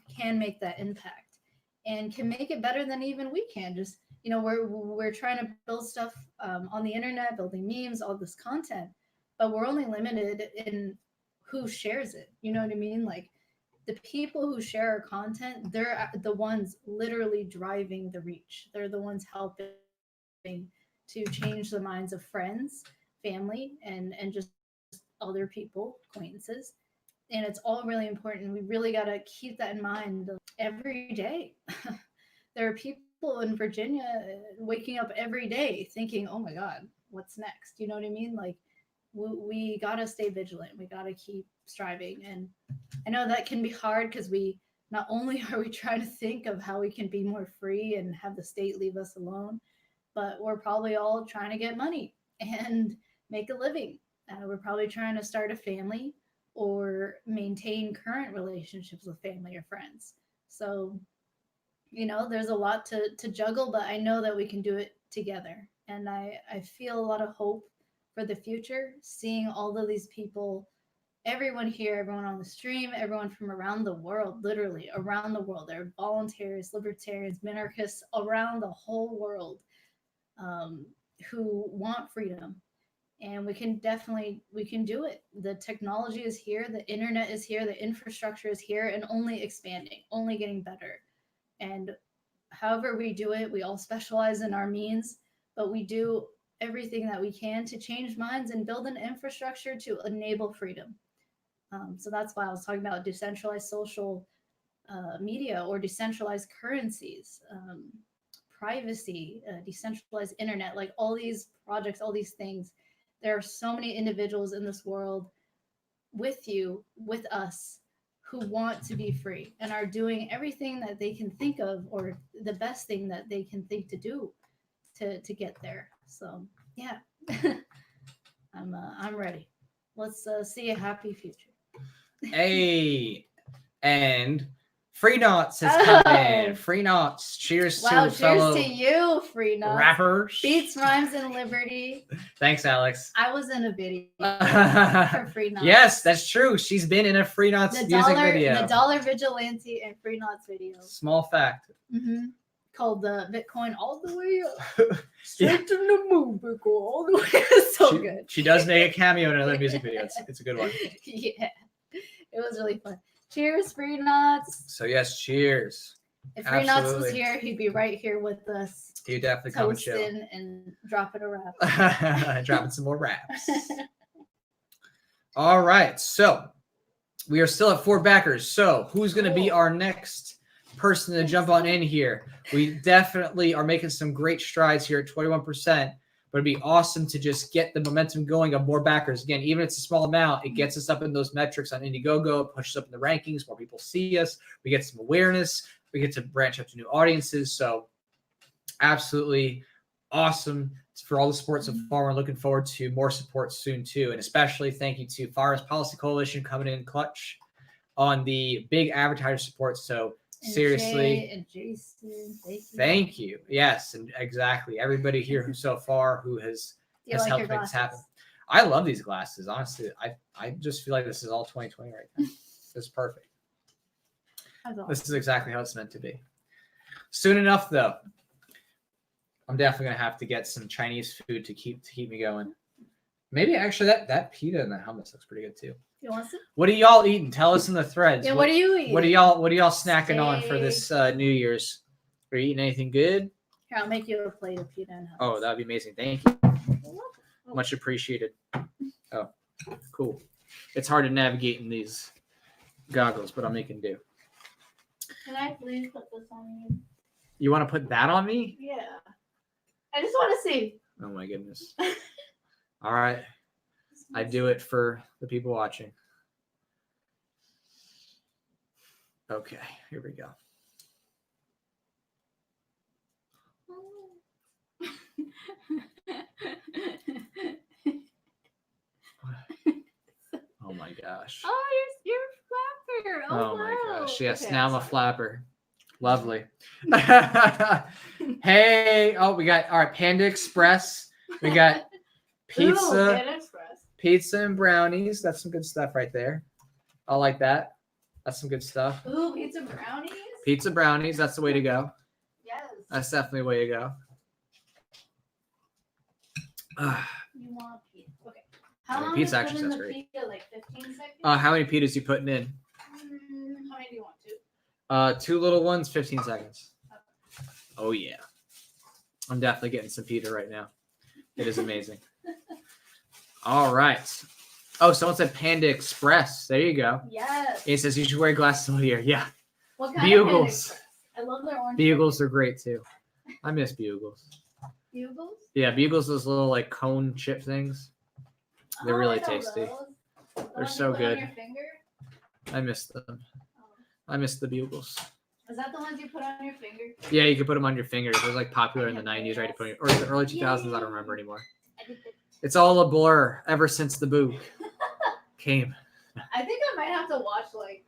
can make that impact and can make it better than even we can. Just, we're trying to build stuff on the internet, building memes, all this content, but we're only limited in who shares it. You know what I mean? Like the people who share our content, they're the ones literally driving the reach. They're the ones helping to change the minds of friends, family, and just other people, acquaintances. And it's all really important. We really got to keep that in mind every day. There are people in Virginia waking up every day thinking, oh my God, what's next? You know what I mean? Like we got to stay vigilant. We got to keep striving. And I know that can be hard because not only are we trying to think of how we can be more free and have the state leave us alone, but we're probably all trying to get money and make a living. We're probably trying to start a family or maintain current relationships with family or friends. So, there's a lot to juggle, but I know that we can do it together. And I feel a lot of hope for the future, seeing all of these people, everyone here, everyone on the stream, everyone from around the world, literally around the world. There are volunteers, libertarians, minarchists around the whole world who want freedom. And we can do it. The technology is here, the internet is here, the infrastructure is here, and only expanding, only getting better. And however we do it, we all specialize in our means, but we do everything that we can to change minds and build an infrastructure to enable freedom. So that's why I was talking about decentralized social media or decentralized currencies, privacy, decentralized internet, like all these projects, all these things. There are so many individuals in this world with you, with us, who want to be free and are doing everything that they can think of, or the best thing that they can think to do to get there. So yeah, I'm ready. Let's see a happy future. Hey, and Free Knots has come in. Free Knots. Cheers Wow, to fellow cheers to you, Free Knots. rappers. Beats, rhymes, and liberty. Thanks, Alex. I was in a video for Free Knots. Yes, that's true. She's been in a Free Knots music video. The Dollar Vigilante and Free Knots video. Small fact. Mm-hmm. Called the Bitcoin all the way up. Straight to the moon, Bitcoin all the way. So good. She does make a cameo in another music video. It's a good one. Yeah. It was really fun. Cheers, Free Knots. So yes, cheers. If Free Knots was Absolutely. here, he'd be right here with us. You definitely come and chill. Toasting and dropping a rap. Dropping some more raps. All right. So we are still at 4 backers. So who's going to be our next person to jump on in here? We definitely are making some great strides here at 21%. But it'd be awesome to just get the momentum going of more backers. Again, even if it's a small amount, it gets us up in those metrics on Indiegogo, it pushes up in the rankings, more people see us, we get some awareness, we get to branch up to new audiences. So absolutely awesome for all the support so far. We're looking forward to more support soon too. And especially thank you to Firearms Policy Coalition coming in clutch on the big advertiser support. So And seriously, Jay and Jason, thank you. Yes, and exactly. Everybody here who so far who has Do you like helped your make this happen. glasses? I love these glasses. Honestly, I just feel like this is all 2020 right now. It's perfect. That's all. This is exactly how it's meant to be. Soon enough, though, I'm definitely gonna have to get some Chinese food to keep me going. Maybe actually that pita in the hummus looks pretty good too. You want some? What are y'all eating? Tell us in the threads. Yeah, what are you eating? What are y'all snacking on for this New Year's? Are you eating anything good? Here, I'll make you a plate of pita and hummus. Oh, that'd be amazing. Thank you. Much appreciated. Oh, cool. It's hard to navigate in these goggles, but I'm making do. Can I please put this on you? You want to put that on me? Yeah. I just want to see. Oh my goodness. All right. I do it for the people watching. Okay, here we go. Oh my gosh. Oh, you're a flapper. Oh my wow. gosh. Yes, Okay, now I'm a sorry. flapper. Lovely. Hey, oh, we got all right, Panda Express. We got Ooh, pizza, Panda Express. pizza and brownies. That's some good stuff right there. I like that. That's some good stuff. Ooh, pizza brownies. Pizza brownies, that's the way to go. Yes. That's definitely the way to go. You want pizza? Okay. How Yeah, long pizza is actually put in sounds the great. pizza? Like 15 seconds. How many pitas you putting in? How many do you want to? 2 little ones, 15 seconds. Oh yeah. I'm definitely getting some pita right now. It is amazing. All right. Oh, someone said Panda Express. There you go. Yes. It says you should wear glasses all year. Yeah. What kind of Panda Bugles. Express? I love their orange. Bugles are great too. I miss Bugles. Bugles. Yeah, Bugles, those little like cone chip things. They're Oh, really I know tasty. those. The They're ones so you put on good. your finger? I miss them. Oh. I miss the Bugles. Is that the ones you put on your finger? Yeah, you can put them on your fingers. It was like popular in the Yeah, 90s, right? yes. Or the early 2000s. I don't remember anymore. I did the- It's all a blur ever since the book came. I think I might have to watch like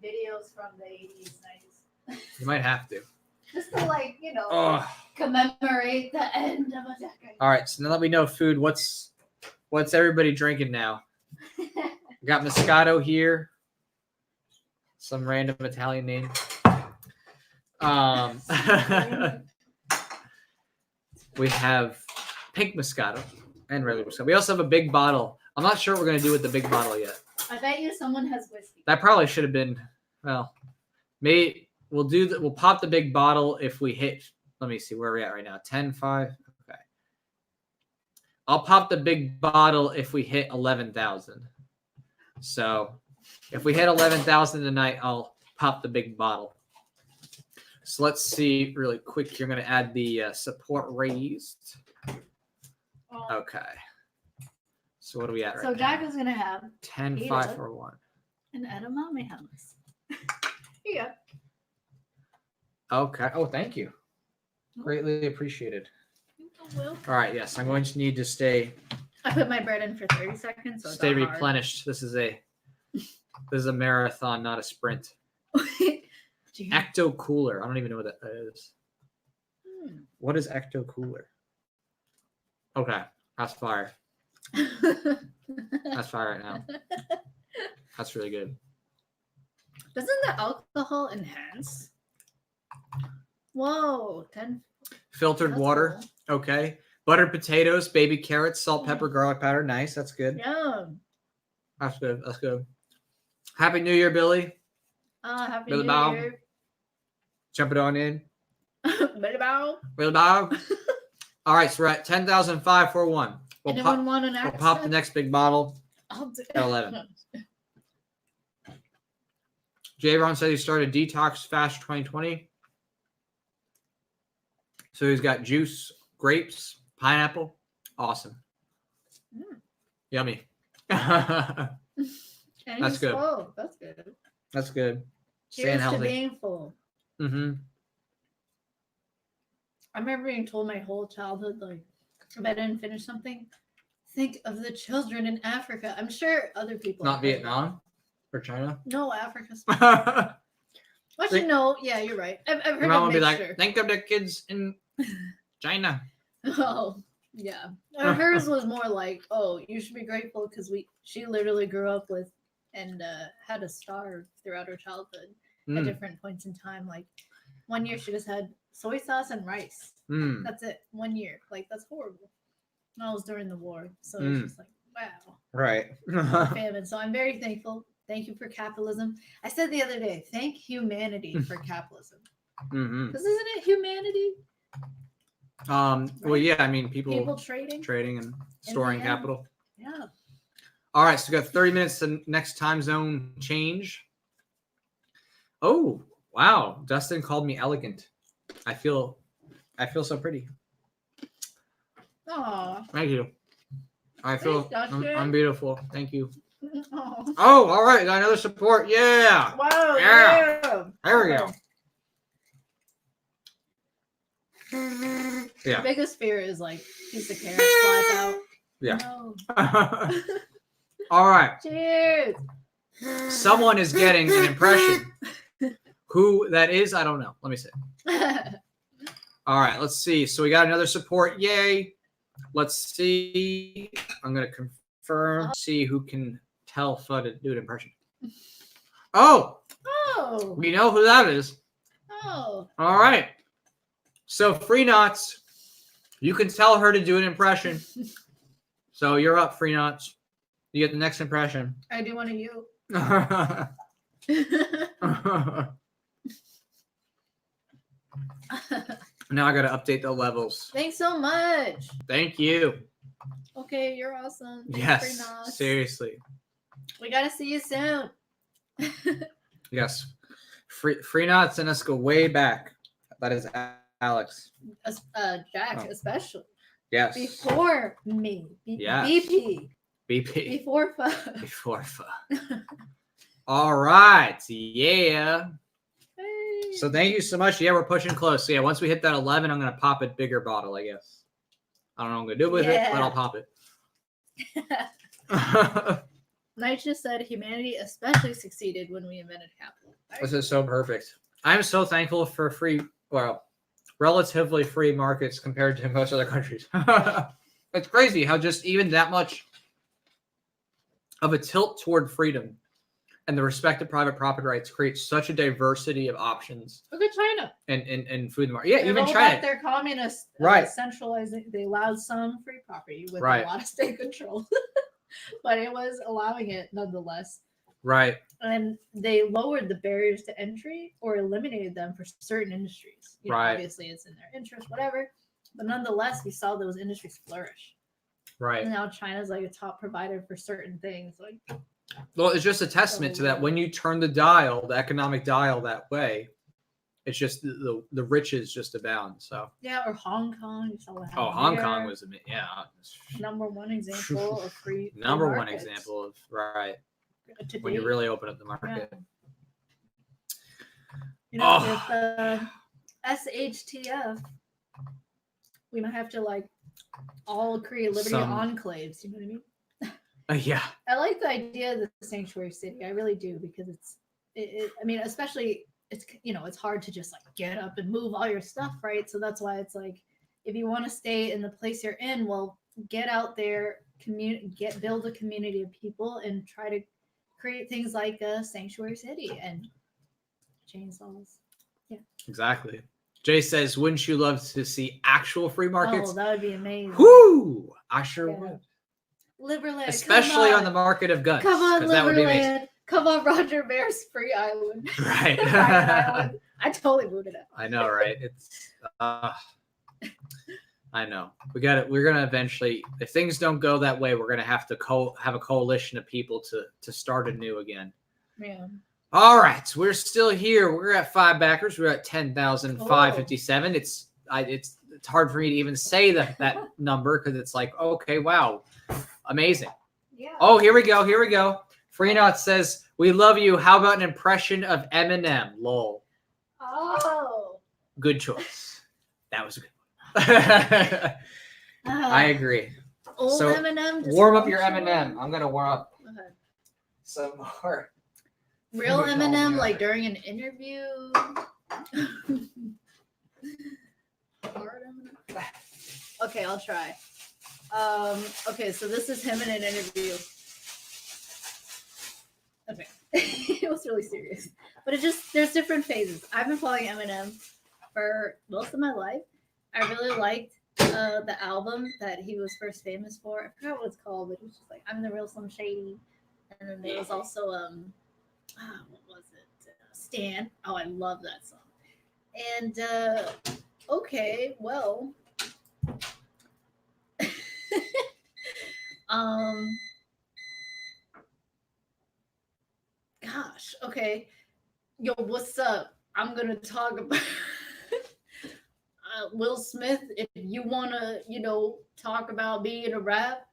videos from the 80s, 90s. You might have to. Just to like, Oh, commemorate the end of a decade. all right. So now that we know food, what's everybody drinking now? We got Moscato here. Some random Italian name. We have pink Moscato and regular Moscato. We also have a big bottle. I'm not sure what we're gonna do with the big bottle yet. I bet you someone has whiskey. That probably should have been. Well, maybe we'll pop the big bottle if we hit. Let me see where we're at right now. 10-5. Okay. I'll pop the big bottle if we hit 11,000. So if we hit 11,000 tonight, I'll pop the big bottle. So let's see really quick. You're going to add the support raised. Oh. Okay. So what are we at right So now? Jack is gonna have 10-5 for 1. an edamame hummus. Here you go. Okay. Oh, thank you. Greatly appreciated. Well, All right. Yes, I'm going to need to stay I put my bread in for 30 seconds. So it's stay not hard. replenished. This is a marathon, not a sprint. Gee. Ecto Cooler. I don't even know what that is. Hmm. What is Ecto Cooler? Okay, that's fire. That's fire right now. That's really good. Doesn't the alcohol enhance? Whoa, 10. Filtered That's water. cool. Okay. Buttered potatoes, baby carrots, salt, pepper, garlic powder. Nice. That's good. Yum. That's good. That's good. Happy New Year, Billy. Happy Billy New Bob. Year. Jump it on in. Billy Bow. Billy Bob. All right, so we're at 10,005 for 1. We'll Anyone want an we'll accent? pop the next big bottle I'll do at 11. J. Ron said he started Detox Fast 2020. So he's got juice, grapes, pineapple. Awesome. Mm. Yummy. And That's he's good. full. That's good. That's good. Staying Cheers to healthy. being full. Mm-hmm. I remember being told my whole childhood, like, if I didn't finish something, think of the children in Africa. I'm sure other people. Not have heard Vietnam or China. that. No, Africa. Your Actually, no. Yeah, you're right. I've heard mom of would be mixture. like, think of the kids in China. Oh, yeah. Hers was more like, oh, you should be grateful because she literally grew up with and had to starve throughout her childhood at Mm, different points in time. Like 1 year she just had soy sauce and rice. mm. That's it. 1 year. Like that's horrible. That was during the war, so Mm. it's just like wow. Right. Famine. So I'm very thankful. Thank you for capitalism. I said the other day, thank humanity for capitalism. hmm Because isn't it humanity? Well, yeah. I mean, People trading. trading and storing end. capital. Yeah. All right, so we got 30 minutes to next time zone change. Oh, wow. Dustin called me elegant. I feel so pretty. Aw. Thank you. I feel Thanks, I'm Dustin. beautiful. Thank you. Aw. Oh, all right. Got another support. Yeah. Wow. Yeah. Yeah. There we go. My Yeah. biggest fear is like piece of carrot flies out. Yeah. No. All right. Cheers. Someone is getting an impression. Who that is, I don't know. Let me see. All right, let's see. So we got another support. Yay. Let's see. I'm going to confirm. See who can tell Fudd to do an impression. Oh, Oh. we know who that is. Oh. All right. So Free Knots, you can tell her to do an impression. So you're up, Free Knots. You get the next impression. I do one of you. Now I got to update the levels. Thanks so much. Thank you. Okay, you're awesome. Thanks, Yes, Free Knots. seriously. We gotta see you soon. Yes. Free Knots and us go way back. That is Alex. Jack, Oh. especially Yes. before me. Yes. BP. BP. Before fun. Before fun. All right. Yeah. Hey. So thank you so much. Yeah, we're pushing close. So yeah, once we hit that 11, I'm going to pop a bigger bottle, I guess. I don't know what I'm going to do with it, but I'll pop it. Knight just said humanity especially succeeded when we invented capital. This is so perfect. I'm so thankful for relatively free markets compared to most other countries. It's crazy how just even that much of a tilt toward freedom and the respect of private property rights creates such a diversity of options Look at China. in food market. Yeah, They even rolled China. back their communist Right. centralizing. They allowed some free property with Right. a lot of state control, but it was allowing it nonetheless. Right. And they lowered the barriers to entry or eliminated them for certain industries. You know, Right. obviously, it's in their interest, whatever. But nonetheless, we saw those industries flourish. Right. And now China's like a top provider for certain things. Like, Well, it's just a testament to that. When you turn the dial, the economic dial that way, it's just the riches just abound. So, yeah, or Hong Kong. You saw what happened Hong there. Kong was number one example of free number one markets example of right to when you date. really open up the market. You know, Oh. with SHTF, we might have to like all create liberty Some- enclaves. You know what I mean? Yeah. I like the idea of the sanctuary city. I really do because I mean, especially it's it's hard to just like get up and move all your stuff, right? So that's why it's like if you want to stay in the place you're in, well, get out there, build a community of people, and try to create things like a sanctuary city and chainsaws. Exactly. Jay says, "Wouldn't you love to see actual free markets?" Oh, that would be amazing. Whoo! I sure Yeah. would. Liberland, Especially come on the market of guns. Come on, 'cause that would be amazing. Liberland. Come on, Roger Bear's free island. Right. Riot Island. I totally booted it. I know, right? It's I know. We're gonna eventually, if things don't go that way, we're gonna have to have a coalition of people to start anew again. Yeah. All right, we're still here. We're at 5 backers. We're at 10,557. It's hard for me to even say that number because it's like, okay, wow, amazing. Yeah. Oh, here we go. Freenot says, "We love you. How about an impression of Eminem?" Lol. Oh. Good choice. That was a good one. I agree. Old So, Eminem. just Warm up your functional. Eminem. I'm gonna warm up Okay. some more. Real What would call Eminem, me like out? during an interview. Hard Eminem. Okay, I'll try. Okay, so this is him in an interview. Okay. It was really serious. But there's different phases. I've been following Eminem for most of my life. I really liked the album that he was first famous for. I forgot what it's called, but it was just like I'm the real Slim Shady. And then there was also what was it? Stan. Oh, I love that song. And okay, well, gosh, okay, yo, what's up? I'm gonna talk about Will Smith. If you wanna, talk about me in a rap,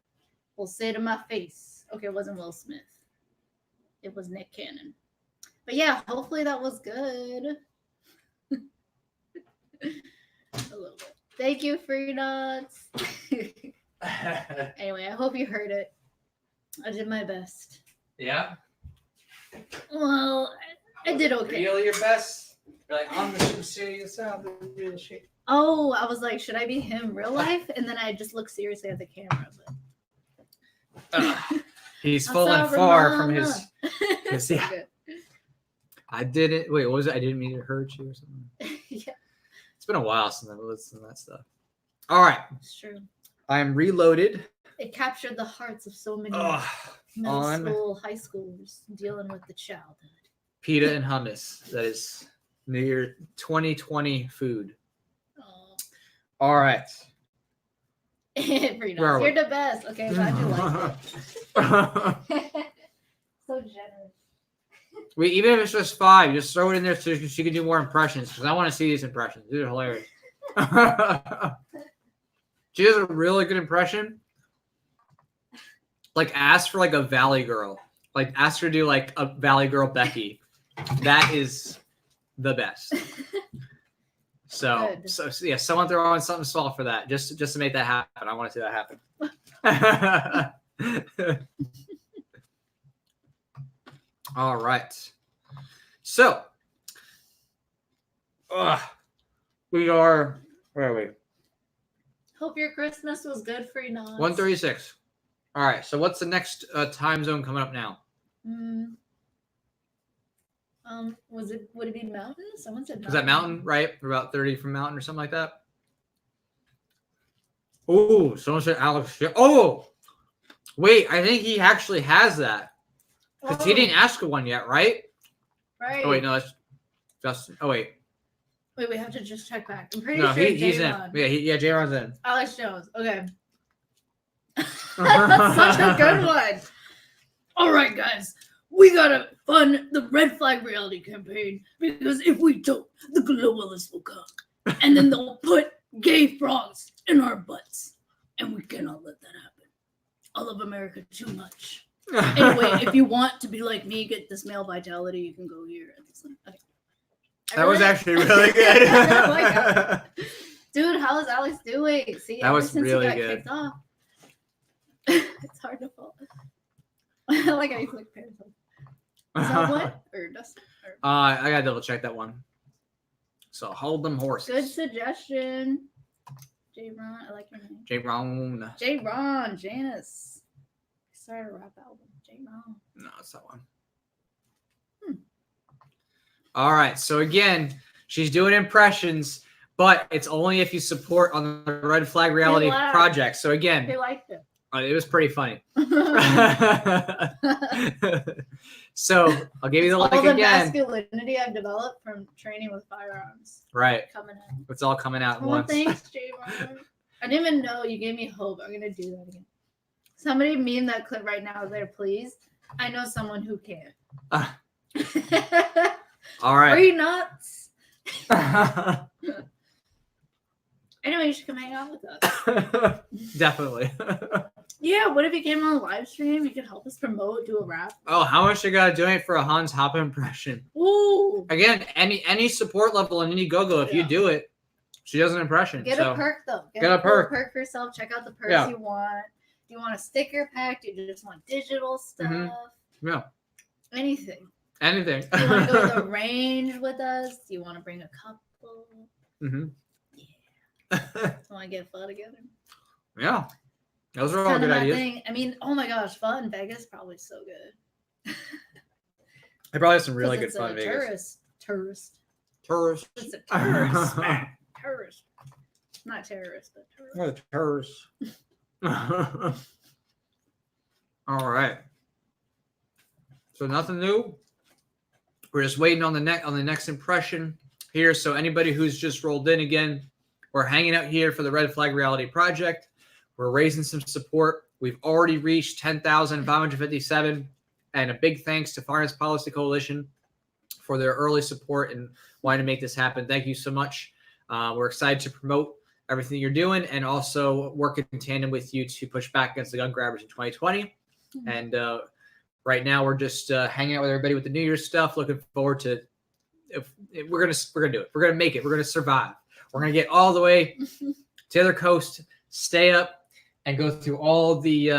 well, say it to my face. Okay, it wasn't Will Smith. It was Nick Cannon. But yeah, hopefully that was good. A little bit. Thank you, Free Nuts. Anyway, I hope you heard it. I did my best. Yeah. Well, I did okay. Really your best? You're like, I'm the super serious sound, the real shit. Oh, I was like, should I be him real life? And then I just looked seriously at the camera. But He's I'm fallen sorry, far from Mama. his. So Yeah. good. I didn't. Wait, what was it? I didn't mean to hurt you or something. Yeah, It's been a while since I've listened to that stuff. All right. it's true. I am reloaded. It captured the hearts of so many Ugh, middle on- school, high schoolers dealing with the childhood. pita and hummus. That is New Year 2020 food. Oh. All right. Free Where are Nuts. we? You're the best. Okay, glad you liked it. So generous. Wait, even if it's just 5, just throw it in there so she can do more impressions because I want to see these impressions. These are hilarious. She does a really good impression. Like, ask for like a Valley Girl. Like, ask her to do like a Valley Girl Becky. That is the best. So, Good. so yeah, someone throw on something small for that, just to make that happen. I want to see that happen. All right. So, we are. Where are we? Hope your Christmas was good, Free Nuts. 1:36. All right. So, what's the next time zone coming up now? Would it be Mountain? Someone said Mountain. Is that Mountain, right? We're about 30 from Mountain or something like that. Oh, someone said Alex. Oh, wait. I think he actually has that because he didn't ask for one yet, right? Right. Oh wait, no, that's Justin. Oh wait, Wait, we have to just check back. I'm pretty no, sure he's in. J-Ron. Yeah, J-Ron's in. Alex Jones. Okay. That's such a good one. All right, guys. We gotta fund the Red Flag reality campaign because if we don't, the globalists will come. And then they'll put gay frogs in our butts. And we cannot let that happen. I love America too much. Anyway, if you want to be like me, get this male vitality, you can go here. Okay. That was actually really good. Oh my God. Dude, how is Alex doing? See, That ever was since really he got good. kicked off. It's hard to follow. I like how you click Periscope. Is that what? Or Dustin? Or... I gotta double check that one. So hold them horses. Good suggestion. J Ron, I like your name. J-Ron. J Ron, Janice. Started a rap album. J Ron. No, it's that one. All right. So again, she's doing impressions, but it's only if you support on the Red Flag Reality laughed. Project. So They again, liked it. it was pretty funny. So I'll give you the All link the again. masculinity I've developed from training with firearms Right. coming in. It's all coming out at Oh, once. thanks, J Ron. I didn't even know you gave me hope. I'm gonna do that again. Somebody meme that clip right now there, please. I know someone who can. All Are right. you nuts? Anyway, you should come hang out with us. Definitely. Yeah, what if you came on a live stream? You could help us promote, do a rap. Oh, how much you gotta donate for a Hans Hopper impression? Ooh. Again, any support level on Indiegogo, if you Yeah. do it, she does an impression. Get so. a perk though. Get a cool perk. perk for yourself. Check out the perks Yeah. you want. Do you want a sticker pack? Do you just want digital stuff? Mhm. Yeah. Anything. Anything. Do you want to go to the range with us? Do you want to bring a couple? hmm Want to get fun together? Yeah. Those are all Kind good of my ideas. thing. I mean, oh my gosh, fun Vegas probably so good. I probably have some really 'Cause good it's fun a in Vegas. tourist. Tourist. It's a tourist spot. Tourist. Not terrorist, but terrorist. Oh, the terrorists. All right. So nothing new. We're just waiting on the next impression here. So anybody who's just rolled in again, we're hanging out here for the Red Flag Reality Project. We're raising some support. We've already reached 10,557, and a big thanks to Foreign Policy Coalition for their early support and wanting to make this happen. Thank you so much. We're excited to promote everything you're doing and also work in tandem with you to push back against the gun grabbers in 2020. Mm-hmm. And right now we're just hanging out with everybody with the New Year's stuff. Looking forward to we're gonna do it. We're gonna make it. We're gonna survive. We're gonna get all the way to the other coast, stay up, and go through all the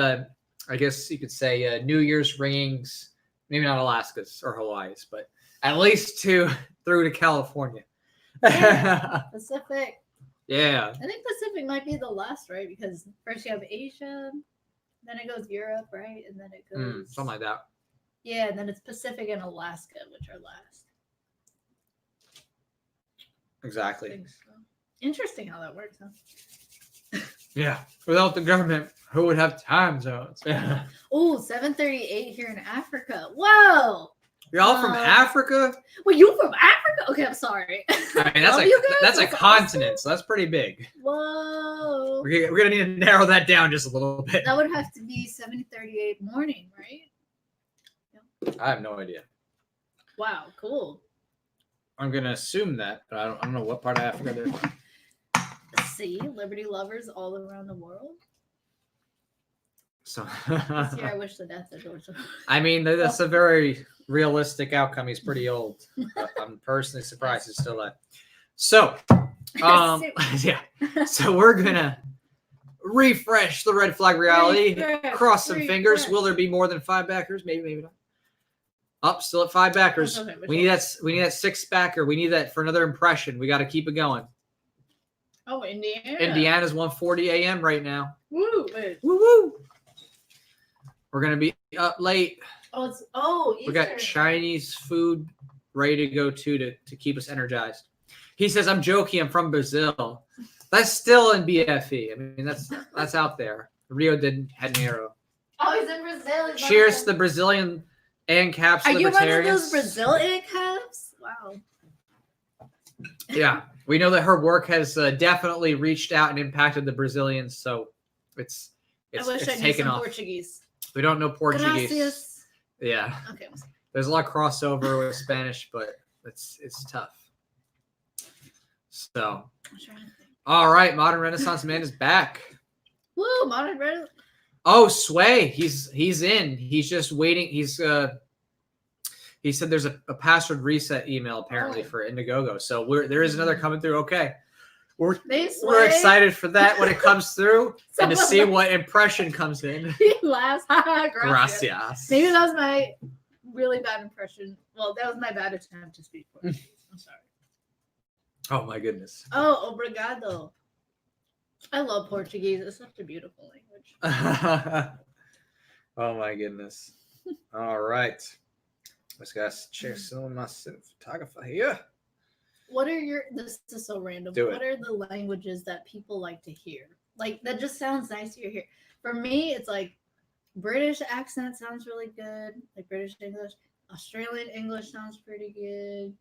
I guess you could say New Year's rings. Maybe not Alaska's or Hawaii's, but at least through to California. Pacific. Yeah. I think Pacific might be the last, right? Because first you have Asia, then it goes Europe, right? And then it goes Something like that. Yeah, and then it's Pacific and Alaska, which are last. I Exactly. think so. Interesting how that works, huh? Yeah. Without the government, who would have time zones? Oh, 7:38 here in Africa. Whoa! You're all from Africa? Well, you from Africa? Okay, I'm sorry. I mean, Love you guys. that's a That's continent, so that's pretty big. Whoa. We're going to need to narrow that down just a little bit. That would have to be 7:38 morning, right? I have no idea. Wow, cool. I'm going to assume that, but I don't know what part of Africa they're from. See, liberty lovers all around the world. So, This year, I wish the death of George. I mean, that's a very realistic outcome. He's pretty old. But I'm personally surprised he's still alive. So, yeah. So we're gonna refresh the Red Flag Reality. Cross some fingers. Will there be more than 5 backers? Maybe, maybe not. Up, still at 5 backers. Okay, We need that. We need that 6th backer. We need that for another impression. We got to keep it going. Oh, Indiana. Indiana's 1:40 a.m. right now. Woo! Wait. Woo woo. We're gonna be up late. Easter. We got Chinese food ready to go to keep us energized. He says, "I'm joking. I'm from Brazil." That's still in BFE. I mean, that's out there. Rio de Janeiro. Oh, he's in Brazil. He's Cheers to the Brazilian ANCAPs Are you running libertarians. those Brazilian caps? Wow. Yeah, we know that her work has definitely reached out and impacted the Brazilians. So it's I wish it's I knew taken some off. Portuguese. We don't know Portuguese. Gracias. Yeah. Okay. There's a lot of crossover with Spanish, but it's tough. So, I'm trying to think. all right, Modern Renaissance Man is back. Woo! Modern Red. Oh, Sway, he's in. He's just waiting. He said there's a password reset email apparently for Indiegogo. So there is another coming through. Okay, we're excited for that when it comes through and to see what impression comes in. He laughs. Gracias. Gracias. Maybe that was my really bad impression. Well, that was my bad attempt to speak Portuguese. I'm sorry. Oh my goodness. Oh, obrigado. I love Portuguese. It's such a beautiful language. Oh my goodness. All right. Let's guys check some my photographer here. What are this is so random. Do it. What are the languages that people like to hear? Like that just sounds nice to hear. For me, it's like British accent sounds really good. Like British English. Australian English sounds pretty good.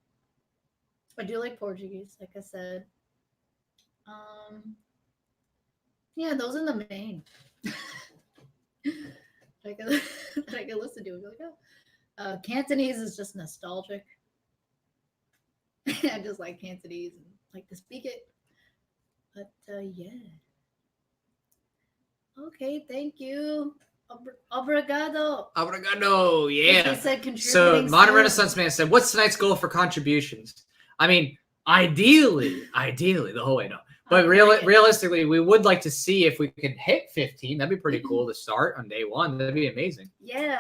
I do like Portuguese, like I said. Yeah, those are the main. I can listen to it. Like, oh. Cantonese is just nostalgic. I just like Cantonese and like to speak it. But yeah. Okay, thank you. Obrigado. Obrigado, yeah. He said contributing. So Modern sound. Renaissance Man said, "What's tonight's goal for contributions?" I mean, ideally, the whole way, no. But Okay. realistically, we would like to see if we could hit 15. That'd be pretty cool to start on day 1. That'd be amazing. Yeah.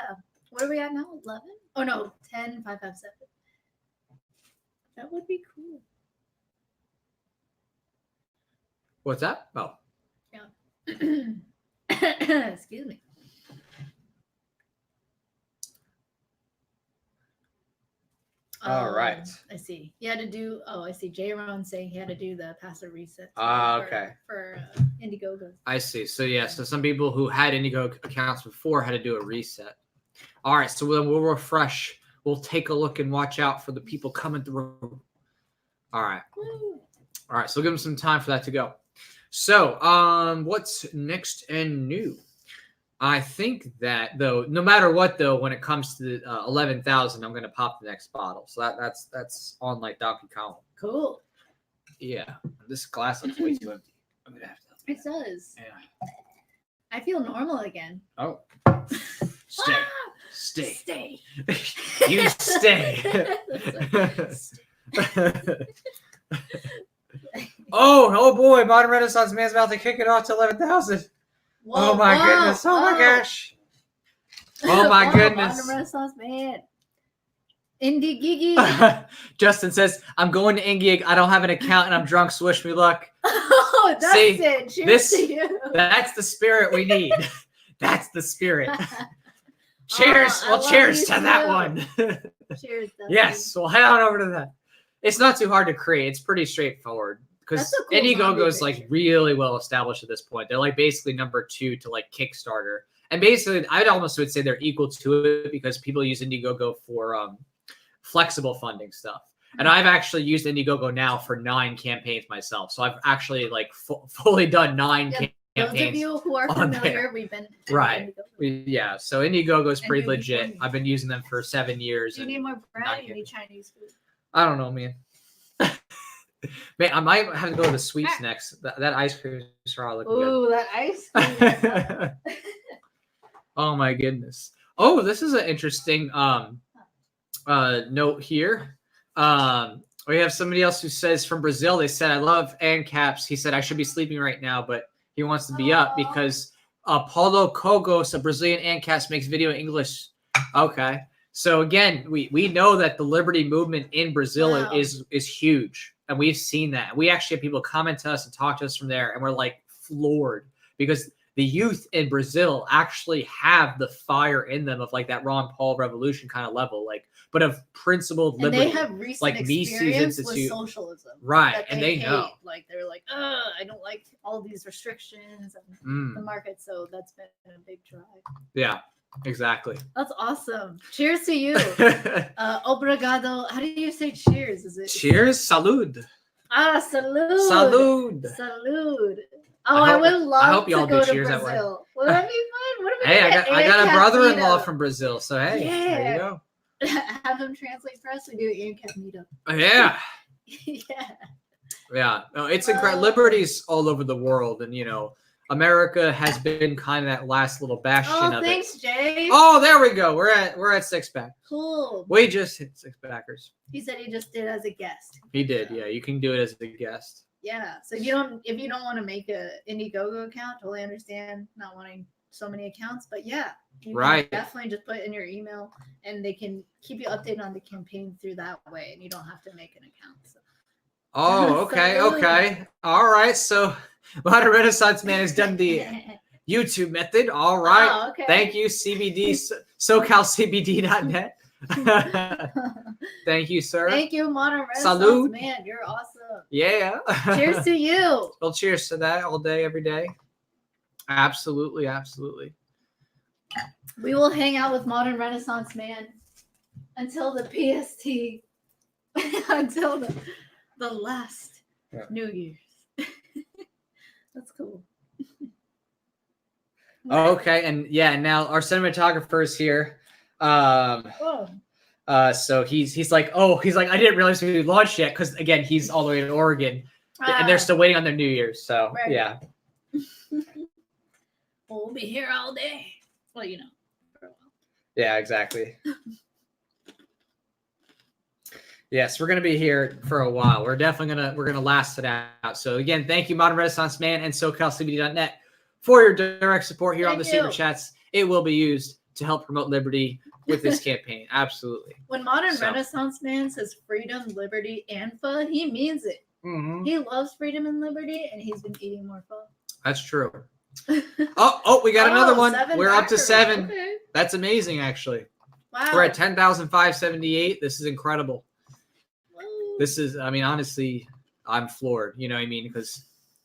What are we at now? 11? Oh no, 10, 5, 5, 7. That would be cool. What's that? Oh, Excuse me. All right. I see. He had to do. Oh, I see. J-Ron saying he had to do the password reset. Okay. For Indiegogo. I see. So yeah, so some people who had Indiegogo accounts before had to do a reset. All right, so then we'll refresh. We'll take a look and watch out for the people coming through. All right. Woo. All right, so give them some time for that to go. So, what's next and new? I think that though, no matter what though, when it comes to 11,000, I'm gonna pop the next bottle. So that's on like Donkey Kong. Cool. Yeah, this glass looks way too empty. I'm gonna have to. It does. Yeah. I feel normal again. Oh. Stay. Ah! Stay. Stay. You stay. Oh boy, Modern Renaissance Man's about to kick it off to 11,000. Whoa, Oh my whoa, goodness. Oh my whoa. gosh. Oh my Whoa, goodness. Modern Renaissance Man. Indie Gigi. Justin says, I'm going to Ingig. I don't have an account and I'm drunk. So wish me luck. Oh, that's See, it. Cheers this- to you. That's the spirit we need. That's the spirit. Cheers. I Well, love cheers you to that too. one. Cheers. Dusty. Yes, we'll head on over to that. It's not too hard to create. It's pretty straightforward because That's a cool Indiegogo is zombie like picture. really well established at this point. They're like basically number 2 to like Kickstarter, and basically I'd almost would say they're equal to it because people use Indiegogo for flexible funding stuff. And I've actually used Indiegogo now for 9 campaigns myself. So I've actually like fully done 9 Yeah, Those of campaigns. you who are on familiar, there. we've been Right. Yeah, so Indiegogo is And pretty you legit. before me. I've been using them for 7 years. Do you and need more bread? not Or you yet. need Chinese food? I don't know, man. Man, I might have to go to the sweets next. That ice cream straw look Ooh, that ice good. cream. Oh my goodness. Oh, this is an interesting note here. We have somebody else who says from Brazil. They said, I love ANCAPs. He said, I should be sleeping right now, but he wants to be up Aw. because Paulo Cogos, a Brazilian ANCAPs, makes video in English. Okay. So again, we know that the liberty movement in Brazil Wow. is huge. And we've seen that. We actually have people comment to us and talk to us from there. And we're like floored because the youth in Brazil actually have the fire in them of like that Ron Paul revolution kind of level, like, but of principled And liberty. they have recent like Mises experience with Institute. socialism. Right, that and they hate. know. Like they're like, I don't like all these restrictions and the market. So that's been a big drive. Yeah, exactly. That's awesome. Cheers to you. Obrigado. How do you say cheers? Is it Cheers, salud. Salud. Salud. Salud. I Oh, I, hope- would love I hope to y'all go do to cheers that way. Brazil. Would that be fun? What if we Hey, did I got a ANCAP brother-in-law meetup? from Brazil, so hey, there Yeah. you go. Have him translate for us. We do an ANCAP meetup. Yeah, Yeah. yeah. No, it's incredible. Liberties all over the world, and America has been kind of that last little bastion Oh, of thanks, it. Jay. Oh, there we go. We're at 6-pack. Cool. We just hit 6-packers. He said he just did as a guest. He did. Yeah, you can do it as a guest. Yeah. So if you don't want to make a Indiegogo account, totally understand not wanting so many accounts. But yeah, you can Right. definitely just put in your email, and they can keep you updated on the campaign through that way, and you don't have to make an account. So. Oh, okay, Salud. okay. All right. So Modern Renaissance Man has done the YouTube method. All right. Oh, okay. Thank you, CBD, SoCalCBD.net. Thank you, sir. Thank you, Modern Renaissance Salud. Man. You're awesome. Yeah. Cheers to you. Well, cheers to that all day, every day. Absolutely, absolutely. We will hang out with Modern Renaissance Man until the PST, until the last Yeah. New Year's. That's cool. Okay, and yeah, now our cinematographer is here. Oh, So he's like, I didn't realize we launched yet because again, he's all the way in Oregon, and they're still waiting on their New Year's. So Right. yeah. we'll be here all day. Well, for a while. Yeah, exactly. Yes, we're gonna be here for a while. We're gonna last it out. So again, thank you, Modern Renaissance Man and SoCalCBD.net for your direct support here on the Thank you. Super Chats. It will be used to help promote liberty with this campaign. Absolutely. When Modern So. Renaissance Man says freedom, liberty, and pho, he means it. Mm-hmm. He loves freedom and liberty, and he's been eating more pho. That's true. Oh, we got another one. 7 We're up to backers. 7. Okay. That's amazing, actually. Wow. We're at 10,578. This is incredible. This is, I mean, honestly, I'm floored. You know what I mean? Because,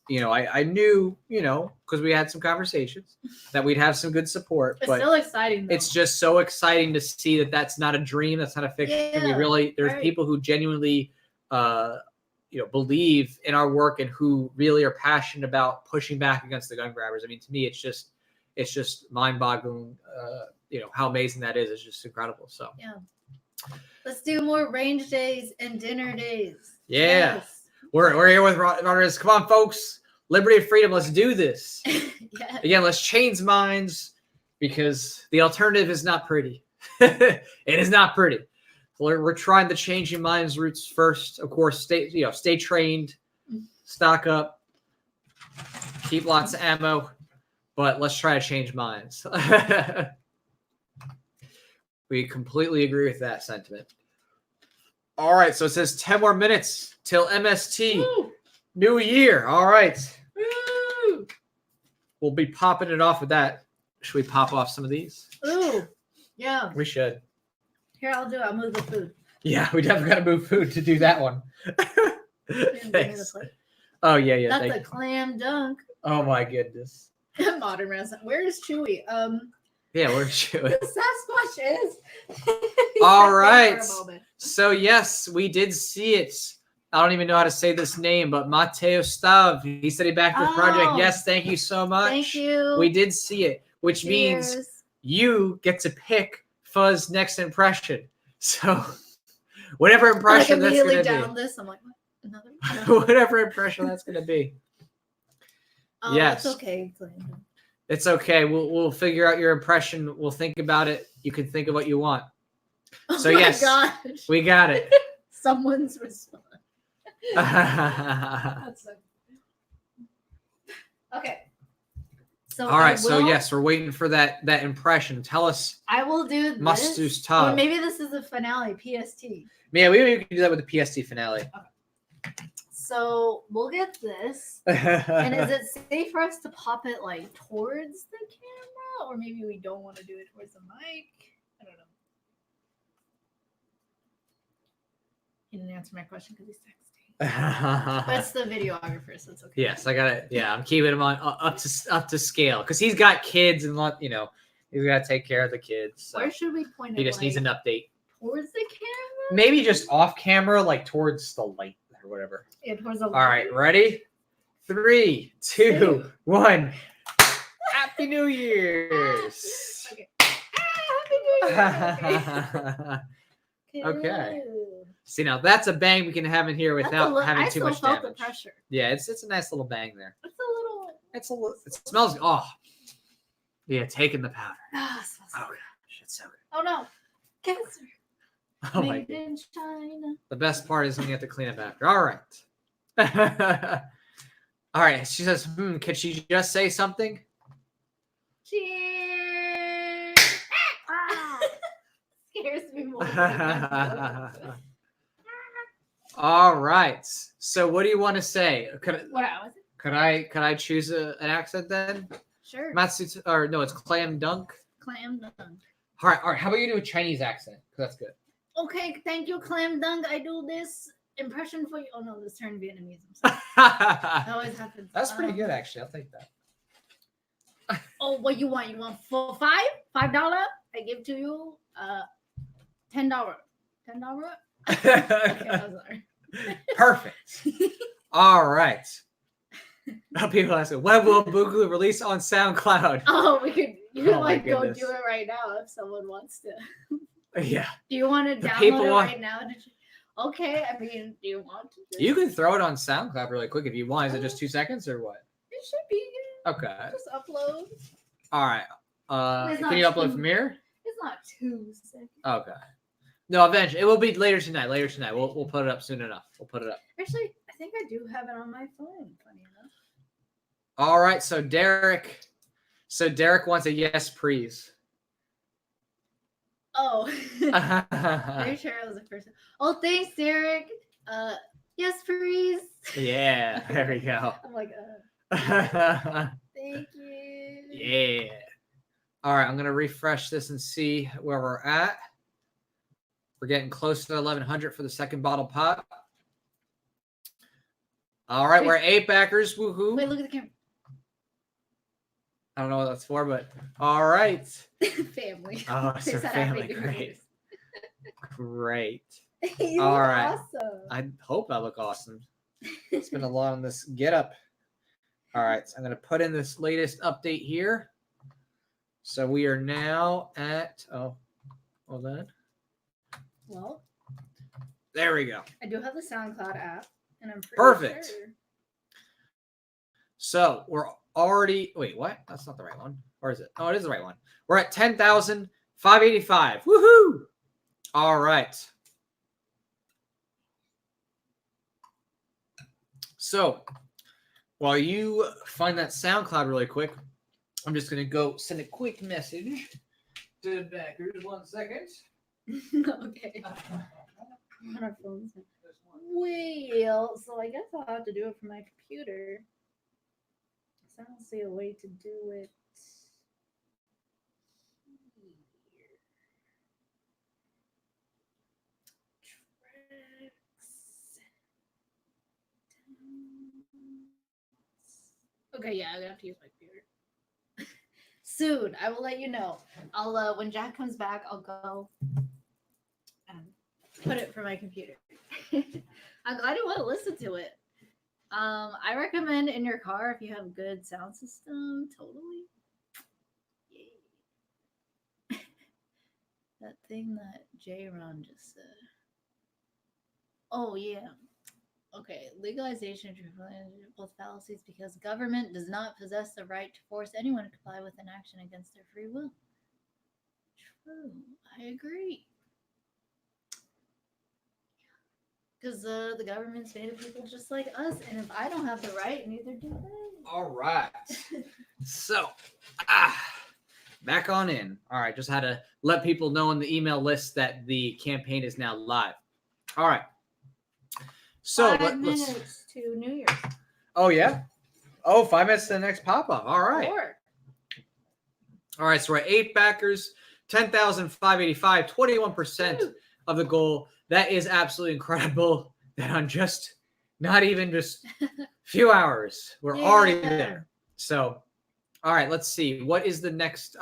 I knew, because we had some conversations that we'd have some good support. It's but still exciting. Though. it's just so exciting to see that that's not a dream. That's not a fiction. Yeah, There's right. people who genuinely, believe in our work and who really are passionate about pushing back against the gun grabbers. I mean, to me, it's just mind-boggling. How amazing that is. It's just incredible. So Yeah. Let's do more range days and dinner days. yeah, Yes. we're here with Rodriguez. Come on, folks. Liberty and freedom. Let's do this. Yeah. Again, let's change minds because the alternative is not pretty. It is not pretty. We're trying to change your minds roots first. Of course, stay trained, stock up, keep lots of ammo, but let's try to change minds. We completely agree with that sentiment. All right, so it says 10 more minutes till MST. Woo! New year. All right. Woo! We'll be popping it off with that. Should we pop off some of these? Ooh. Yeah. We should. Here, I'll do it. I'll move the food. Yeah, we definitely got to move food to do that one. Give me the Thanks. plate. Oh, yeah. That's Thank a you. clam dunk. Oh, my goodness. Modern Renaissance. Where is Chewy? Yeah, we're chewing. The Sasquatch is. All For a right. moment. So, yes, we did see it. I don't even know how to say this name, but Mateo Stav, he said he backed the project. Oh. Yes, thank you so much. Thank you. We did see it, which means Cheers. you get to pick Fuzz's next impression. So, whatever Like impression that's immediately going to down this. I'm like, what? Another? be. Whatever impression that's going to be. Oh, Yes. It's okay. Clam. It's okay. We'll figure out your impression. We'll think about it. You can think of what you want. Oh So, my yes. gosh. We got it. Someone's response. That's so... Okay. So All right. I So will- yes, we're waiting for that impression. Tell us, I will do Mustus this. Or Tom. maybe this is the finale, PST. Yeah, we can do that with the PST finale. So we'll get this. And is it safe for us to pop it like towards the camera? Or maybe we don't want to do it towards the mic? I don't know. He didn't answer my question because he's texting. But it's the videographer, so it's okay. Yes, I got it. Yeah, I'm keeping him on up to scale because he's got kids and he's got to take care of the kids. So Where should we point it? he just needs an update. Towards the camera? Maybe just off camera, like towards the light or whatever. Yeah, towards the All right, ready? 3, 2, 1. Happy New Year's. Okay. Happy New Year. Okay. See, now that's a bang we can have in here without having too much felt damage. the pressure. Yeah, it's a nice little bang there. It's a little. It smells. Oh, yeah, taking the powder. Ah, it smells so Oh good. gosh, it's so good. Oh no, cancer. Oh my Made god. in China. The best part is when you have to clean up after. All right. All right. She says, could she just say something? Cheers. Ah. Scares me more. All right. So what do you want to say? Could What was it? I choose an accent then? Sure. Matsu, or no, it's clam dunk. Clam dunk. All right. How about you do a Chinese accent? 'Cause that's good. Okay, thank you, Clam Dunk. I do this impression for you. Oh no, this turned Vietnamese. I'm sorry. That always happens. That's pretty good, actually. I'll take that. Oh, what you want? You want for $5? $5? I give to you $10. $10? Okay, I'm sorry. Perfect. All right. People ask, when will Boogaloo release on SoundCloud? Oh, you could Oh my like go goodness. do it right now if someone wants to. Yeah. Do you want to The download people it want- right now? Okay, I mean, do you want to? You can throw it on SoundCloud really quick if you want. Is it just 2 seconds or what? It should be good. Okay. Just upload. All right. It's Can you not upload too- from here? It's not 2 seconds. Okay. No, eventually. It will be later tonight. We'll put it up soon enough. We'll put it up. Actually, I think I do have it on my phone. Funny enough. All right. So Derek wants a yes, please. Oh, Yeah. very sure it was the first. Oh, thanks, Derek. Yes, please. There we go. I'm like, thank you. Yeah. All right. I'm going to refresh this and see where we're at. We're getting close to 1100 for the second bottle pop. All right, we're 8 backers. Woohoo! Wait, look at the camera. I don't know what that's for, but all right. Family. Oh, it's They our said family. Happy New Great. Year's. Great. You All look right. awesome. I hope I look awesome. It's been a long this get up. All right, so I'm going to put in this latest update here. So we are now at, oh, hold on. Well, There we go. I do have the SoundCloud app, and I'm pretty Perfect. sure. So we're already, wait, what? That's not the right one. Or is it? Oh, it is the right one. We're at 10,585. Woohoo! All right. So while you find that SoundCloud really quick, I'm just going to go send a quick message to the backers. 1 second. Okay. On our phones. Well, so I guess I'll have to do it from my computer. So I don't see a way to do it. Okay, yeah, I'm gonna have to use my computer. Soon, I will let you know. I'll when Jack comes back, I'll go and put it for my computer. I'm glad you want to listen to it. I recommend in your car if you have a good sound system. Totally. Yay. That thing that J. Ron just said. Oh yeah. Okay, legalization of both fallacies because government does not possess the right to force anyone to comply with an action against their free will. True, I agree. Because the government's made of people just like us, and if I don't have the right, neither do they. All right. So, back on in. All right, just had to let people know in the email list that the campaign is now live. All right. So 5 minutes to New Year's. Oh yeah. Oh, 5 minutes to the next pop up. All right. 4. All right. So we're at 8 backers, 10,585, 21% Woo. of the goal. That is absolutely incredible. That on just not even just a few hours, we're already Yeah. there. So, all right. Let's see. What is the next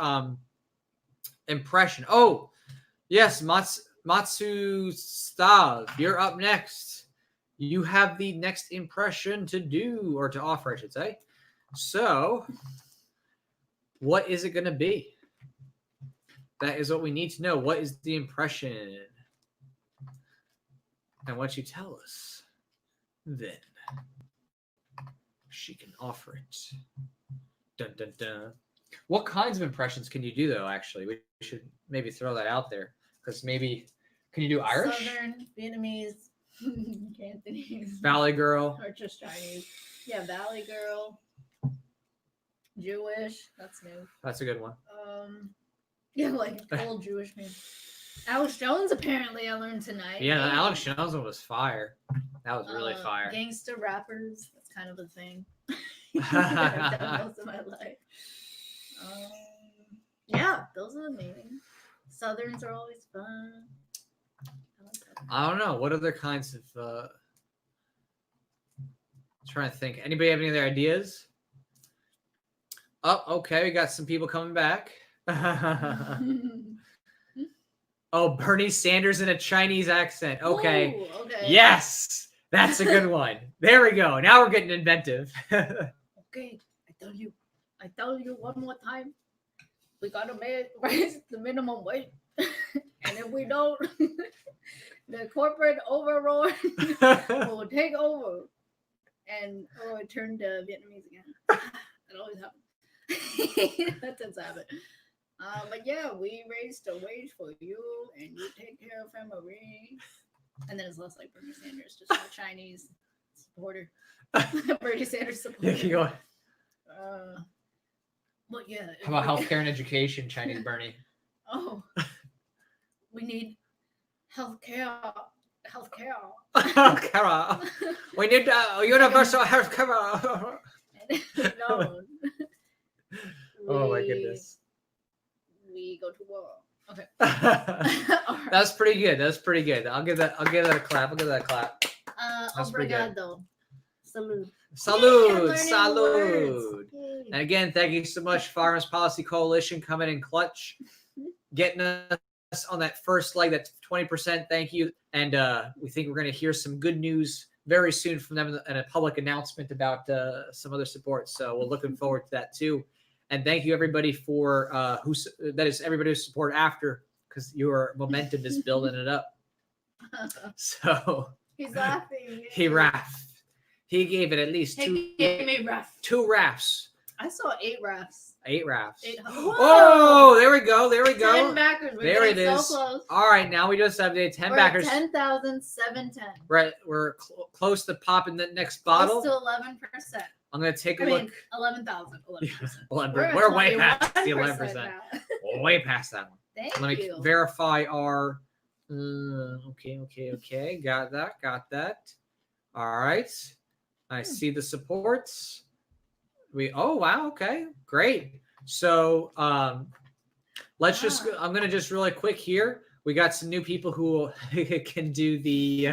impression? Oh, yes, Matsu Stav, you're up next. You have the next impression to do, or to offer, I should say. So, what is it going to be? That is what we need to know. What is the impression? And once you tell us, then she can offer it. Dun, dun, dun. What kinds of impressions can you do, though, actually? We should maybe throw that out there. Because maybe, can you do Irish? Southern, Vietnamese, Cantonese. Valley Girl. Or just Chinese. Yeah, Valley Girl. Jewish. That's new. That's a good one. Yeah, like old Jewish man. Alex Jones, apparently, I learned tonight. Yeah, the Alex Jones one was fire. That was really Uh, fire. Gangster rappers. That's kind of a thing. I've done most of my life. Yeah, those are the main. Southerns are always fun. I like that. I don't know. What other kinds of trying to think. Anybody have any other ideas? Oh, okay. We got some people coming back. Oh, Bernie Sanders in a Chinese accent. Okay. Ooh, okay. Yes. That's a good one. There we go. Now we're getting inventive. Okay, I tell you one more time. We gotta raise the minimum wage. And if we don't, the corporate overlord will take over. And it turned to Vietnamese again. That always happens. That tends to happen. But yeah, we raised a wage for you, and you take care of family. And then it's less like Bernie Sanders, just a Chinese supporter. Bernie Sanders supporter. Yeah, keep going. But yeah. How about healthcare and education, Chinese Bernie? Oh, we need healthcare. Healthcare. We need universal healthcare. No. Oh my goodness. We go to war. Okay. That's pretty good. That's pretty good. I'll give that a clap. I'll give that a clap. That's pretty good. Obrigado. Salute. Salud, Yay, I'm learning salud. words. Yay. And again, thank you so much, Firearms Policy Coalition, coming in clutch, getting us on that first leg. That's 20%. Thank you. And we think we're going to hear some good news very soon from them and a public announcement about some other support. So we're looking forward to that too. And thank you everybody for everybody who's support after, because your momentum is building it up. So He's laughing. he raffed. He gave it at least He gave me rough. 2 rafts. I saw 8 rafts. 8 rafts. Whoa! Oh, there we go. There we 10 go. backers. We're There it getting is. So close. All right, now we just updated 10 We're backers. at 10,710. We're close to popping the next bottle. Close to 11%. I'm gonna take a I look. mean, 11,000. 11%. We're way past the 21% 11%. now. Way past that one. Thank Let me you. verify our. Okay. Got that. All right. I see the supports. Oh wow. Okay. Great. So let's just. Wow. I'm gonna just really quick here. We got some new people who can do the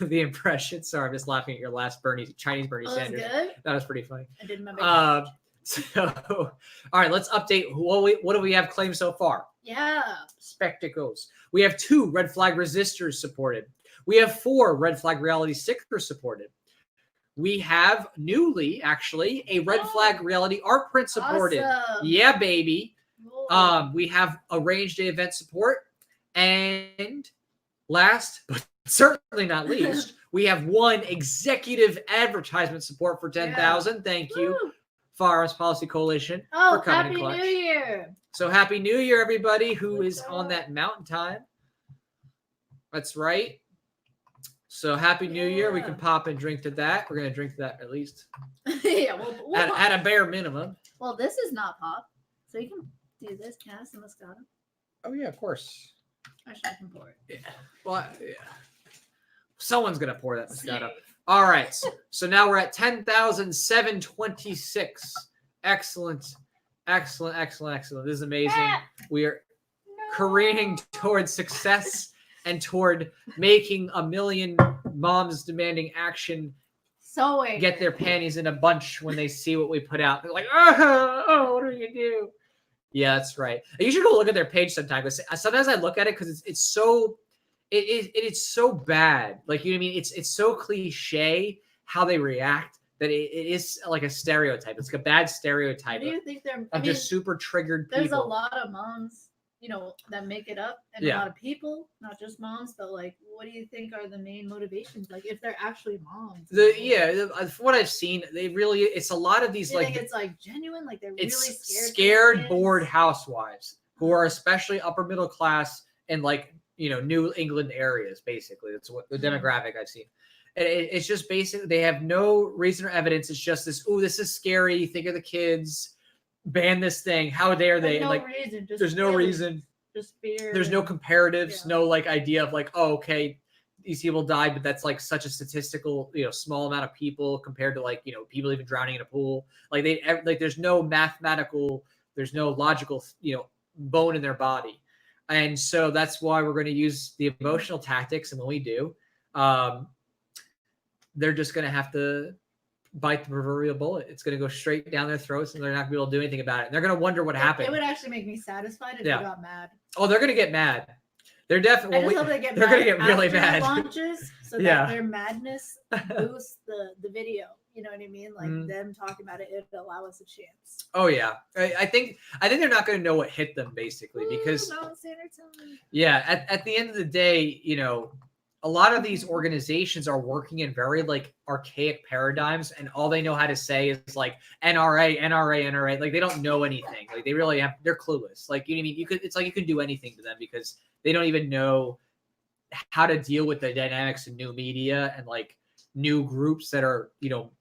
the impression. Sorry, I'm just laughing at your last Chinese Bernie Oh, that's Sanders. good. That was pretty funny. I did my best. So, all right, let's update. What do we have claimed so far? Yeah. Spectacles. We have 2 red flag resistors supported. We have 4 red flag reality stickers supported. We have newly, actually, a red flag reality art print supported. Awesome. Yeah, baby. Cool. We have a range day event support, and last but certainly not least, we have 1 executive advertisement support for 10,000. Thank you, Woo. Firearms Policy Coalition, Oh, for coming Happy in clutch. New Year. So happy New Year, everybody who Good is on job. that mountain time. That's right. So happy New Year. We can Yeah. pop and drink to that. We're gonna drink to that at least Yeah, we'll pop. at a bare minimum. Well, this is not pop. So you can do this, Cass and Moscato. Oh yeah, of course. Actually, I can pour it. Yeah. Well, yeah. Someone's gonna pour that Moscato. Safe. All right. So now we're at 10,726. Excellent. This is amazing. Ah, We are no. careening towards success and toward making a million moms demanding action Sewing. get their panties in a bunch when they see what we put out. They're like, oh, what do you do? Yeah, that's right. You should go look at their page sometime. Sometimes I look at it because it's so it's so bad. Like, you know what I mean? It's so cliche how they react that it is like a stereotype. It's like a bad stereotype Do you think they're? of just super triggered people. there's a lot of moms, that make it up, and Yeah. a lot of people, not just moms, but like, what do you think are the main motivations? Like, if they're actually moms. From what I've seen, it's a lot of these Do you like think it's like genuine? Like they're really it's scared. for scared, their kids? bored housewives who are especially upper middle class and like New England areas. Basically, that's what the demographic I've seen. It's just basically they have no reason or evidence. It's just this. Oh, this is scary. Think of the kids. Ban this thing. How dare they? There's no And like, reason. Just there's no fear. reason. Just fear. There's no comparatives. Yeah. No like idea of like, oh, okay, these people died, but that's like such a statistical, small amount of people compared to like, people even drowning in a pool. Like there's no mathematical, there's no logical, bone in their body. And so that's why we're going to use the emotional tactics. And when we do, they're just going to have to bite the proverbial bullet. It's going to go straight down their throats and they're not going to be able to do anything about it. And they're going to wonder what happened. It would actually make me satisfied if Yeah. they got mad. Oh, they're going to get mad. They're definitely. I just hope they get they're mad gonna get really after mad. launches, so Yeah. that their madness boosts the video. You know what I mean? Like Mhm. them talking about it, it'll allow us a chance. Oh yeah, I think they're not going to know what hit them basically because Ooh, no, Sandra, tell me. yeah, at the end of the day, a lot of these organizations are working in very like archaic paradigms, and all they know how to say is like NRA. Like they don't know anything. Like they're clueless. Like, you know what I mean? It's like you can do anything to them because they don't even know how to deal with the dynamics of new media and like new groups that are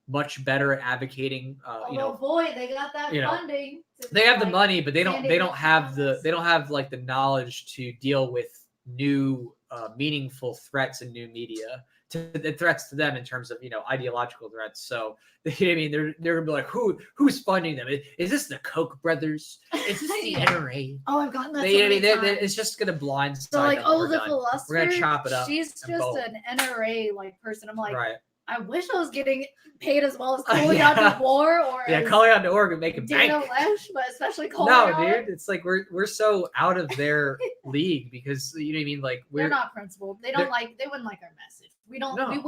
much better at advocating. Although, boy, they got that funding. They have the like, money, but they don't standing have up. they don't have like the knowledge to deal with new meaningful threats in new media. to the threats to them in terms of ideological threats. So I mean, they're gonna be like, who's funding them? Is this the Koch brothers? Is this the NRA? Oh, I've gotten that. It's just gonna blindside. So like, them. oh, We're the done. philosopher. We're gonna chop it up. She's just an NRA like person. I'm like, right. I wish I was getting paid as well as Coley on the war or calling on to Oregon make a Dana bank. Lesh, but especially Coley. No, dude, it's like we're so out of their league because you know what I mean. Like they're not principled. They wouldn't like our message. We don't. No. We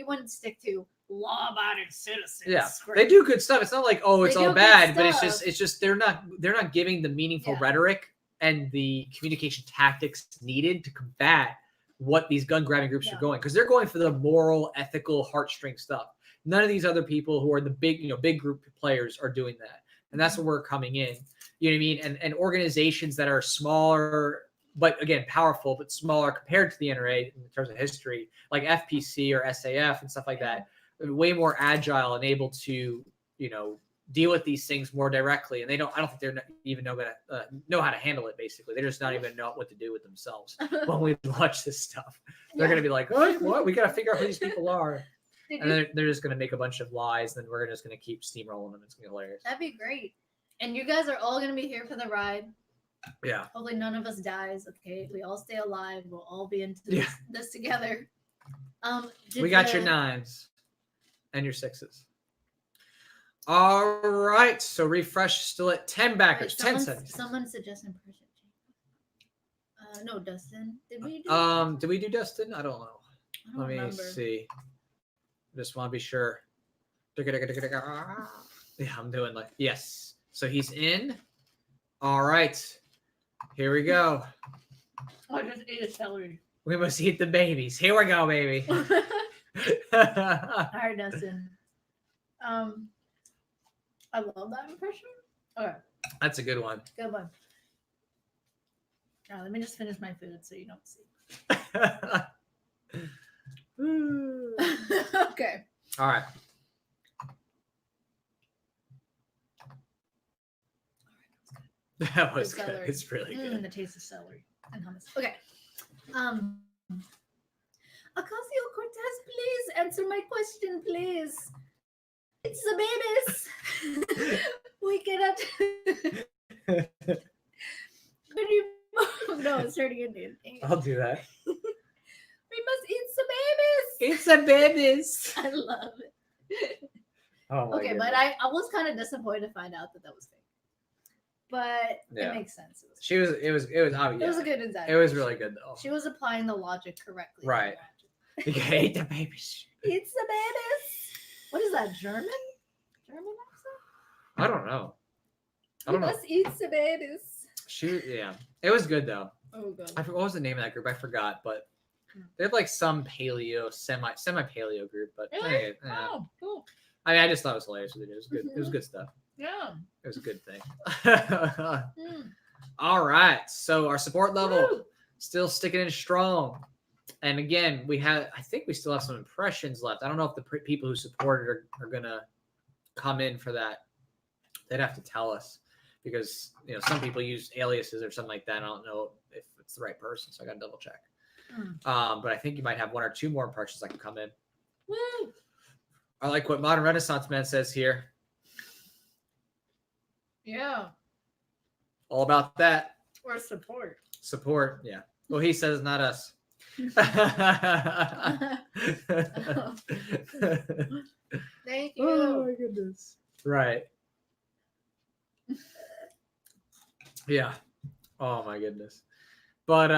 wouldn't stick to law-abiding citizens. Yeah, Great. they do good stuff. It's not like it's They all do bad, good but stuff. it's just they're not giving the meaningful rhetoric and the communication tactics needed to combat what these gun grabbing groups are going, because they're going for the moral, ethical, heartstring stuff. None of these other people who are the big group players are doing that, and that's where we're coming in. You know what I mean? And organizations that are smaller, but again powerful, but smaller compared to the NRA in terms of history, like FPC or SAF and stuff like that, are way more agile and able to deal with these things more directly. And I don't think they're even know how to handle it. Basically, they're just not even know what to do with themselves when we launch this stuff. They're gonna be like, oh, what? We gotta figure out who these people are. And then they're just going to make a bunch of lies. Then we're just going to keep steamrolling them. It's going to be hilarious. That'd be great. And you guys are all going to be here for the ride. Yeah. Hopefully none of us dies. Okay. We all stay alive. We'll all be into this together. We got your 9s and your 6s. All right. So refresh still at 10 backers. 10 seconds. Someone suggested impression. No, Dustin. Did we do Dustin? I don't know. Let me remember. see. Just want to be sure. Yeah, I'm doing yes. So he's in. All right. Here we go. I just ate a celery. We must eat the babies. Here we go, baby. All right, Dustin. I love that impression. Okay. That's a good one. Good one. Now, let me just finish my food so you don't see. Okay. All right. That was good. Celery. It's really good. The taste of celery and hummus. Okay. Ocasio-Cortez, please answer my question, please. It's the babies. We cannot. No, it's turning Indian. I'll do that. We must eat some babies. It's the babies. I love it. Oh my Okay, goodness. but I was kind of disappointed to find out that was fake. But it makes sense. It was obvious. It was a good example. It was really good though. She was applying the logic correctly. Right. You can eat the babies. Eat the babies. What is that? German? German accent? I don't know. You must eat the babies. It was good though. Oh god. I forgot what was the name of that group. I forgot, but they have like some paleo, semi paleo group. But Really? Oh, cool. I mean, I just thought it was hilarious. It was good. It was good stuff. Yeah. It was a good thing. All right. So our support level still sticking in strong. And again, I think we still have some impressions left. I don't know if the people who supported are going to come in for that. They'd have to tell us because, some people use aliases or something like that. I don't know if it's the right person. So I got to double check. But I think you might have 1 or 2 more impressions that can come in. Woo. I like what Modern Renaissance Man says here. Yeah. All about that. Or support. Support. Yeah. Well, he says not us. Thank you. Oh my goodness. Right. Yeah. Oh my goodness. But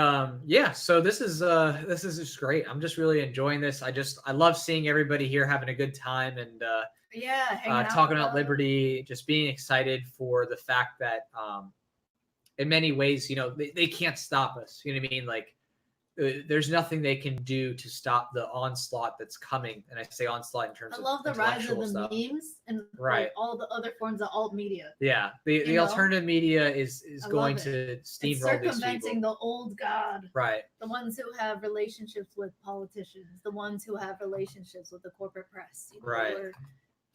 yeah, so this is just great. I'm just really enjoying this. I love seeing everybody here having a good time and talking about liberty, just being excited for the fact that in many ways, they can't stop us. You know what I mean? Like there's nothing they can do to stop the onslaught that's coming. And I say onslaught in terms of I love the rise of the stuff. memes and Right. all the other forms of alt media. Yeah, the alternative media is going to It's steamroll these circumventing people. the old god. Right. The ones who have relationships with politicians, the ones who have relationships with the corporate press. Right. Or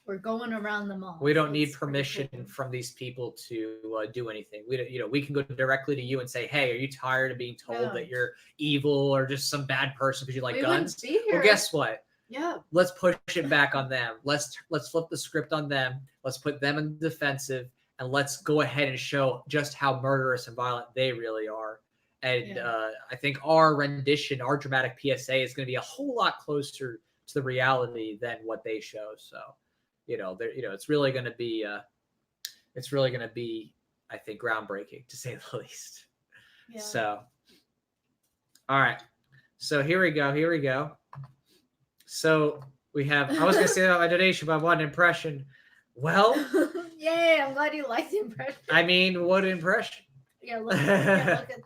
we're going around the mall. We don't need It's pretty permission cool. from these people to do anything. We don't, we can go directly to you and say, "Hey, are you tired of being told Yeah. that you're evil or just some bad person because you like We guns?" wouldn't be here. Well, guess what? Yeah. Let's push it back on them. Let's flip the script on them. Let's put them in the defensive, and let's go ahead and show just how murderous and violent they really are. And I think our rendition, our dramatic PSA, is going to be a whole lot closer to the reality than what they show. So, it's really going to be, I think, groundbreaking to say the least. Yeah. So, all right. So here we go. So we have, I was going to say about my donation, but I want an impression. Well, Yay, I'm glad you liked the impression. I mean, what impression? Yeah, look at them.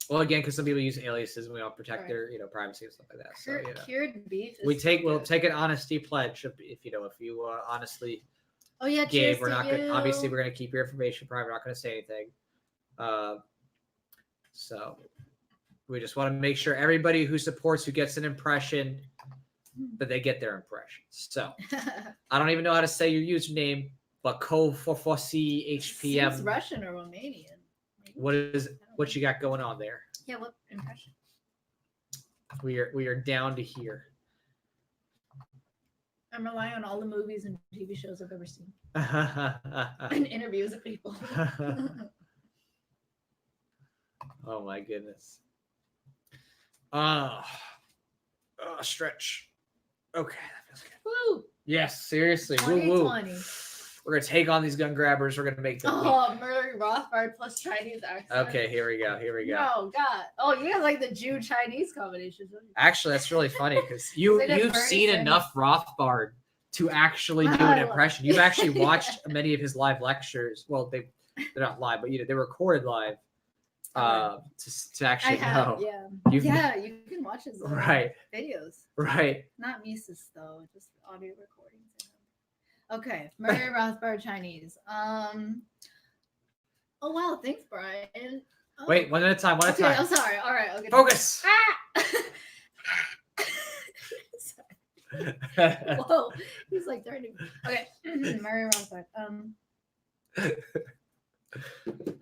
Well, again, because some people use aliases and we all protect Right. their, privacy and stuff like that. So, Cured beef. Is we'll so good. take an honesty pledge if you honestly Oh yeah, gave. cheers We're to not going you. to, obviously, we're going to keep your information private. We're not going to say anything. So we just want to make sure everybody who supports, who gets an impression, that they get their impression. So I don't even know how to say your username, but Ko440HPM. Seems Russian or Romanian. Maybe. What you got going on there? Yeah, what impression? We are down to here. I'm relying on all the movies and TV shows I've ever seen and interviews of people. Oh my goodness. Stretch. Okay, that feels good. Woo! Yes, seriously. Woo woo. 2020. We're gonna take on these gun grabbers. We're gonna make them. Oh, Murray Rothbard plus Chinese accent. Okay, here we go. No, God. Oh, you guys like the Jew-Chinese combination. don't you? Actually, that's really funny because They did you've Bernie seen Sanders. enough Rothbard to actually do I an love- impression. You've actually watched many of his live lectures. Well, they're not live, but they're recorded live. To actually know. Yeah. You've- Yeah, you can watch his Right. videos. Right. Not Mises though, just audio recordings. Okay, Murray Rothbard Chinese. Oh wow, thanks, Brian. Oh. Wait, one at a time. One at a Okay, time. I'm sorry. All right, okay. Focus. Sorry. Whoa, he's like threatening me. Okay, Murray Rothbard.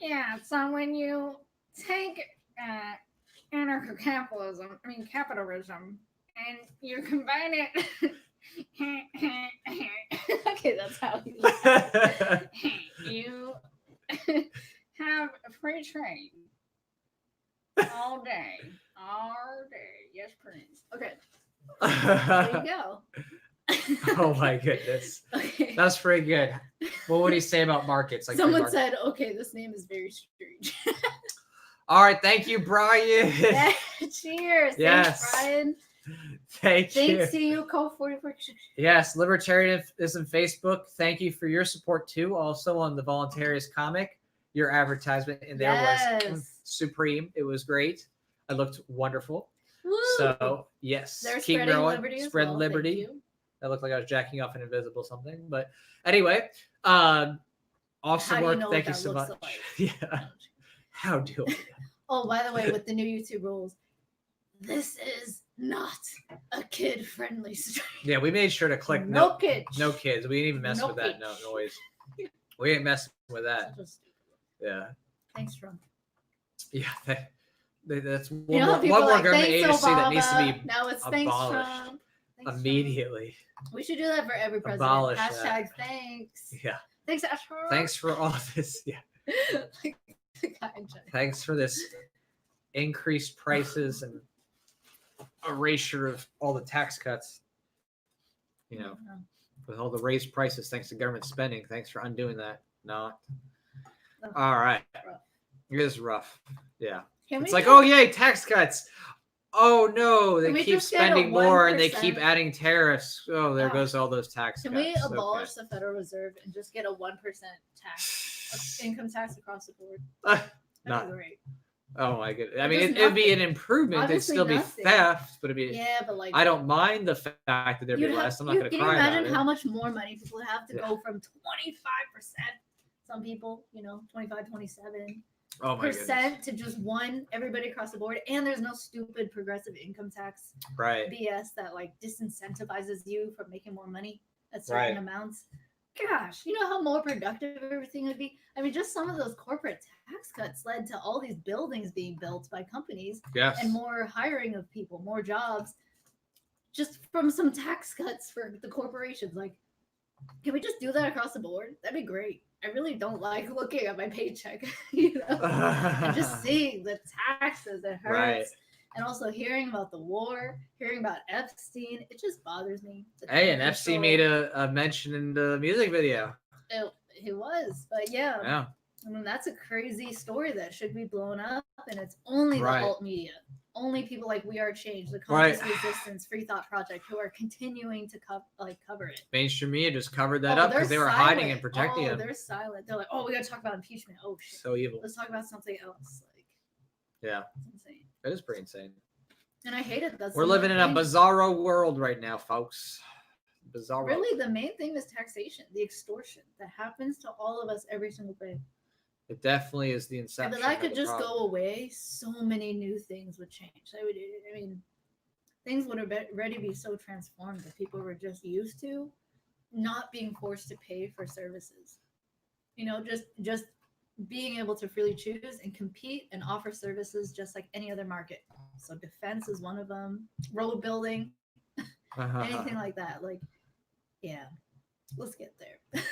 Yeah, so when you take anarcho-capitalism, capitalism, and you combine it. Okay, that's how he looks. You have a free trade all day. Yes, Prince. Okay, there you go. Oh my goodness. Okay. That's pretty good. What would he say about markets? Like free Someone markets? said, okay, this name is very strange. All right, thank you, Brian. Cheers. Yes. Thanks, Brian. Thank you. Thanks to you, Ko44. Yes, Libertarianism Facebook. Thank you for your support too. Also on the Voluntarist comic, your advertisement in there was Yes. supreme. It was great. I looked wonderful. Woo! So yes, They're keep spreading growing. liberty as Spread well. liberty. Thank you. That looked like I was jacking off an invisible something. But anyway, How awesome do you work. know Thank what you that so much. looks like? Yeah. How do I? Oh, by the way, with the new YouTube rules, this is not a kid-friendly stream. Yeah, we made sure to click No no kids. no kids. We didn't even mess No with that kids. noise. We ain't messing with that. Such a stupid- Yeah. Thanks, Trump. Yeah. That's one You know, more, people one are more like, government thanks, agency Obama. that needs to be Now it's thanks, abolished Trump. Thanks, Trump. immediately. We should do that for every president. Abolish that. Hashtag thanks. Yeah. Thanks, Ashford. Thanks for all this. Yeah. Like the guy in China. Thanks for this increased prices and erasure of all the tax cuts. With all the raised prices, thanks to government spending. Thanks for undoing that. No. Oh, All right. rough. It is rough. Yeah. Can It's we like, just- oh yay, tax cuts. Oh no, they Can we keep just get a spending more and they keep 1%? adding tariffs. Oh, there Oh. goes all those tax Can cuts. we Okay. abolish the Federal Reserve and just get a 1% tax, income tax across the board? Not- That'd be great. Oh my goodness. I It mean, does it'd be an nothing. improvement. Obviously It'd still nothing. be theft, but it'd be. Yeah, but like I don't mind the fact that there'd be you'd have- less. I'm not going to can you cry about imagine it. how much more money people have to Yeah. go from 25%? Some people, 25, 27 Oh my goodness. percent to just one, everybody across the board. And there's no stupid progressive income tax Right. BS that like disincentivizes you from making more money. at certain Right. amounts. Gosh, you know how more productive everything would be? I mean, just some of those corporate tax cuts led to all these buildings being built by companies Yes. and more hiring of people, more jobs, just from some tax cuts for the corporations. Like, can we just do that across the board? That'd be great. I really don't like looking at my paycheck, and just seeing the taxes. It hurts. Right. And also hearing about the war, hearing about Epstein, it just bothers me. Hey, and FC made a mention in the music video. It was, but yeah. Yeah. I mean, that's a crazy story that should be blown up, and it's only Right. the alt media, only people like We Are Change, the Right. Conscious Resistance, Free Thought Project, who are continuing to cover it. Mainstream media just covered that Oh, up because they're they were hiding silent. and protecting him. They're silent. They're like, oh, we gotta talk about impeachment. Oh shit, So evil. let's talk about something else. Like, Yeah, it's insane. that is pretty insane. And I hate it. That's We're the living main in a thing. bizarro world right now, folks. Bizarro. Really, the main thing is taxation, the extortion that happens to all of us every single day. It definitely is the If inception. that of could the just problem. go away, so many new things would change. I mean, things would already be so transformed that people were just used to not being forced to pay for services. You know, just being able to freely choose and compete and offer services just like any other market. So defense is one of them. Road building, anything like that. Like, yeah, let's get there.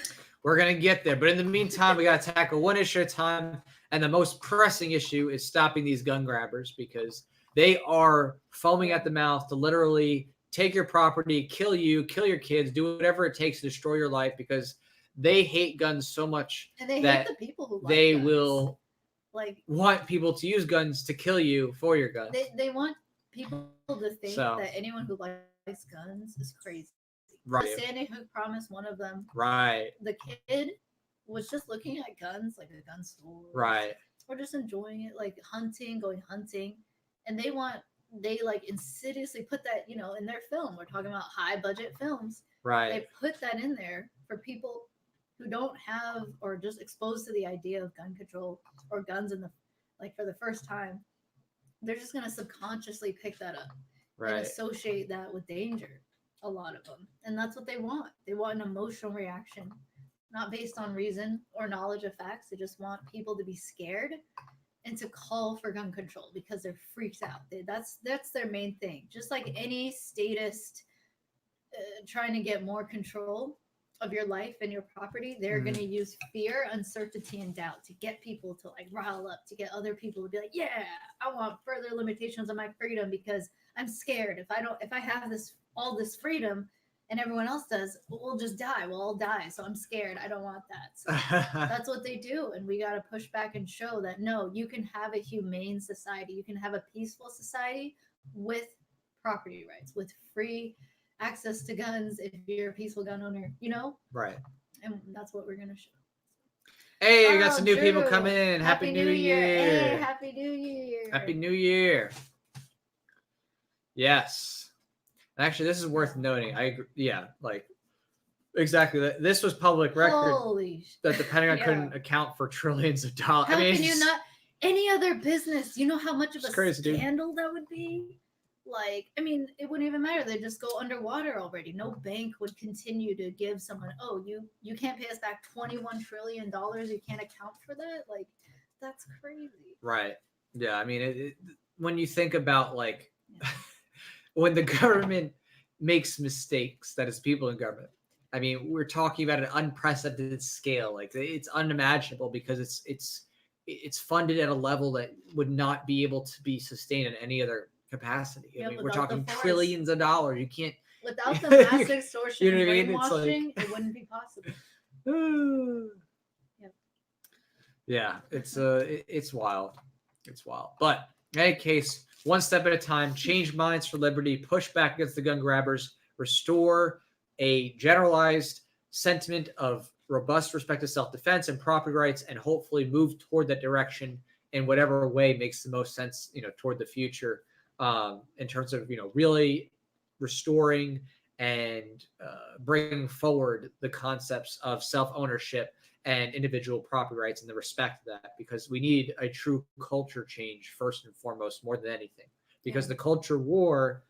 We're gonna get there, but in the meantime, we gotta tackle one issue at a time. And the most pressing issue is stopping these gun grabbers because they are foaming at the mouth to literally take your property, kill you, kill your kids, do whatever it takes to destroy your life because they hate guns so much And they that hate the people who like they guns. will like want people to use guns to kill you for your guns. they want people to think So- that anyone who likes guns is crazy. Right. The Sandy Hook Promise, one of them, Right. the kid was just looking at guns like a gun store, Right. or just enjoying it, like hunting, going hunting, and they like insidiously put that, you know, in their film. We're talking about high budget films. Right. They put that in there for people who don't have or just exposed to the idea of gun control or guns in the like for the first time. They're just gonna subconsciously pick that up and Right. associate that with danger. A lot of them, and that's what they want. They want an emotional reaction, not based on reason or knowledge of facts. They just want people to be scared and to call for gun control because they're freaked out. That's their main thing. Just like any statist trying to get more control of your life and your property, they're Mhm. going to use fear, uncertainty, and doubt to get people to like rile up, to get other people to be like, yeah, I want further limitations on my freedom because I'm scared. If I have all this freedom and everyone else does, we'll just die. We'll all die. So I'm scared. I don't want that. So that's what they do. And we got to push back and show that no, you can have a humane society. You can have a peaceful society with property rights, with free access to guns if you're a peaceful gun owner, you know? Right. And that's what we're going to show. Hey, we got Oh, some new people Drew. coming in. Happy New Year. Hey, Happy New Year. Happy New Year. Yes. Actually, this is worth noting. I agree. Yeah, like exactly. This was public record Holy that the Pentagon yeah. couldn't account for trillions of dollars. How I mean, can you it's- not? Any other business, you know how much of It's a crazy, dude. scandal that would be? Like, I mean, it wouldn't even matter. They'd just go underwater already. No bank would continue to give someone, oh, you can't pay us back $21 trillion. You can't account for that. Like, that's crazy. Right. Yeah. I mean, when you think about like when the government makes mistakes, that is people in government. I mean, we're talking about an unprecedented scale. Like it's unimaginable because it's funded at a level that would not be able to be sustained in any other capacity. Yeah, I mean, we're without the talking force. trillions of dollars. You can't. Without the mass extortion You know and what I mean? It's like- brainwashing, it wouldn't be possible. Yep. Yeah, it's wild. It's wild. But in any case, one step at a time, change minds for liberty, push back against the gun grabbers, restore a generalized sentiment of robust respect to self-defense and property rights, and hopefully move toward that direction in whatever way makes the most sense, toward the future, in terms of, really restoring and bringing forward the concepts of self-ownership and individual property rights and the respect of that, because we need a true culture change first and foremost, more than anything, because the culture war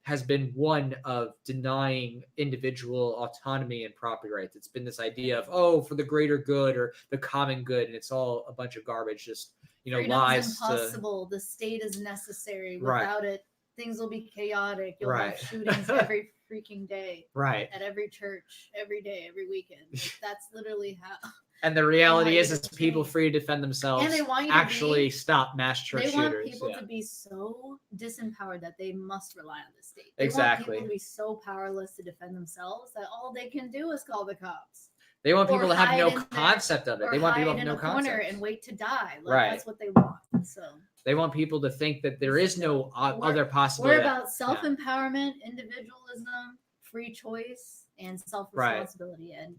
has been one of denying individual autonomy and property rights. It's been this idea of, oh, for the greater good or the common good, and it's all a bunch of garbage, just Freedom's lies to impossible. The state is necessary. Right. Without it, things will be chaotic. You'll Right. have shootings every freaking day right. at every church, every day, every weekend. Like, that's literally how. And the reality want is, you it's to people change. free to defend themselves. And they want you to actually be- stop mass church They want shooters. people Yeah. to be so disempowered that they must rely on the state. They Exactly. want people to be so powerless to defend themselves that all they can do is call the cops. They want Or people to have hide no in there, concept of it. Or They want people hide to in have no a corner concept. and wait to die. Like, Right. That's what they want. So They want people to think that there is no We're- other possibility. we're about self-empowerment, individualism, free choice, and self-responsibility. And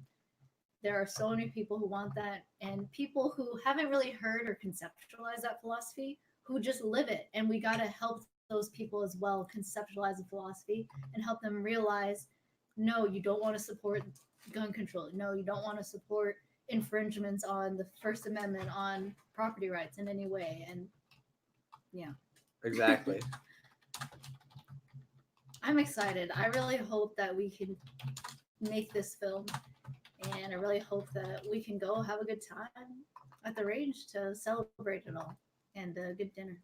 there are so many people who want that, and people who haven't really heard or conceptualized that philosophy, who just live it. And we got to help those people as well conceptualize the philosophy and help them realize, no, you don't want to support gun control. No, you don't want to support infringements on the First Amendment, on property rights in any way. And Exactly. I'm excited. I really hope that we can make this film, and I really hope that we can go have a good time at the range to celebrate it all, and a good dinner.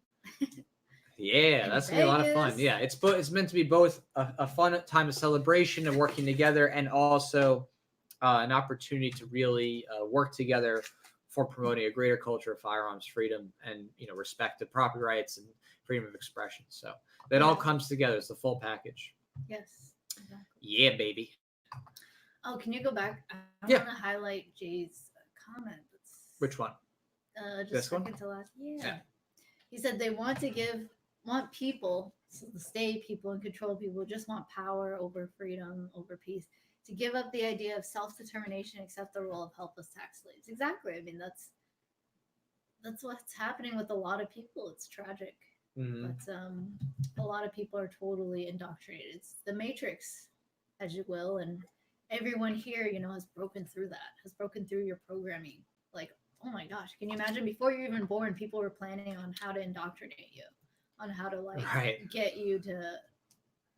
Yeah, In that's gonna be a lot of fun. Vegas. Yeah, it's meant to be both a fun time of celebration and working together, and also an opportunity to really work together for promoting a greater culture of firearms freedom and respect to property rights and freedom of expression. So that all Yeah. comes together. It's the full package. Yes. Exactly. Yeah, baby. Oh, can you go back? I Yeah. want to highlight Jay's comment. Which one? Just This one? second to last. Yeah. Yeah. He said they want people, so the state, people, and control people just want power over freedom, over peace, to give up the idea of self-determination, accept the role of helpless tax slaves. Exactly. I mean, that's what's happening with a lot of people. It's tragic. Mhm. But a lot of people are totally indoctrinated. It's the matrix, as you will, and everyone here, has broken through that, has broken through your programming. Like, oh my gosh, can you imagine before you're even born, people were planning on how to indoctrinate you, on how to Right. get you to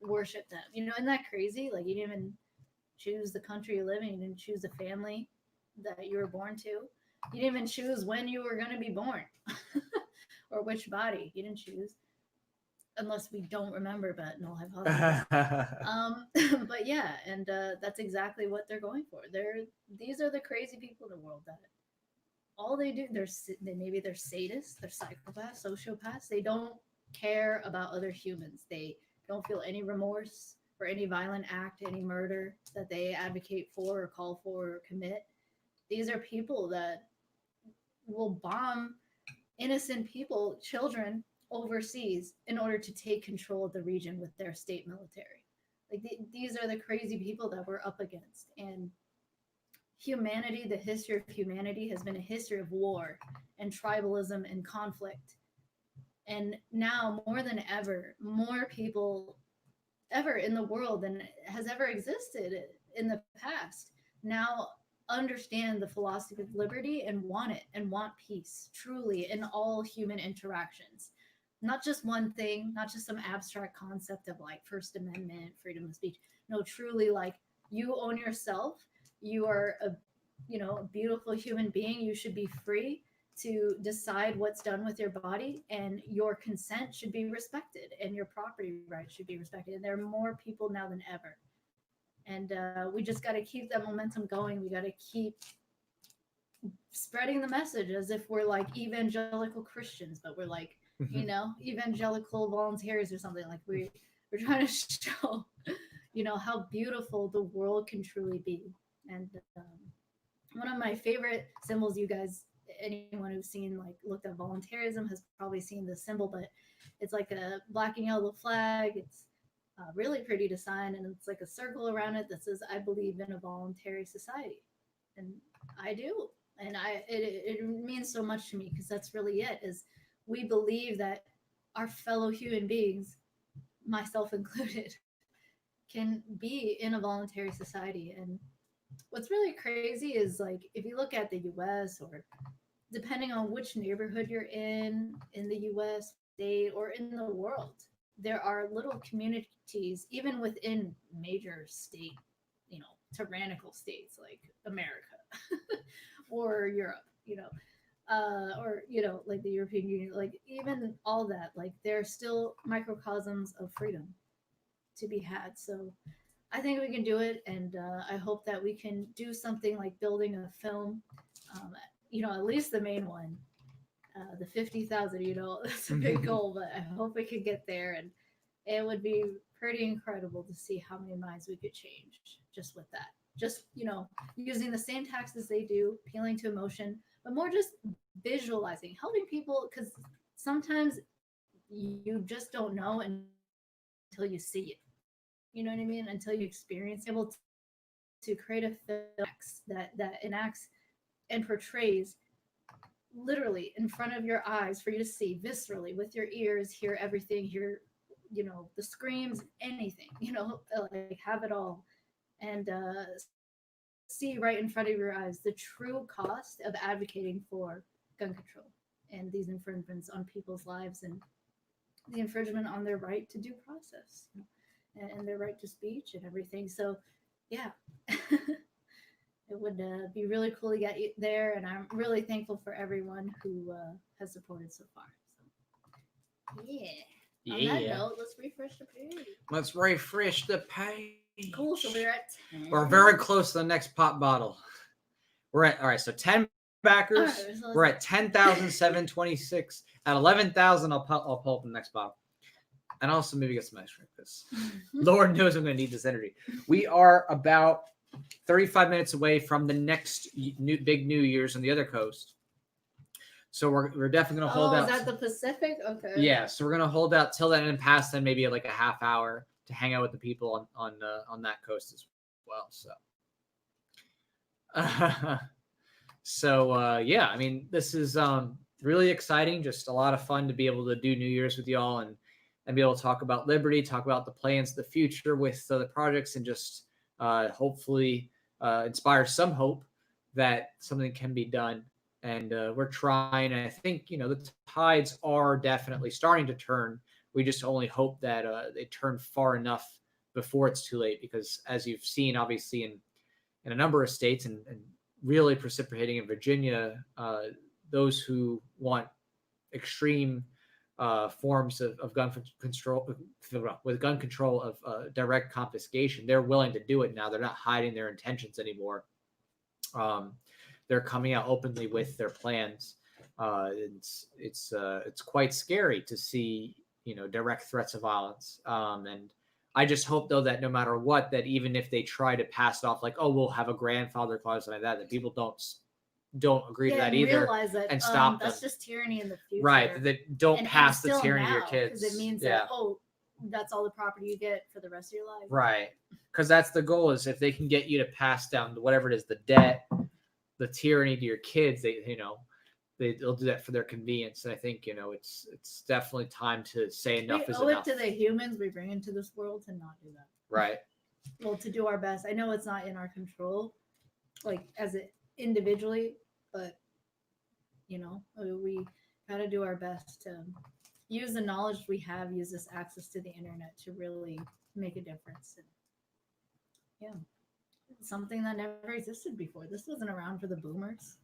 worship them. Isn't that crazy? Like, you didn't even choose the country you live in, you didn't choose the family that you were born to. You didn't even choose when you were going to be born or which body. You didn't choose, unless we don't remember, but null hypothesis. But yeah, and that's exactly what they're going for. These are the crazy people in the world that all they do, maybe they're sadists, they're psychopaths, sociopaths. They don't care about other humans. They don't feel any remorse for any violent act, any murder that they advocate for or call for or commit. These are people that will bomb innocent people, children, overseas in order to take control of the region with their state military. Like, these are the crazy people that we're up against. And humanity, the history of humanity has been a history of war and tribalism and conflict. And now more than ever, more people ever in the world than has ever existed in the past now understand the philosophy of liberty and want it and want peace truly in all human interactions. Not just one thing, not just some abstract concept of like First Amendment, freedom of speech. No, truly, like, you own yourself. You are a beautiful human being. You should be free to decide what's done with your body, and your consent should be respected, and your property rights should be respected. And there are more people now than ever. And we just got to keep that momentum going. We got to keep spreading the message as if we're like evangelical Christians, but we're like, evangelical volunteers or something. Like, we're trying to show, how beautiful the world can truly be. And one of my favorite symbols, you guys, anyone who's looked at voluntarism has probably seen this symbol, but it's like a black and yellow flag. It's a really pretty design, and it's like a circle around it that says, I believe in a voluntary society. And I do. And it means so much to me, because that's really it, is we believe that our fellow human beings, myself included, can be in a voluntary society. And what's really crazy is, like, if you look at the US, or depending on which neighborhood you're in the US, state, or in the world, there are little communities, even within major state, tyrannical states like America or Europe, or like the European Union, like even all that, like there are still microcosms of freedom to be had. So I think we can do it, and I hope that we can do something like building a film. At least the main one, the 50,000. That's a big goal, but I hope we could get there, and it would be pretty incredible to see how many minds we could change just with that. Just using the same tactics they do, appealing to emotion, but more just visualizing, helping people, because sometimes you just don't know until you see it. You know what I mean? Until you experience, able to create a film that enacts and portrays literally in front of your eyes for you to see viscerally with your ears, hear everything, hear the screams, anything, like have it all, and see right in front of your eyes the true cost of advocating for gun control and these infringements on people's lives, and the infringement on their right to due process, and their right to speech and everything. So yeah. It would be really cool to get you there, and I'm really thankful for everyone who has supported so far. So, yeah. On that note, let's refresh the page. Let's refresh the page. Cool. So we're at 10. We're very close to the next pop bottle. We're at, all right, so 10 backers. All right, so we're at 10,726. At 11,000, I'll pull up the next bottle. And also maybe get some ice cream, because Lord knows I'm going to need this energy. We are about 35 minutes away from the next big New Year's on the other coast. So we're definitely going to hold out. Is that the Pacific? Okay. Yeah, so we're going to hold out till then, and past then maybe like a half hour to hang out with the people on that coast as well. So yeah, I mean, this is really exciting, just a lot of fun to be able to do New Year's with y'all, and be able to talk about liberty, talk about the plans of the future with the projects, and just hopefully inspire some hope that something can be done. And we're trying. And I think, the tides are definitely starting to turn. We just only hope that they turn far enough before it's too late, because as you've seen, obviously, in a number of states, and really precipitating in Virginia, those who want extreme forms of gun control, with gun control of direct confiscation, they're willing to do it now. They're not hiding their intentions anymore. They're coming out openly with their plans. It's quite scary to see, direct threats of violence. And I just hope, though, that no matter what, that even if they try to pass it off like, oh, we'll have a grandfather clause like that people don't agree to that either, realize that, and stop that's them. just tyranny in the future, right? That don't pass the tyranny to your kids, because it means that that's all the property you get for the rest of your life, right? Because that's the goal, is if they can get you to pass down whatever it is, the debt, the tyranny to your kids, they'll do that for their convenience. And I think it's definitely time to say enough is enough. We owe it to the humans we bring into this world to not do that, right? Well, to do our best. I know it's not in our control, like as it individually, but we got to do our best to use the knowledge we have, use this access to the internet to really make a difference. And yeah, something that never existed before. This wasn't around for the boomers.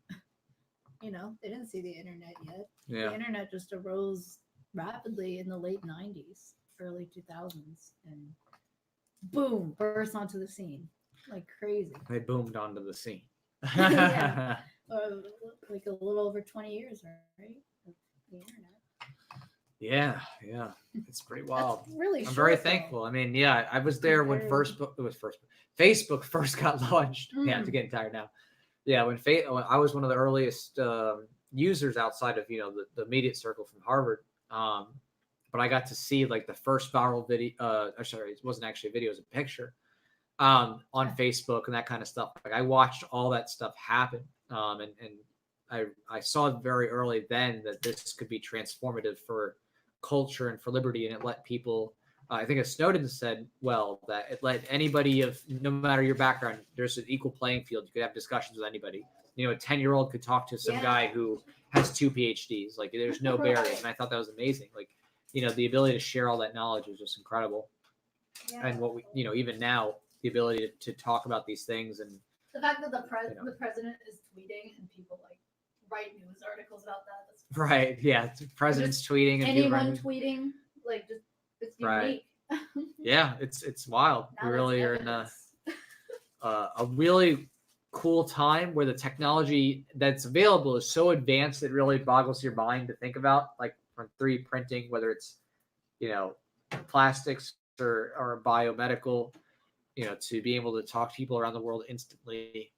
They didn't see the internet yet. Yeah. The internet just arose rapidly in the late 90s, early 2000s, and boom, burst onto the scene like crazy. They boomed onto the scene. Yeah. Like a little over 20 years, right? The internet. Yeah, it's pretty wild. That's really I'm very short, thankful. I mean, yeah, I was there when Facebook first got launched. Yeah, I'm getting tired now. Yeah, when I was one of the earliest users outside of the immediate circle from Harvard. But I got to see like the first viral video. Sorry, it wasn't actually a video; it was a picture on Facebook and that kind of stuff. Like I watched all that stuff happen, and I saw very early then that this could be transformative for culture and for liberty, and it let people. I think as Snowden said, well, that it let anybody of no matter your background, there's an equal playing field. You could have discussions with anybody. A 10-year-old could talk to some guy who has 2 PhDs. Like there's no barriers, and I thought that was amazing. Like the ability to share all that knowledge is just incredible. Yeah. And what we, even now, the ability to talk about these things and The fact that the know. president is tweeting and people like write news articles about that. That's right, yeah, president's tweeting and people anyone writing- tweeting, like just it's Right. unique. yeah, it's wild. Now We there's really are in evidence. a really cool time where the technology that's available is so advanced it really boggles your mind to think about, like from 3D printing, whether it's plastics or biomedical, to be able to talk to people around the world instantly.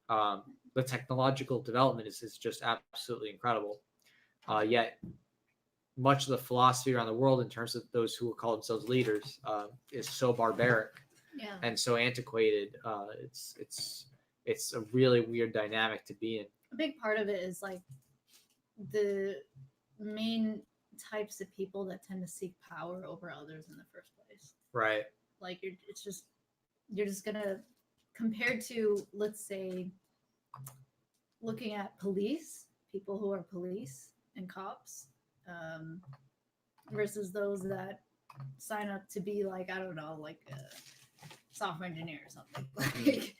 The technological development is just absolutely incredible. Yet much of the philosophy around the world in terms of those who will call themselves leaders is so barbaric Yeah. and so antiquated. It's a really weird dynamic to be in. A big part of it is like the main types of people that tend to seek power over others in the first place. Right. Like you're just gonna, compared to, let's say, looking at police, people who are police and cops, versus those that sign up to be like, I don't know, like a software engineer or something. Like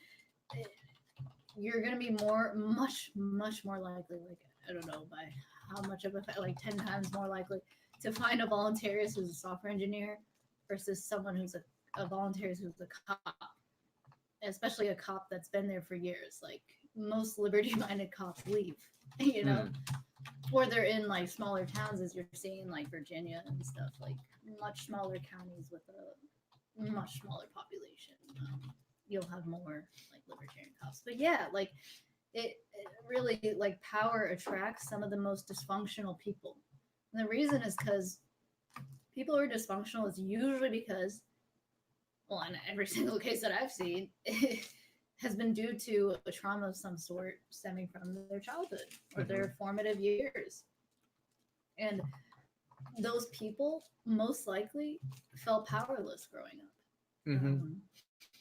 you're gonna be much more likely, like, I don't know by how much of a, like 10 times more likely to find a voluntarist who's a software engineer versus someone who's a voluntarist who's a cop, especially a cop that's been there for years. Like most liberty-minded cops leave, or they're in like smaller towns, as you're seeing, like Virginia and stuff, like much smaller counties with a much smaller population. You'll have more like libertarian cops, but yeah, like it really, like, power attracts some of the most dysfunctional people, and the reason is because people who are dysfunctional is usually because, well, in every single case that I've seen, it has been due to a trauma of some sort stemming from their childhood or their formative years. And those people most likely felt powerless growing up.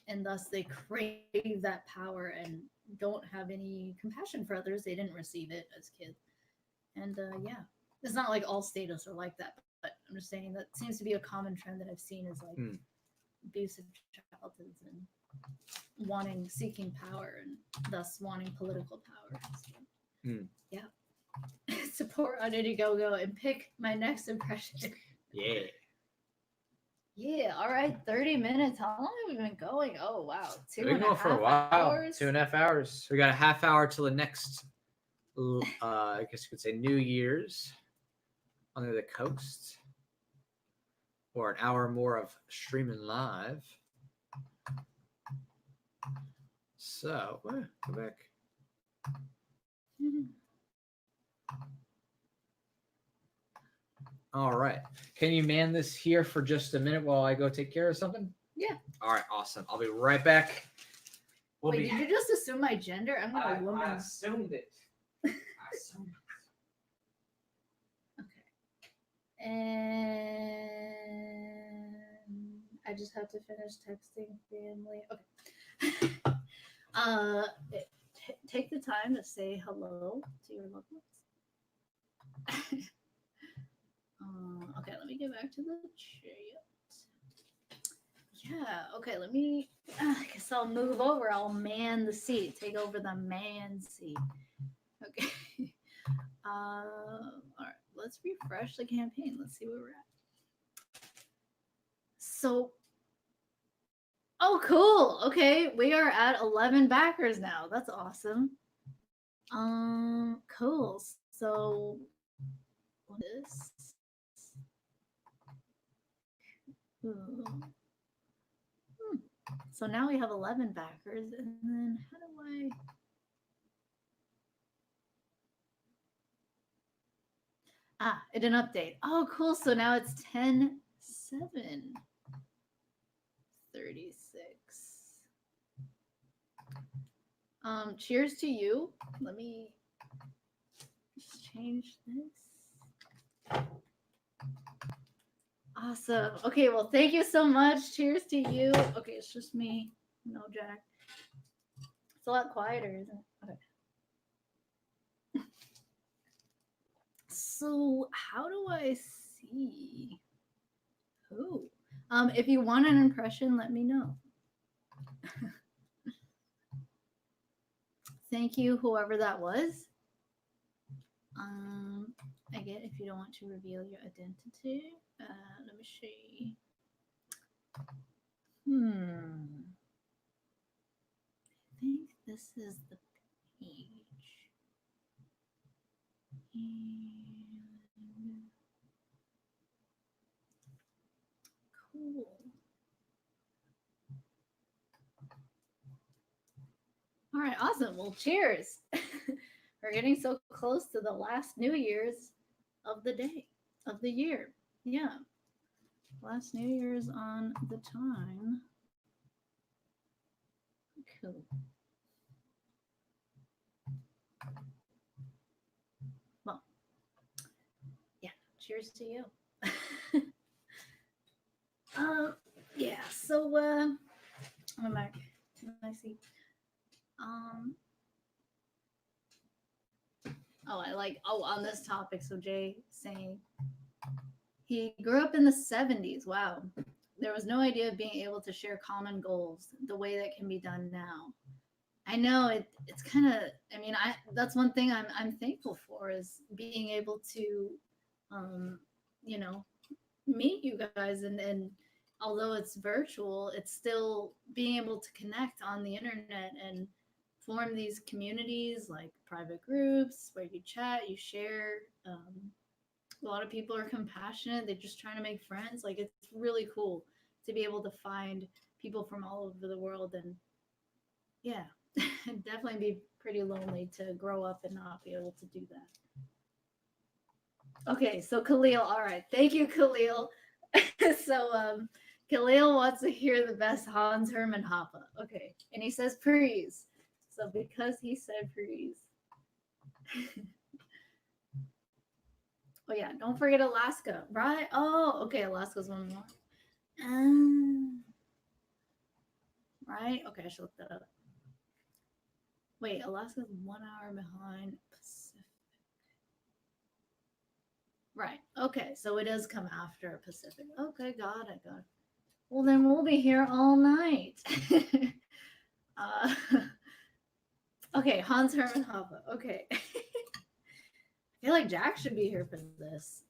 And thus they crave that power and don't have any compassion for others. They didn't receive it as kids. And yeah, it's not like all statists are like that, but I'm just saying that seems to be a common trend that I've seen is like abusive childhoods and seeking power and thus wanting political power. So, yeah. Support on Indiegogo and pick my next impression. Yeah. Yeah, all right, 30 minutes. How long have we been going? Oh, wow. We've been going for a while. 2.5 hours. We got a half hour till the next, I guess you could say, New Year's under the coast. Or an hour more of streaming live. So, go back. All right. Can you man this here for just a minute while I go take care of something? Yeah. All right. Awesome. I'll be right back. Wait, did you just assume my gender? I'm not a woman. I assumed it. I assumed it. Okay. And I just have to finish texting family. Okay. Take the time to say hello to your loved ones. Okay, let me get back to the chat. Yeah, okay, let me, I guess I'll move over. I'll man the seat. Take over the man seat. Okay. All right, let's refresh the campaign. Let's see where we're at. So, oh, cool. Okay, we are at 11 backers now. That's awesome. Cool. So, what is? So now we have 11 backers, and then how do I? It didn't update. Oh, cool. So now it's 10-7. 36. Cheers to you. Let me just change this. Awesome. Okay, well, thank you so much. Cheers to you. Okay, it's just me. No Jack. It's a lot quieter, isn't it? Okay. So how do I see. Oh. If you want an impression, let me know. Thank you, whoever that was. Again, if you don't want to reveal your identity, let me see. I think this is the page. Cool. All right, awesome. Well, cheers. We're getting so close to the last New Year's of the day, of the year. Yeah. Last New Year's on the time. Cool. Well, yeah, cheers to you. Yeah, so I'm back to my seat. On this topic, so Jay saying he grew up in the 70s. Wow. There was no idea of being able to share common goals the way that can be done now. I know it's kind of, I mean, that's one thing I'm thankful for is being able to, you know, meet you guys and although it's virtual, it's still being able to connect on the internet and form these communities like private groups where you chat, you share. A lot of people are compassionate. They're just trying to make friends. Like it's really cool to be able to find people from all over the world. And yeah, it'd definitely be pretty lonely to grow up and not be able to do that. Okay, so Khalil, all right. Thank you, Khalil. So Khalil wants to hear the best Hans Hermann Hoppe. Okay, and he says please. So because he said please. Oh yeah, don't forget Alaska, right? Oh, okay, Alaska's one more. Right? Okay, I should look that up. Wait, Alaska's 1 hour behind Pacific. Right. Okay, so it does come after Pacific. Okay, got it. Well, then we'll be here all night. Okay, Hans Hermann Hoppe. Okay. I feel like Jack should be here for this.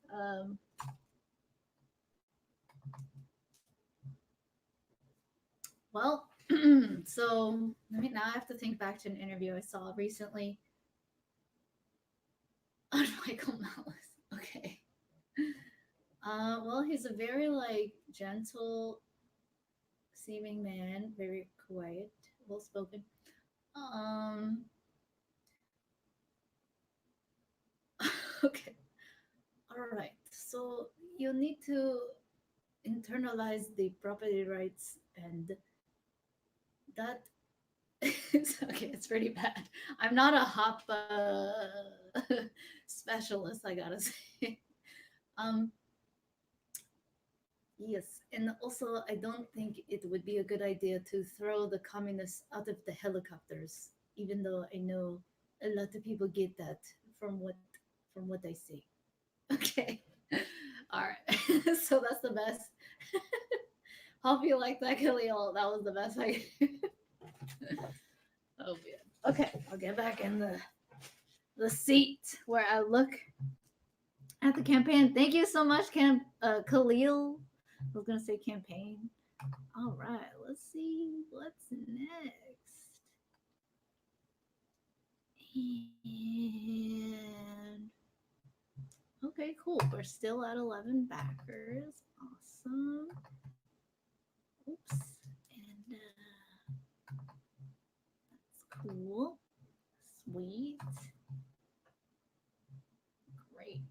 Well, so now I have to think back to an interview I saw recently on Michael Malice. Okay. Well, he's a very gentle seeming man, very quiet, well spoken. Okay. All right. So you need to internalize the property rights and that okay, it's pretty bad. I'm not a hop specialist, I gotta say. Yes, and also I don't think it would be a good idea to throw the communists out of the helicopters, even though I know a lot of people get that from what I see. Okay. All right. So that's the best. Hope you like that, Khalil. That was the best I could. Oh man. Okay, I'll get back in the seat where I look at the campaign. Thank you so much, Khalil. I was gonna say campaign. All right, let's see what's next. And okay, cool. We're still at 11 backers. Awesome. Oops. And that's cool. Sweet. Great.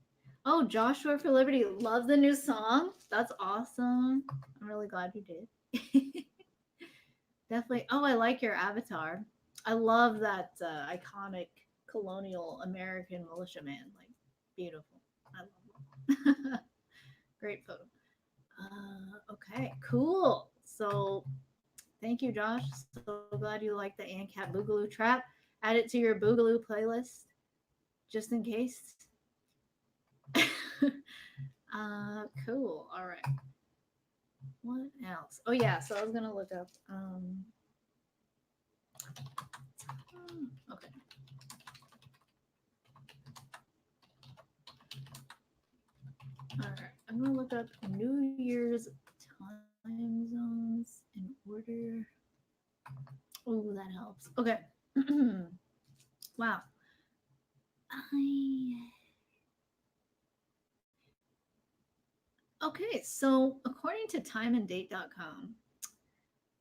Oh, Joshua for Liberty. Love the new song. That's awesome. I'm really glad you did. Definitely. Oh, I like your avatar. I love that iconic colonial American militiaman. Like, beautiful. I love it. Great photo. Okay, cool. So, thank you, Josh. So glad you like the ANCAP Boogaloo Trap. Add it to your Boogaloo playlist, just in case. Cool. All right. What else? Oh yeah, so I was gonna look up. Okay. All right, I'm gonna look up New Year's time zones in order. Oh, that helps. Okay. Wow. Okay, so according to timeanddate.com,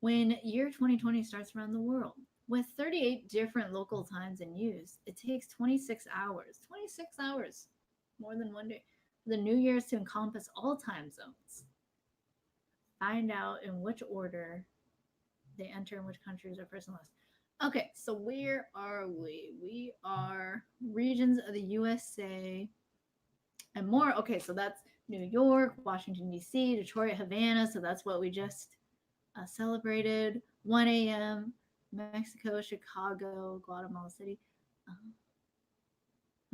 when year 2020 starts around the world, with 38 different local times in use, it takes 26 hours. 26 hours, more than one day, for the New Year's to encompass all time zones. Find out in which order they enter and which countries are first and last. Okay, so where are we? We are regions of the USA and more. Okay, so that's New York, Washington, D.C., Detroit, Havana. So that's what we just celebrated. 1 a.m., Mexico, Chicago, Guatemala City.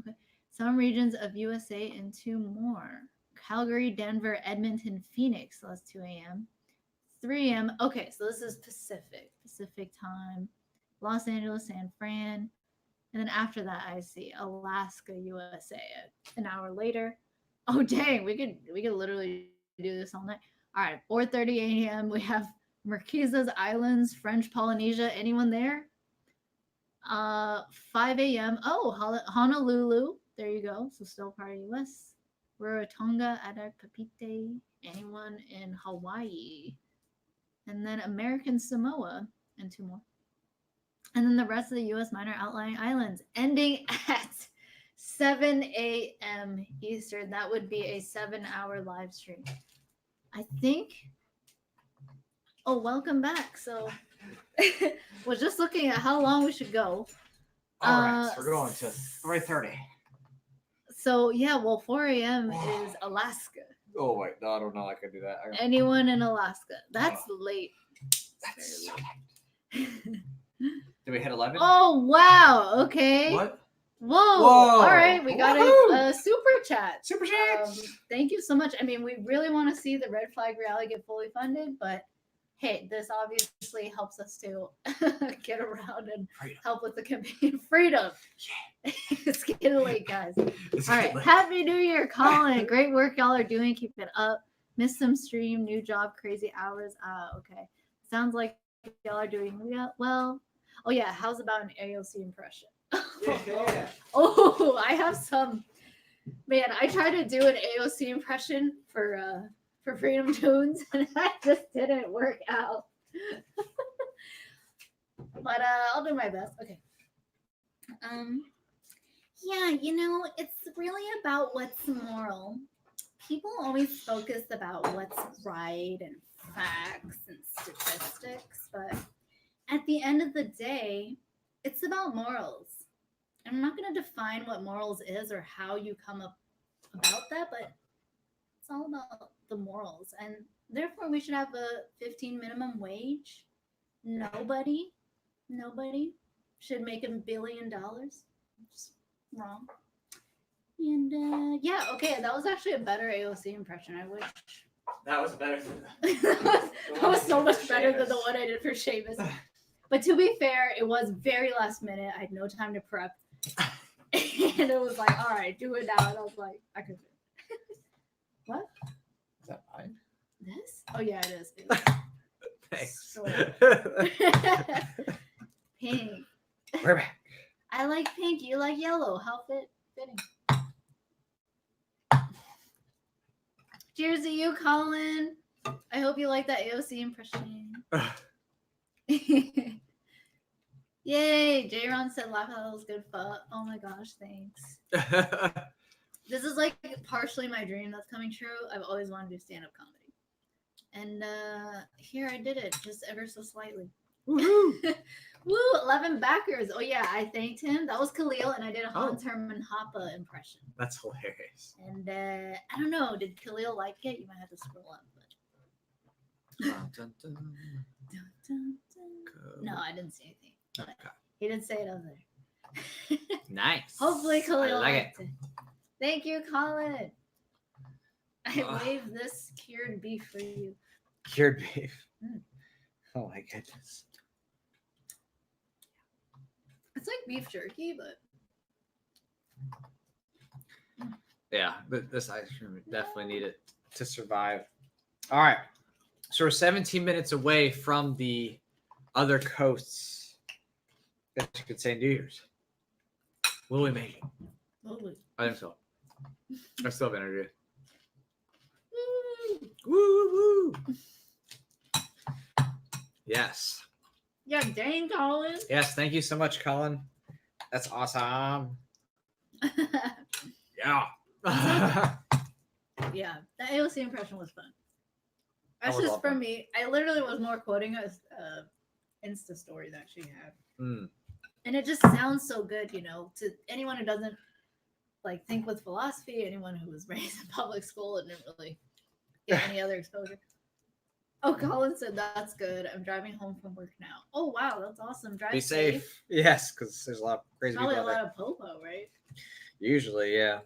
Okay, some regions of USA and two more. Calgary, Denver, Edmonton, Phoenix. So that's 2 a.m. 3 a.m. Okay, so this is Pacific time. Los Angeles, San Fran. And then after that, I see Alaska, USA, an hour later. Oh dang, we could literally do this all night. All right, 4:30 a.m. We have Marquesas Islands, French Polynesia. Anyone there? 5 a.m. Oh, Honolulu. There you go. So still part of U.S. Rarotonga, Adapapite. Anyone in Hawaii? And then American Samoa and two more. And then the rest of the U.S. minor outlying islands, ending at 7 a.m. Eastern. That would be a 7-hour live stream. I think. Oh, welcome back. So, was just looking at how long we should go. All right, so we're going to 3:30. So yeah, well, 4 a.m. is Alaska. Oh wait, no, I don't know. I can do that. Anyone in Alaska? That's late. That's so late. Did we hit 11? Oh wow! Okay. What? Whoa! Whoa. All right, we got a super chat. Super chat. Thank you so much. I mean, we really want to see the Red Flag rally get fully funded, but hey, this obviously helps us to get around and help with the campaign. Freedom. Yeah. It's getting late, guys. All right. Happy New Year, Colin. Great work y'all are doing. Keep it up. Missed some stream. New job. Crazy hours. Okay. Sounds like y'all are doing well. Oh yeah. How's about an AOC impression? Yeah. Oh, I have some. Man, I tried to do an AOC impression for Freedom Tunes, and that just didn't work out. But I'll do my best. Okay. Yeah, you know, it's really about what's moral. People always focus about what's right and facts and statistics, but at the end of the day, it's about morals. I'm not going to define what morals is or how you come up about that, but it's all about the morals. And therefore, we should have a 15 minimum wage. Nobody should make $1 billion. Just wrong. And yeah, okay, that was actually a better AOC impression. I wish. That was better than that was so much better than the one I did for Seamus. But to be fair, it was very last minute. I had no time to prep. And it was like, all right, do it now. And I was like, I could do it. What? Is that mine? This? Oh, yeah, it is. Thanks. Pink. We're back. I like pink. You like yellow. How fitting. Cheers to you, Colin. I hope you like that AOC impression. Yay! J-Ron said laugh out that was good fun. Oh my gosh, thanks. This is like partially my dream that's coming true. I've always wanted to do stand-up comedy. And here I did it, just ever so slightly. Woo! 11 backers. Oh yeah, I thanked him. That was Khalil, and I did a Hans Herman Hoppe impression. That's hilarious. And I don't know, did Khalil like it? You might have to scroll up. But... Dun, dun, dun. Dun, dun, dun. No, I didn't see anything. Okay. He didn't say it on there. Nice. Hopefully Khalil I like liked it. Thank you, Colin. I wave this cured beef for you. Cured beef. Mm. Oh my goodness. It's like beef jerky, but Yeah, this ice cream definitely need it to survive. All right. So we're 17 minutes away from the other coasts. I guess you could say New Year's. Will we make it? totally. I think so. I still have energy. Woo. Woo woo. Yes. Yeah, dang, Colin. Yes. Thank you so much, Colin. That's awesome. Yeah. Yeah, the AOC impression was fun. That's was just all for fun. me. I literally was more quoting a Insta story that she had, Mm. and it just sounds so good, you know, to anyone who doesn't like think with philosophy, anyone who was raised in public school and didn't really get any other exposure. Oh, Colin said that's good. I'm driving home from work now. Oh wow, that's awesome. Drive Be safe. Yes, because there's a lot of crazy Probably a people out lot there. of popo, right? Usually, yeah.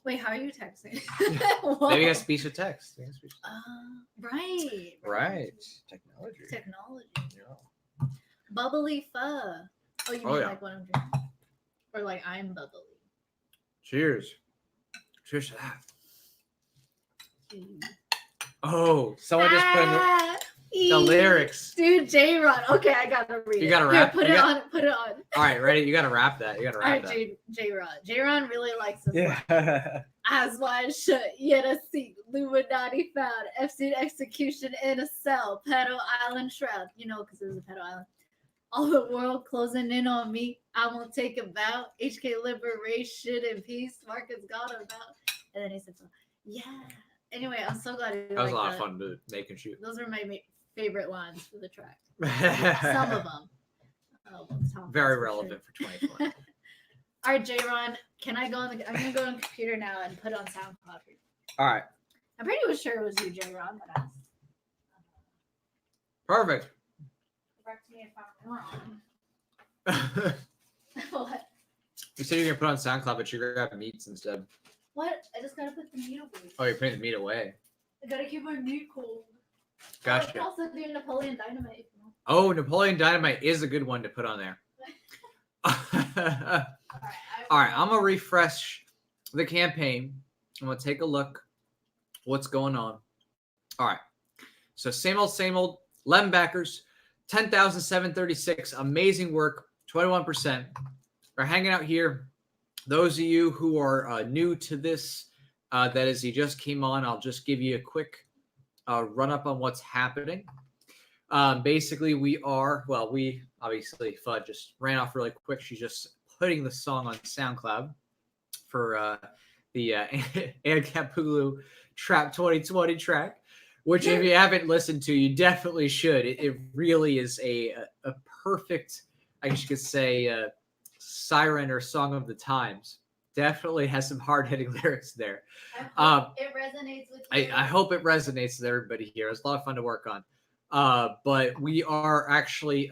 Wait, how are you texting? Maybe Whoa. a speech to text. Maybe a speech to Right. Right. Technology. Technology. Yeah. Bubbly pho. Oh, you Oh, mean yeah. like what I'm drinking? Or like I'm bubbly. Cheers. Cheers to that. Dude. Oh, someone just put in the the lyrics. Dude, J-Rod. Okay, I gotta read You it. gotta Here, rap- put you it got- on. Put it on. All right, ready? You gotta wrap that. You gotta All wrap right, that. J-Rod. J-Rod really likes this one. Yeah. Eyes wide shut, yet a seat. Illuminati found. FC execution in a cell. Pedo Island shroud. You know, because it was a pedo island. All the world closing in on me. I won't take a bow. HK liberation and peace. Marcus got about. And then he said, yeah. Anyway, I'm so glad you That was a liked lot of that. fun to make and shoot. Those are my favorite lines for the track. Some of them. Very relevant for 2020. All right, J-Ron, can I go on the? I'm gonna go on the computer now and put it on SoundCloud for you. All right. I'm pretty sure it was you, J-Ron, that asked. Perfect. Correct me if I'm wrong. What? You said you're gonna put on SoundCloud, but you're grabbing meats instead. What? I just gotta put the meat away. Oh, you're putting the meat away. I gotta keep my meat cold. I Gotcha. can also do Napoleon Dynamite. You know? Oh, Napoleon Dynamite is a good one to put on there. All right, I'm gonna refresh the campaign. I'm gonna take a look what's going on. All right, so same old Lem backers, 10,736. Amazing work, 21%. We're hanging out here. Those of you who are new to this, that is, you just came on, I'll just give you a quick run up on what's happening. Basically, we obviously Fudd just ran off really quick. She's just putting the song on SoundCloud for the Ankapulu Trap 2020 track, which if you haven't listened to, you definitely should. It really is a perfect, I guess you could say, siren or song of the times. Definitely has some hard-hitting lyrics there. I hope it resonates with you. I hope it resonates with everybody here. It's a lot of fun to work on. But we are actually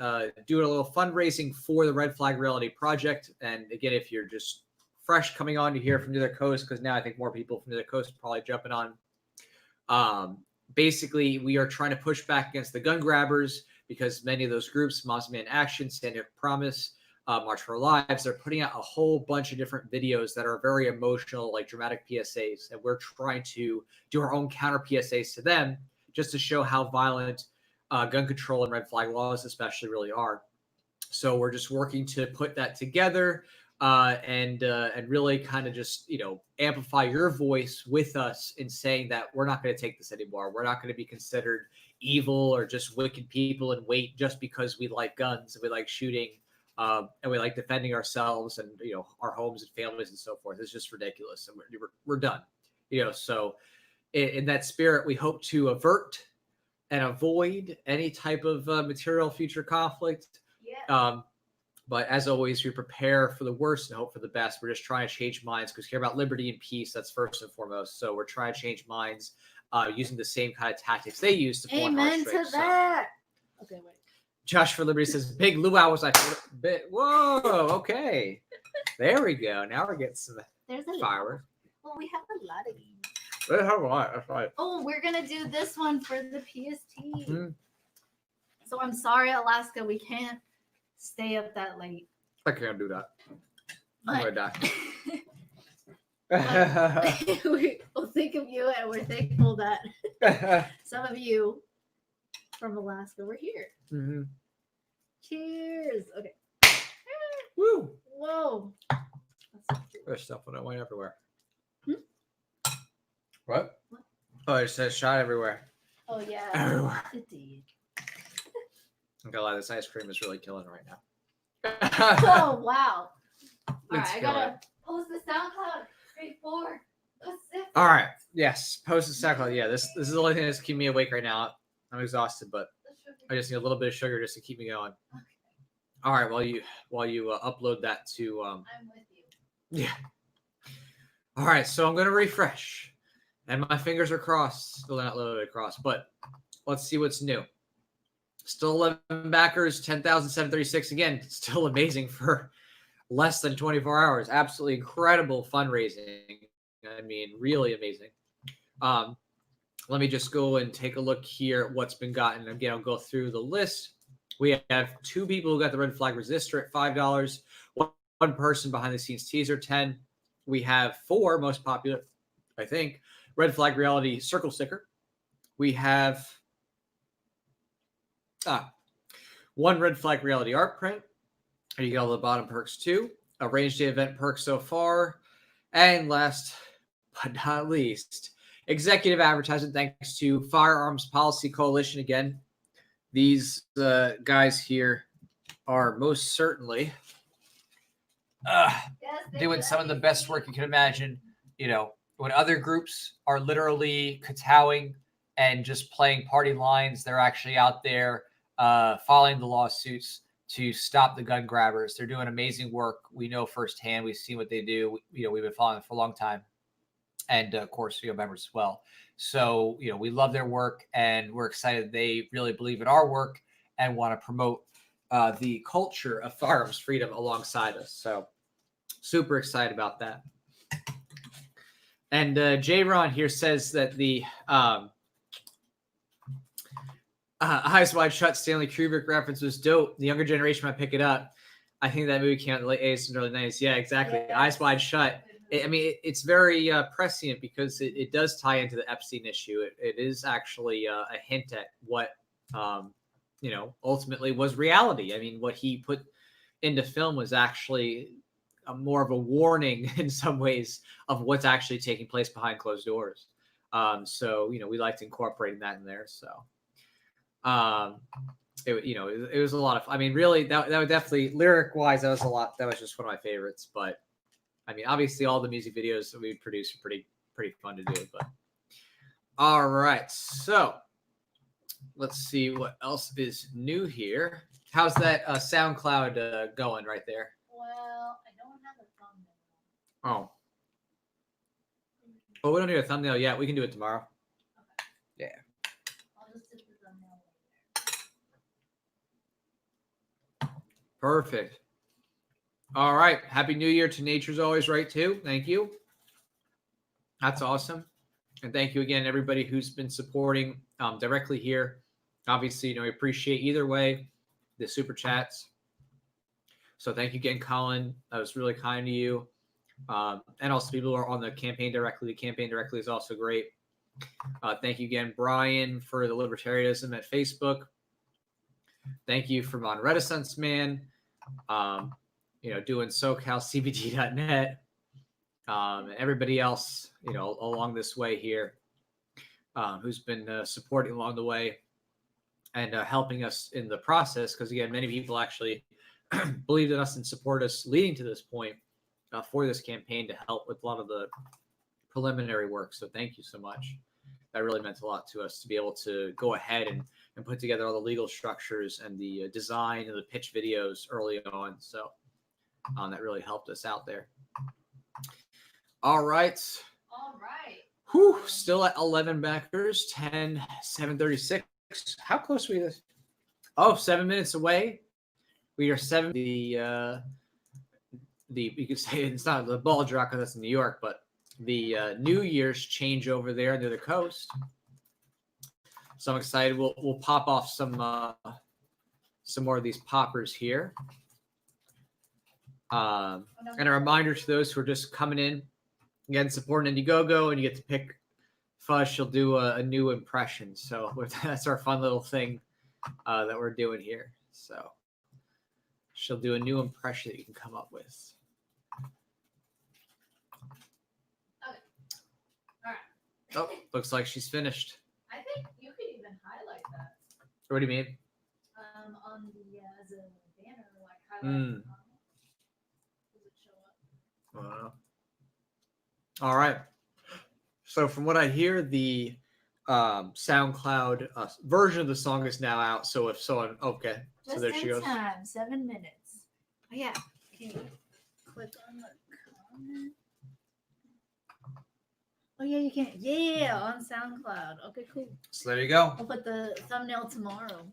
doing a little fundraising for the Red Flag Reality Project. And again, if you're just fresh coming on to hear from the other coast, because now I think more people from the other coast are probably jumping on. Basically, we are trying to push back against the gun grabbers because many of those groups, Mossy Man Action, Stand Up Promise, March for Our Lives, they're putting out a whole bunch of different videos that are very emotional, like dramatic PSAs. And we're trying to do our own counter PSAs to them just to show how violent gun control and red flag laws especially really are. So we're just working to put that together and really kind of just, amplify your voice with us in saying that we're not going to take this anymore. We're not going to be considered evil or just wicked people and wait just because we like guns and we like shooting and we like defending ourselves and, our homes and families and so forth. It's just ridiculous. And we're done, so in that spirit, we hope to avert and avoid any type of material future conflict. Yeah. But as always, we prepare for the worst and hope for the best. We're just trying to change minds because we care about liberty and peace. That's first and foremost. So we're trying to change minds using the same kind of tactics they use to pull on Amen to heartstrings. So, that. Okay, wait. Josh for Liberty says, Big Luau was like, whoa, okay. There we go. Now we're getting some There's a fireworks. Well, we have a lot of these. They have a lot. That's right. Oh, we're gonna do this one for the PST. Mm. So I'm sorry, Alaska, we can't stay up that late. I can't do that. I'm But gonna die. we'll think of you, and we're thankful that some of you from Alaska were here. Mm-hmm. Cheers. Okay. Woo! Whoa. There's stuff when I went everywhere. Hmm? What? What? Oh, it says shot everywhere. Oh yeah. Everywhere. It did. I'm gonna lie, this ice cream is really killing right now. Oh wow. All It's right, I killing. gotta post the SoundCloud before Pacific. All right. Yes. Post the SoundCloud. Yeah. This is the only thing that's keeping me awake right now. I'm exhausted, but I just need a little bit of sugar just to keep me going. Okay. All right. While you upload that to I'm with you. yeah. All right. So I'm gonna refresh, and my fingers are crossed. Still not loaded across, but let's see what's new. Still 11 backers, 10,736. Again, still amazing for less than 24 hours. Absolutely incredible fundraising. I mean, really amazing. Let me just go and take a look here at what's been gotten. Again, I'll go through the list. We have 2 people who got the Red Flag Resistor at $5. One person behind the scenes teaser, 10. We have 4 most popular, I think, Red Flag Reality Circle Sticker. We have 1 Red Flag Reality art print. You get all the bottom perks too. A range day event perk so far. And last but not least, executive advertisement thanks to Firearms Policy Coalition. Again, these guys here are most certainly doing some of the best work you can imagine. You know, when other groups are literally kowtowing and just playing party lines, they're actually out there following the lawsuits to stop the gun grabbers. They're doing amazing work. We know firsthand. We've seen what they do. You know, we've been following them for a long time, and of course, members as well. So, we love their work, and we're excited they really believe in our work and want to promote the culture of firearms freedom alongside us. So, super excited about that. And J-Ron here says that the Eyes Wide Shut Stanley Kubrick reference was dope. The younger generation might pick it up. I think that movie came out in the late 80s and early 90s. Yeah, exactly. Yeah. Eyes Wide Shut. It's very prescient because it does tie into the Epstein issue. It is actually a hint at what, ultimately was reality. I mean, what he put into film was actually more of a warning in some ways of what's actually taking place behind closed doors. So, we liked incorporating that in there. So, it was a lot of, I mean, really that would definitely lyric wise, that was a lot. That was just one of my favorites, but I mean, obviously all the music videos that we produce are pretty fun to do, but all right. So let's see what else is new here. How's that SoundCloud going right there? Well, I don't have a thumbnail. Oh, we don't need a thumbnail yet. We can do it tomorrow. Okay. Yeah. I'll just do the thumbnail later. Perfect. All right. Happy New Year to Nature's Always Right too. Thank you. That's awesome. And thank you again, everybody who's been supporting directly here. Obviously, we appreciate either way the super chats. So thank you again, Colin. That was really kind to you. And also people who are on the campaign directly. The campaign directly is also great. Thank you again, Brian, for the libertarianism at Facebook. Thank you for Mon Reticence Man. Doing SoCalCBD.net, and everybody else, along this way here, who's been supporting along the way and helping us in the process. Because again, many people actually believed in us and support us leading to this point for this campaign to help with a lot of the preliminary work. So thank you so much. That really meant a lot to us to be able to go ahead and put together all the legal structures and the design and the pitch videos early on. So that really helped us out there. All right. Whew, still at 11 backers, 10,736. How close are we to this? Oh, 7 minutes away. We are 7. You could say it's not the ball drop because that's in New York, but the New Year's change over there near the coast. So I'm excited. We'll pop off some more of these poppers here. And a reminder to those who are just coming in, again, supporting Indiegogo, and you get to pick Fuzz. She'll do a new impression. So that's our fun little thing that we're doing here. So she'll do a new impression that you can come up with. Okay. All right. Oh, looks like she's finished. I think you could even highlight that What do you mean? on the as a banner, like highlight. Does it show up? All right. So from what I hear, the SoundCloud version of the song is now out. So if someone, okay, so Just there she in goes. time, 7 minutes. Oh yeah. Can you click on the comment? Oh yeah, you can. Yeah, on SoundCloud. Okay, cool. So there you go. I'll put the thumbnail tomorrow.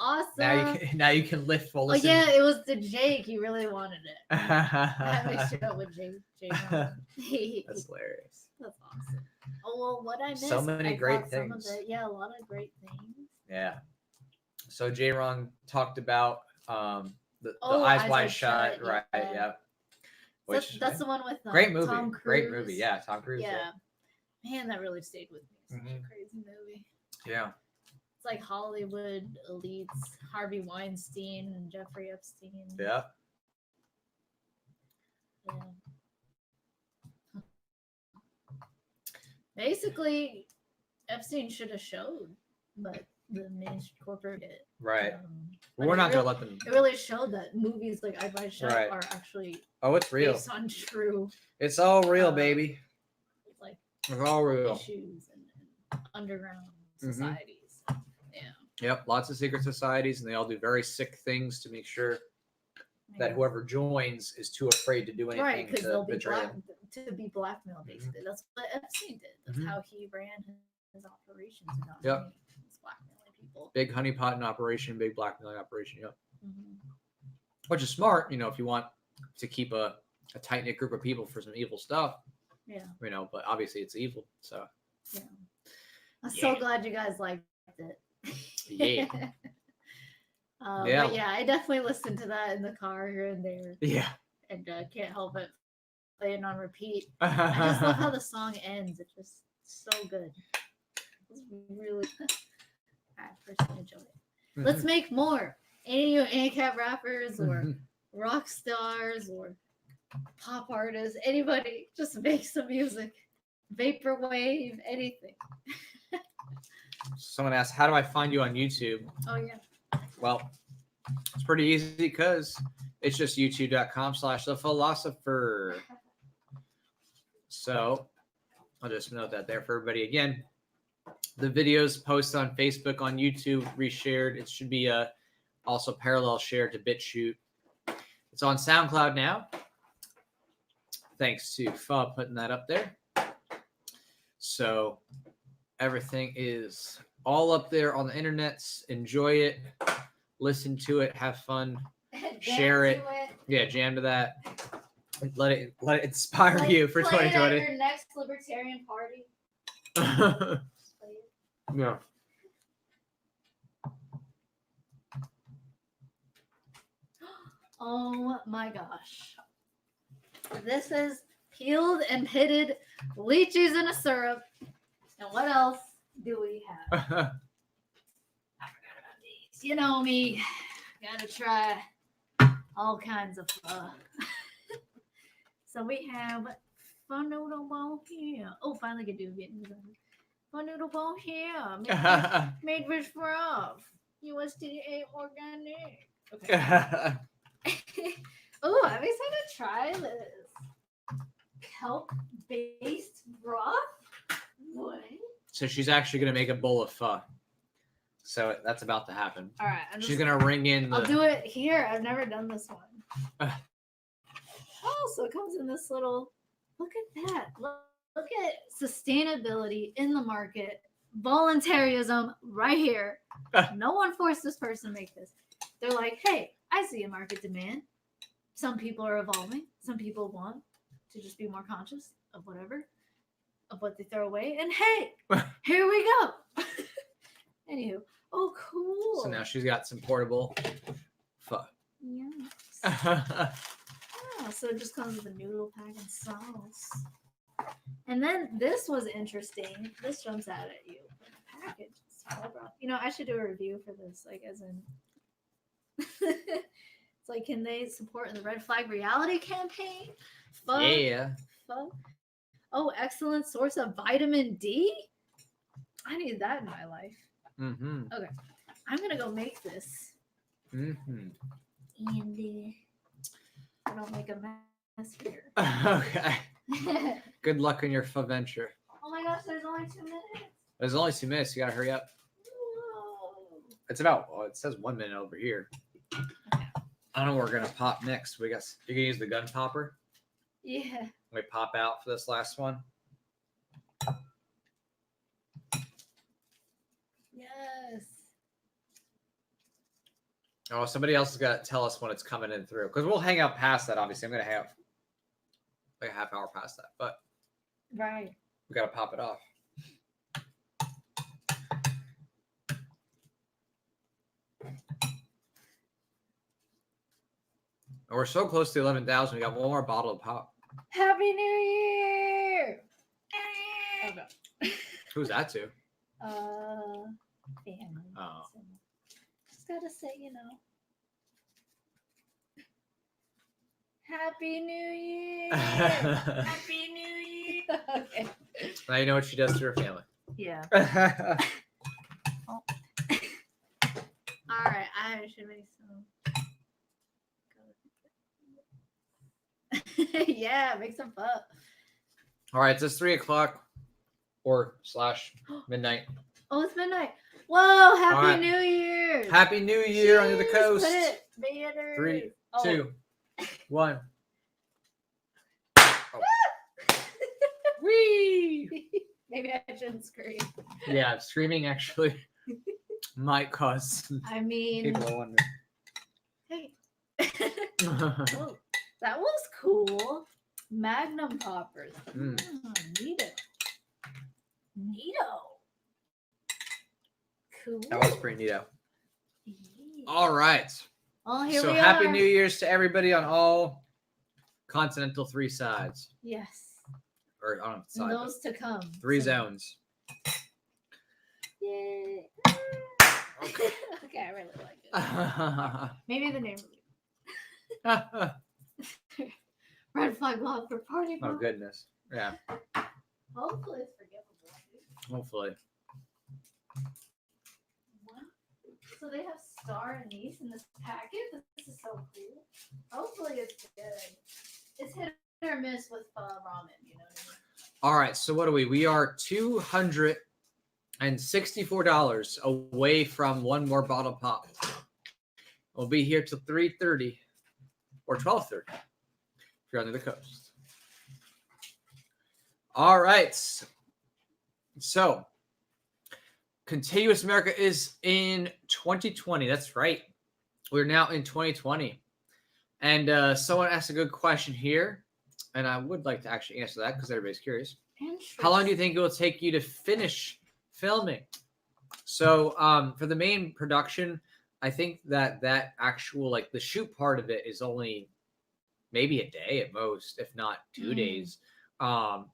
Awesome. Now you can lift full Oh listen. yeah, it was the Jake. He really wanted it. I mixed it up with Jake. That's hilarious. That's awesome. Oh well, what I missed. So many I great thought some of things. yeah, a lot of great things. Yeah. So J-Rong talked about the Oh, Eyes Wide Shut, yeah. right? Yeah. That's the one with great movie. Tom Cruise. Great movie. Yeah, Tom Cruise. Yeah. Man, that really stayed with me. Such Mhm. a crazy movie. Yeah. It's like Hollywood elites, Harvey Weinstein and Jeffrey Epstein. Yeah. Yeah. Basically, Epstein should have showed, but the main corporate did. Right. But We're it not gonna real- let them. It really showed that movies like I Buy Shut Right. are actually Oh, it's real. based on true It's all real, uh, baby. like It's all real. issues and underground Mhm. societies. Yeah. Yep. Lots of secret societies, and they all do very sick things to make sure that Yeah. whoever joins is too afraid to do anything Right, because to they'll be betray black, them. to be blackmailed. Basically, that's what Epstein did. That's Mhm. how he ran his operations. And got Yep. money. He was blackmailing people. Big honeypot operation, big blackmailing operation. Yep. Mhm. Which is smart, if you want to keep a tight knit group of people for some evil stuff, Yeah, but obviously it's evil. So I'm so Yeah. glad you guys liked it. yeah, Yeah. But yeah, I definitely listened to that in the car here and there, yeah. and can't help but play it on repeat. I just love how the song ends. It's just so good. It's really, I personally enjoy it. Let's make more. Any ACAB rappers or rock stars or pop artists, anybody, just make some music. Vaporwave, anything. Someone asked, "How do I find you on YouTube?" Oh yeah. Well, it's pretty easy because it's just youtube.com/thephilosopher. So I'll just note that there for everybody. Again, the videos posted on Facebook, on YouTube, reshared. It should be also parallel shared to BitChute. It's on SoundCloud now. Thanks to Pha putting that up there. So everything is all up there on the internet. Enjoy it, listen to it, have fun, share it. Yeah, jam to that. Let it inspire you for play it at 2020. your next libertarian party. Yeah. Just play it. Oh my gosh. This is peeled and pitted lychees in a syrup. And what else do we have? I forgot about these. You know me. Gotta try all kinds of pho. So we have fun noodle bowl here. Oh, finally get to do Vietnamese. Fun noodle bowl here. Made with Frog. USDA organic. Okay. Oh, I'm excited to try this kelp-based broth. What? So she's actually gonna make a bowl of pho. So that's about to happen. All right, She's gonna ring in I'll the. do it here. I've never done this one. Oh, so it comes in this little. Look at that. Look at sustainability in the market. Voluntarism right here. No one forced this person to make this. They're like, hey, I see a market demand. Some people are evolving. Some people want to just be more conscious of what they throw away. And hey, here we go. Anywho, oh cool. So now she's got some portable. Yes. Oh, Oh, so it just comes with a noodle pack and sauce. And then this was interesting. This jumps out at you. The package. I should do a review for this, like as in it's like, can they support the Red Flag Reality campaign? Fuck. yeah. Fuck. Oh, excellent source of vitamin D. I need that in my life. Mm-hmm. Okay. I'm gonna go make this. Mm-hmm. And I don't make a mess here. Okay. Good luck in your venture. Oh my gosh, there's only 2 minutes. There's only 2 minutes. You gotta hurry up. Whoa. It's about. Oh, it says 1 minute over here. I don't know what we're gonna pop next. We got. You can use the gun popper. Yeah. We pop out for this last one. Yes. Oh, somebody else has got to tell us when it's coming in through, because we'll hang out past that. Obviously, I'm gonna have like a half hour past that, but Right. we gotta pop it off. And we're so close to 11,000. We got one more bottle of pop. Happy New Year. Okay. Who's that to? Family. Oh. So, just gotta say, Happy New Year. Happy New Year. Okay. Now you know what she does to her family. Yeah. All right. I should make some. Yeah, make some fun. All right, so it's 3 o'clock or / midnight. Oh, it's midnight. Whoa! Happy All right. New Year. Happy New Year under the Cheers, coast. Put it, banners. 3, Oh. 2, 1. Oh. Whee! Maybe I shouldn't scream. Yeah, screaming actually might cause I mean, people to wonder. hey. Oh, that was cool. Magnum poppers. Mm. Neato. Neato. Cool. That was pretty neato. Yeah. All right. Oh, here So we happy are. New Year's to everybody on all continental 3 sides. Yes. Or on And side, but those to come. 3 So- zones. Yay. Okay. Okay, I really like it. Maybe the name will be Red Flag Love for Party Oh Pop. goodness. Yeah. Hopefully it's forgivable. Hopefully. What? So they have star anise in this packet? This is so cool. Hopefully it's good. It's hit or miss with ramen, you know what I mean? All right. So what are we? We are $264 away from one more bottle pop. We'll be here till 3:30 or 12:30 if you're under the coast. All right. So Contiguous America is in 2020. That's right. We're now in 2020. And someone asked a good question here. And I would like to actually answer that because everybody's curious. How long do you think it will take you to finish filming? So for the main production, I think that actual, like the shoot part of it is only maybe a day at most, if not 2 days. But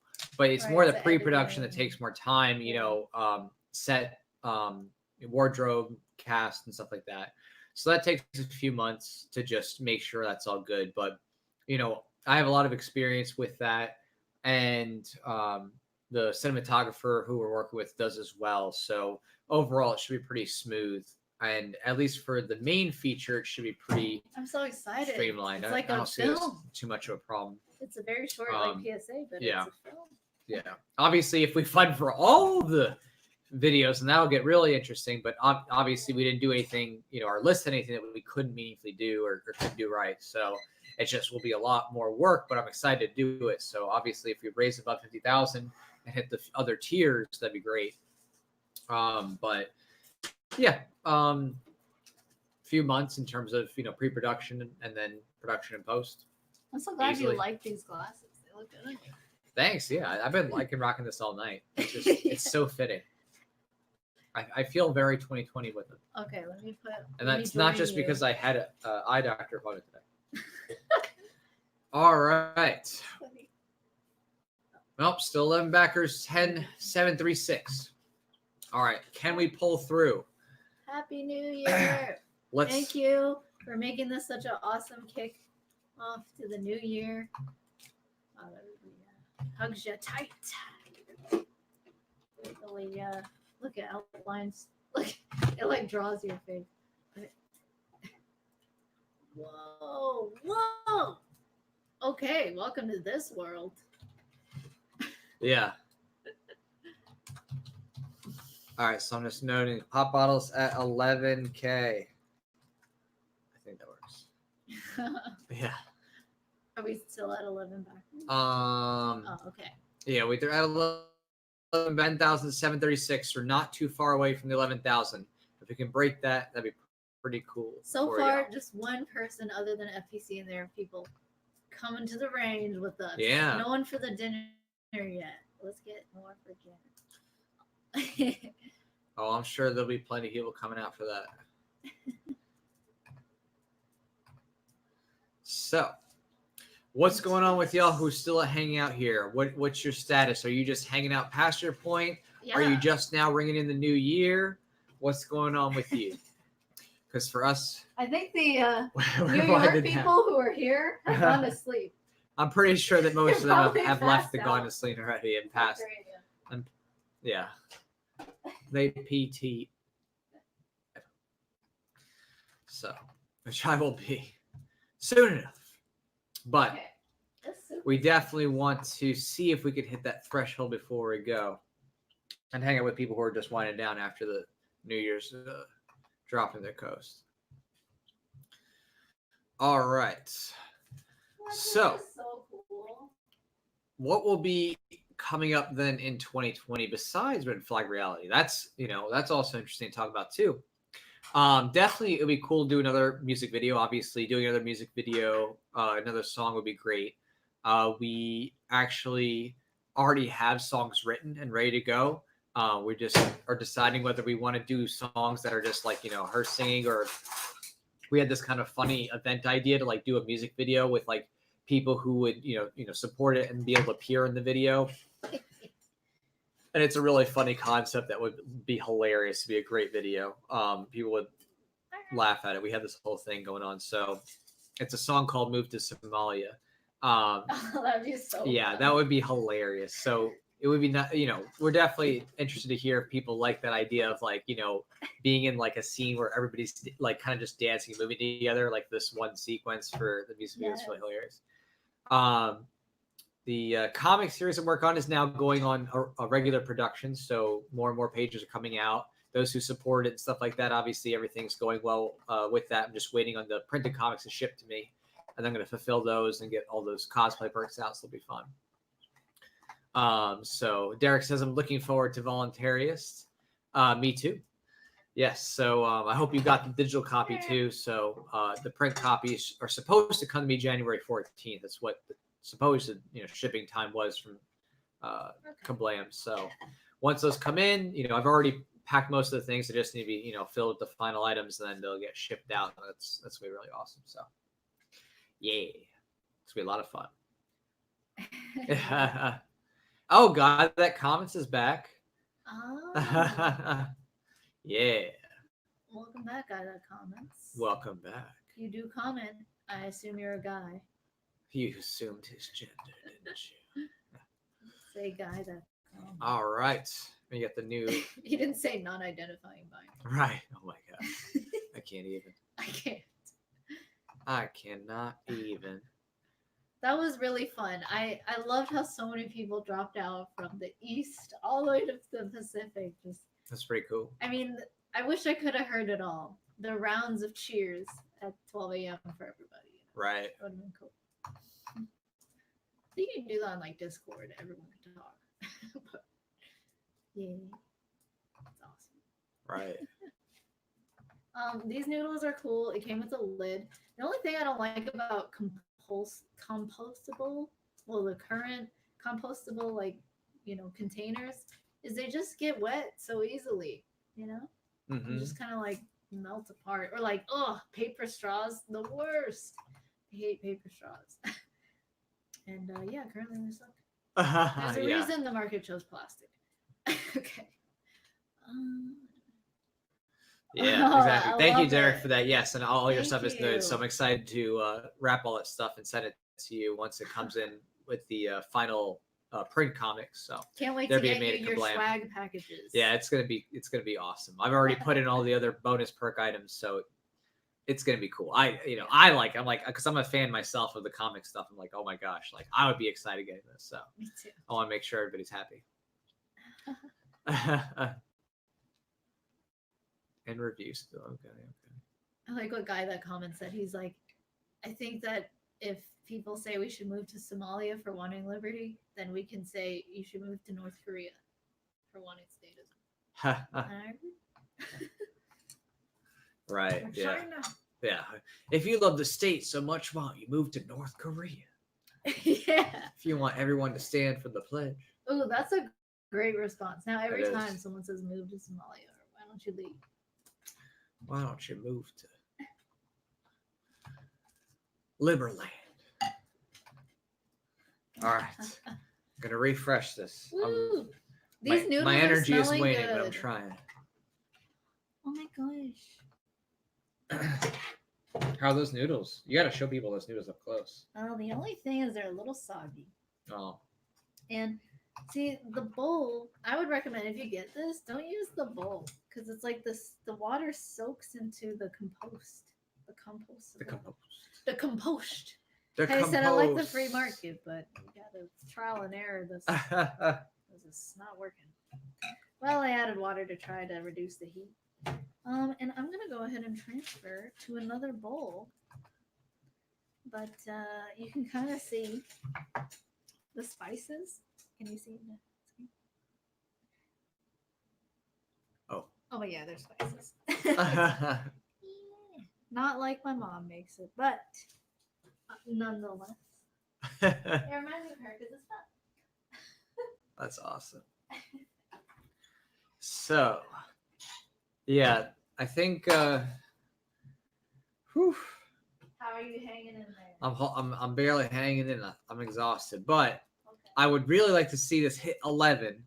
it's Right, more the the pre-production that editing. takes more time, set wardrobe, cast, and stuff like that. So that takes a few months to just make sure that's all good. But, I have a lot of experience with that. And the cinematographer who we're working with does as well. So overall, it should be pretty smooth. And at least for the main feature, it should be pretty I'm so excited. streamlined. It's I like I a don't see this film. too much of a problem. It's a very short PSA, but yeah. it's a film. Yeah. Obviously, if we fund for all the videos, and that'll get really interesting. But obviously, we didn't do anything, or list anything that we couldn't meaningfully do or couldn't do right. So it just will be a lot more work, but I'm excited to do it. So obviously, if we raise above 50,000 and hit the other tiers, that'd be great. But yeah, few months in terms of pre-production and then production and post. I'm so glad Easily. you like these glasses. They look good on you. Thanks. Yeah, I've been liking rocking this all night. It's just it's so fitting. I feel very 2020 with it, Okay, let me put. and let me that's not join just you. because I had a eye doctor appointment today. All right. Nope, still 11 backers, 10, 7, 3, 6. All right, can we pull through? Happy New Year! Let's. Thank you for making this such an awesome kick off to the new year. Hugs you tight. Really, look at outlines. Look, it like draws your face. Whoa, whoa. Okay, welcome to this world. Yeah. All right, so I'm just noting pop bottles at 11K. I think that works. Yeah. Are we still at 11 back? Oh, Okay. yeah, we're at 11,736. We're not too far away from the 11,000. If we can break that, that'd be pretty cool. So for far, y'all. just one person other than FPC and there are people coming to the range with us. Yeah. No one for the dinner yet. Let's get more for dinner. Oh, I'm sure there'll be plenty of people coming out for that. So, what's going on with y'all who's still hanging out here? What's your status? Are you just hanging out past your point? Yeah. Are you just now ringing in the new year? What's going on with you? Because for us, I think the we're New York winding down. people who are here have gone to sleep. I'm pretty sure that most of them Probably have left passed and gone out. to sleep already and passed. Great, Yeah. They PT. So, which I will be soon enough. But Okay. That's super. we definitely want to see if we could hit that threshold before we go and hang out with people who are just winding down after the New Year's dropping their coast. All right. What? So- This is so cool. What will be coming up then in 2020 besides Red Flag Reality? That's also interesting to talk about too. Definitely it'd be cool to do another music video. Obviously, doing another music video, another song would be great. We actually already have songs written and ready to go. We just are deciding whether we want to do songs that are just like, her singing, or we had this kind of funny event idea to like do a music video with like people who would, support it and be able to appear in the video. And it's a really funny concept that would be hilarious to be a great video. People would laugh at it. We had this whole thing going on. So it's a song called Move to Somalia. That'd be so Yeah, fun. that would be hilarious. So it would be not, we're definitely interested to hear if people like that idea of like, being in like a scene where everybody's like kind of just dancing and moving together, like this one sequence for the music video is really hilarious. The comic series I'm working on is now going on a regular production, so more and more pages are coming out. Those who support it and stuff like that, obviously everything's going well with that. I'm just waiting on the printed comics to ship to me, and I'm going to fulfill those and get all those cosplay perks out, so it'll be fun. So Derek says, I'm looking forward to Voluntarist. Me too. Yes, so I hope you got the digital copy too. So the print copies are supposed to come to me January 14th. That's what the supposed shipping time was from Kablam. So once those come in, I've already packed most of the things. They just need to be filled with the final items, and then they'll get shipped out. That's gonna be really awesome. So yeah, it's gonna be a lot of fun. Oh God, that comments is back. Oh, Yeah, welcome back, guy that comments. welcome back. You do comment. I assume you're a guy. You assumed his gender, didn't you? Say guy that comments. All right, we got the new. He didn't say non-identifying binary. Right. Oh my God, I can't even. I can't. I cannot even. That was really fun. I loved how so many people dropped out from the east all the way to the Pacific. Just, That's pretty cool. I mean, I wish I could have heard it all. The rounds of cheers at 12 a.m. for everybody. Right. That would have been cool. I think you can do that on like Discord. Everyone can talk. But, yeah, that's awesome. Right. These noodles are cool. It came with a lid. The only thing I don't like about compostable the current compostable containers is they just get wet so easily, you know? And Mhm. just kind of like melt apart. Or like, oh, paper straws, the worst. I hate paper straws. And yeah, currently they suck. There's a Yeah. reason the market chose plastic. Okay. Um, Yeah, Oh, exactly. I Thank you, love Derek, it. for that. Yes, and all your Thank stuff is noted. So I'm you. excited to wrap all that stuff and send it to you once it comes in with the final print comics. So Can't wait There to be a get made you it your kablam. swag packages. yeah, it's gonna be awesome. I've already put in all the other bonus perk items, so it's gonna be cool. I'm like, because I'm a fan myself of the comic stuff. I'm like, oh my gosh, like I would be excited getting this. So Me too. I want to make sure everybody's happy. And reviews still okay. I like what guy that comment said. He's like, I think that if people say we should move to Somalia for wanting liberty, then we can say you should move to North Korea for wanting statism. Okay. And I agree. Right. Or Yeah. China. Yeah. If you love the state so much, why don't you move to North Korea? Yeah. If you want everyone to stand for the pledge. Oh, that's a great response. Now every It is. time someone says move to Somalia, or why don't you leave? Why don't you move to Liberland? All right. I'm gonna refresh this. Woo! These noodles my energy are is smelling waning, good. but I'm trying. Oh my gosh. How are those noodles? You gotta show people those noodles up close. Oh, the only thing is they're a little soggy. Oh. And see, the bowl, I would recommend if you get this, don't use the bowl because it's like this. The water soaks into the compost. The compost. The compost. The compost. The I said I like the free compost. market, but you gotta trial and error. This is not working. Well, I added water to try to reduce the heat. And I'm gonna go ahead and transfer to another bowl. But you can kind of see the spices. Can you see it? Oh. Oh yeah, there's spices. Not like my mom makes it, but nonetheless. It reminds me of her because it's fun. That's awesome. So, yeah, I think. Whew, How are you hanging in there? I'm barely hanging in. I'm exhausted, but Okay. I would really like to see this hit 11.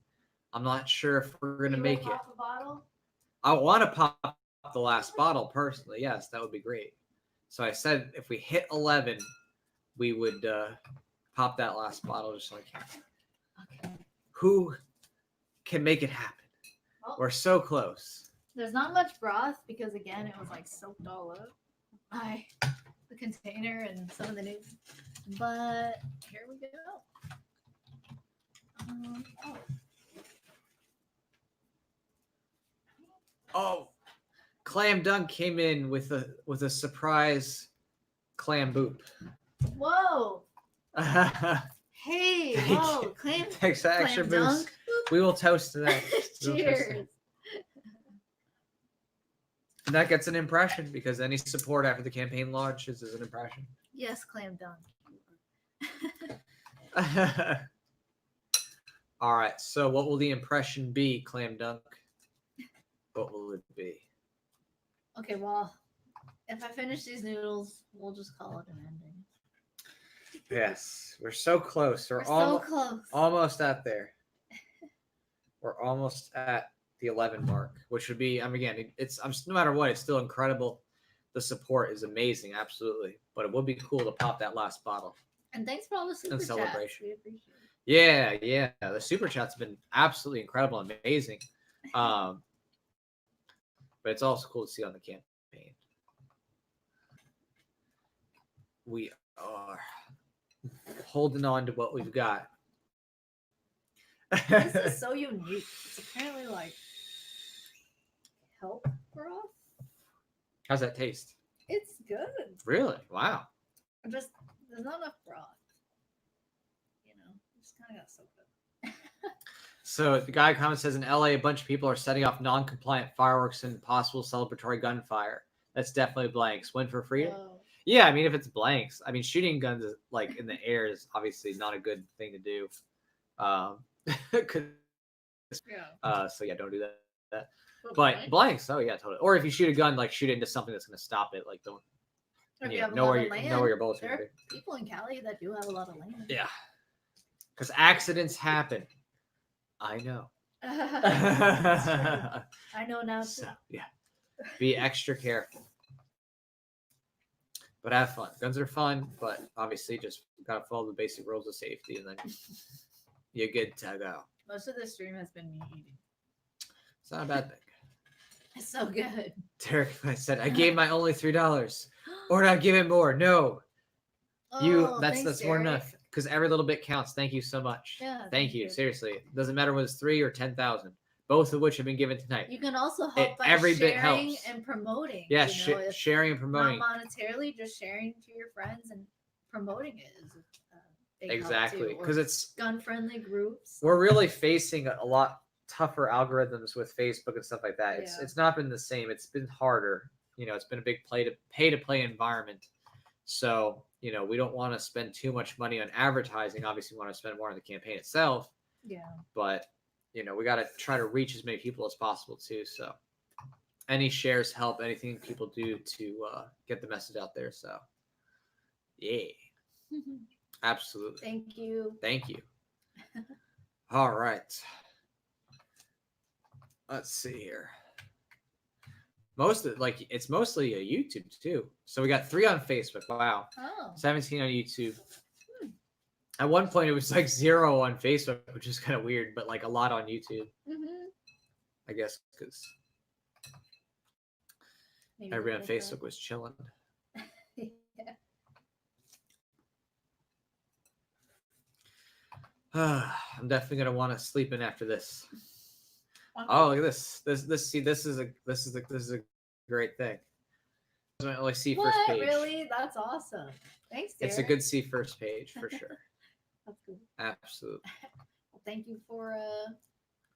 I'm not sure if we're gonna You make wanna it. pop a bottle? I want to pop the last bottle personally. Yes, that would be great. So I said if we hit 11, we would pop that last bottle just like Okay. who can make it happen. Well, We're so close. there's not much broth because again, it was like soaked all up by the container and some of the new. But here we go. Oh. Oh, Clam Dunk came in with a surprise clam boop. Whoa! Hey! Thank Whoa! you. Clam, Thanks for extra clam boost. dunk. We will toast to that. We will toast to that. Cheers! And that gets an impression because any support after the campaign launches is an impression. Yes, clam dunk. All right. So, what will the impression be, Clam Dunk? What will it be? Okay, well, if I finish these noodles, we'll just call it an ending. Yes, we're so close. We're so close. Almost at there. We're almost at the 11 mark, which would be, again, it's no matter what, it's still incredible. The support is amazing, absolutely. But it would be cool to pop that last bottle. And thanks for all the super chats. celebration. We appreciate it. Yeah. The super chat's been absolutely incredible, amazing. But it's also cool to see on the campaign. We are holding on to what we've got. This is so unique. It's apparently like kelp broth. How's that taste? It's good. Really? Wow. Just there's not enough broth. You know, just kind of got soaked up. So the guy comment says in LA, a bunch of people are setting off non-compliant fireworks and possible celebratory gunfire. That's definitely blanks. Win for freedom. Whoa. Yeah, I mean, if it's blanks, I mean, shooting guns is, like in the air is obviously not a good thing to do. 'Cause, so yeah, don't do that. But blanks, oh yeah, totally. Or if you shoot a gun, like shoot it into something that's going to stop it. Like don't If you yeah, have a know lot where of your land, know where your bullets are there going are people in Cali that do have a lot of land. Yeah, because accidents happen. I know. That's true. I know now too. So yeah, be extra careful. But have fun. Guns are fun, but obviously just gotta follow the basic rules of safety, and then you're good to go. Most of the stream has been me eating. It's not a bad thing. It's so good. Derek said, "I gave my only $3, or did I give it more? No, Oh, that's thanks, more Derek. enough because every little bit counts. Thank you so much. Yeah, thank you. Seriously, it doesn't matter whether it's 3 or 10,000, both of which have been given tonight. You can also help by every bit sharing helps. and promoting. Yeah, you know, if sharing and promoting. not monetarily, just sharing to your friends and promoting it is a big help, Exactly, too. because Or it's gun-friendly groups. we're really facing a lot tougher algorithms with Facebook and stuff like that. Yeah. It's not been the same. It's been harder. You know, it's been a big pay to play environment. So, you know, we don't want to spend too much money on advertising. Obviously, we want to spend more on the campaign itself. Yeah. But, you know, we got to try to reach as many people as possible too. So, any shares help, anything people do to get the message out there. So, yeah, absolutely. Thank you. Thank you. All right. Let's see here. It's mostly a YouTube too. So we got 3 on Facebook. Wow. Oh. 17 on YouTube. At one point it was like 0 on Facebook, which is kind of weird, but like a lot on YouTube. Mm-hmm. I guess because everybody on Facebook was chilling. Yeah. I'm definitely gonna want to sleep in after this. Oh, look at this. This is a great thing. Doesn't really see first page. Really? That's awesome. Thanks, Derek. It's a good see first page for sure. That's good. Absolutely. Well, thank you for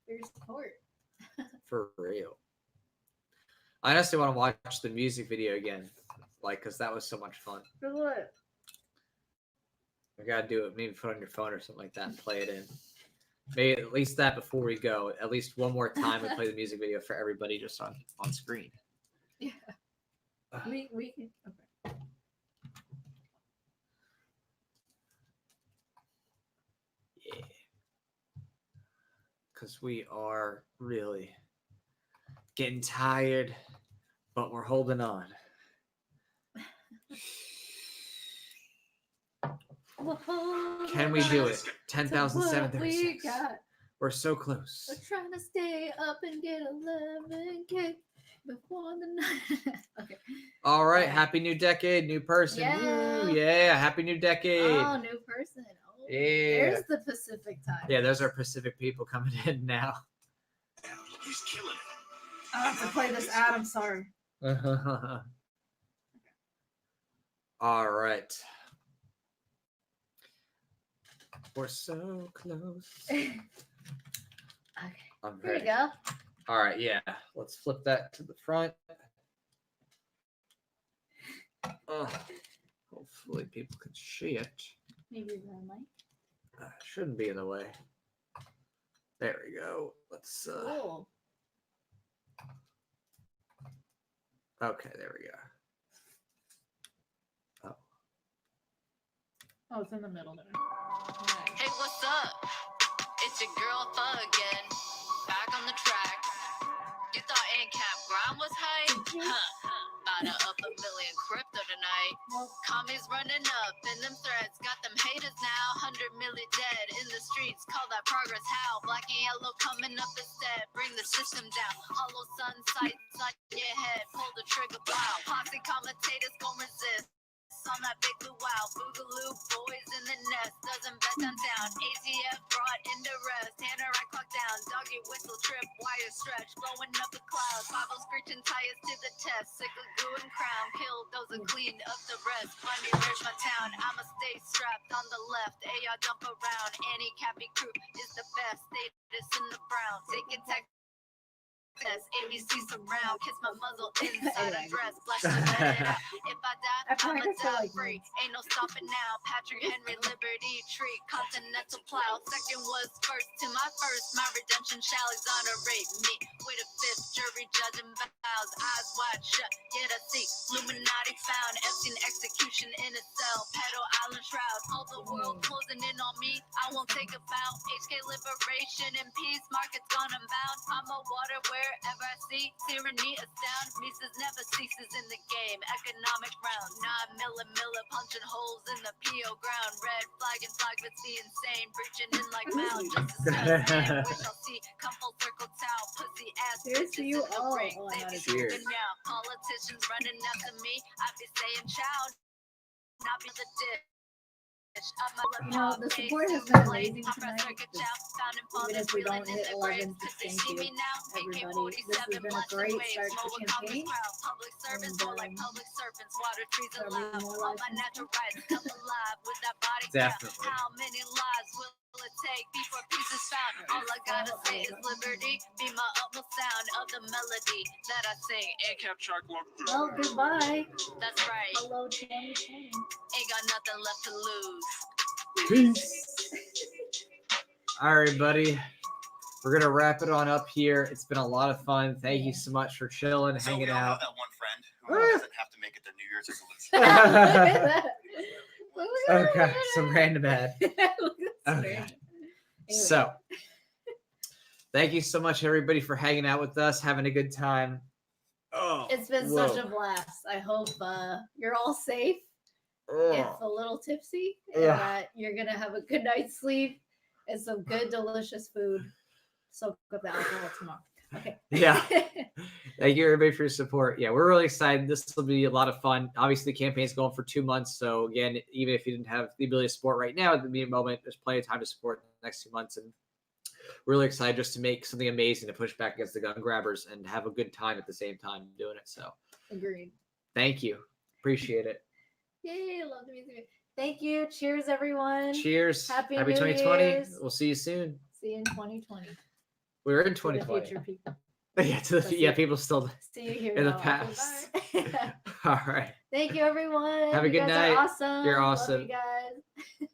your support. For real. I honestly want to watch the music video again, like, because that was so much fun. For what? We gotta do it. Maybe put it on your phone or something like that and play it in. Maybe at least that before we go. At least one more time and play the music video for everybody just on screen. Yeah. We can. Okay. Yeah. Because we are really getting tired, but we're holding on. Can we do it? 10,736. We're so close. We're trying to stay up and get 11K before the night. Okay. All right. Happy new decade, new person. Yeah. Woo, yeah. Happy new decade. Oh, new person. Oh, Yeah. There's the Pacific time. Yeah, those are Pacific people coming in now. He's killing it. I have to play this ad. I'm sorry. All right. We're so close. Okay. I'm Here ready. we go. All right, yeah. Let's flip that to the front. Hopefully people can see it. Maybe the mic. Shouldn't be in the way. There we go. Let's Cool. okay, there we go. Oh, it's in the middle there. Hey, what's up? It's your girl Thug again. Back on the track. You thought ANCAP grind was hype? About to up $1 million crypto tonight. Commies running up in them threads. Got them haters now. 100 million dead in the streets. Call that progress how? Black and yellow coming up instead. Bring the system down. Hollow sun sights on your head. Pull the trigger, wow. Posse commentators gon' resist. On that big blue wow, boogaloo boys in the nest, doesn't bet downtown. ATF brought into rest, Tanner I clock down, doggy whistle trip, wire stretch, blowing up the clouds, Bible screeching tires to the test, sick of glue and crown, killed those and cleaned up the rest. Funny, where's my town? I'ma stay strapped on the left, AR dump around, Annie Cappy crew is the best, status in the brown, take it tech. ABC surround, kiss my muzzle inside a dress, flash the let it out. If I die, I I'ma practiced for, die like, free. months. Ain't no stopping now. Patrick Henry, Liberty Tree, Continental Plow. Second was first to my first. My redemption shall exonerate me. With a fifth jury judging vows, eyes wide shut. Yet I see Illuminati found. Epstein execution in a cell. Pedal Island shroud. All the world closing in on me. I won't take a bow. HK liberation and peace. Markets gone unbound. I'm a water wherever I see. Tyranny astound. Mises never ceases in the game. Economic round. 9 Miller punching holes in the PO ground. Red flag and flag with the insane. Breaching in like Mao. Just a name. We shall see. Come full circle town. Pussy ass Cheers to bitches you in the all. ring. Oh, I They had be a cheers. smoking now. Politicians running after me. I be saying chow. Not be the dish. You know, the support has been amazing tonight. Even if we don't hit 11, just thank you, everybody. This has been a great start to the campaign. Public service, And, more like public servants, water trees there'll be alive. more All my lives in natural rights come alive with that body count. Definitely. How many lives will it take before peace is found? All I gotta say is liberty, be my utmost sound of the melody that I sing. And kept track long. Well, goodbye. That's right, Hello, 2020. ain't got nothing left to lose. Peace. All right, buddy. We're gonna wrap it on up here. It's been a lot of fun. Thank you so much for chilling, So hanging we all know out. that one friend who doesn't have to make it their New Year's resolution. Look at that. Look at Okay, some random ad. that. Look at Okay. that. So, thank you so much, everybody, for hanging out with us, having a good time. Oh, It's been whoa. such a blast. I hope you're all safe, Oh. if a little tipsy, and Ugh. that you're gonna have a good night's sleep and some good, delicious food. Soak up the alcohol tomorrow. Okay. Yeah. Thank you, everybody, for your support. Yeah, we're really excited. This will be a lot of fun. Obviously, the campaign's going for 2 months. So, again, even if you didn't have the ability to support right now, at the moment, there's plenty of time to support in the next 2 months. And we're really excited just to make something amazing to push back against the gun grabbers and have a good time at the same time doing it. So, Agreed. thank you. Appreciate it. Yay, love the music. Thank you. Cheers, everyone. Cheers. Happy New 2020. Year's. We'll see you soon. See you in 2020. We're in To the 2020. future people. Yeah, people still See you here in the now. past. Goodbye. All right. Thank you, everyone. Have a You good guys are night. awesome. You're Love awesome. you guys.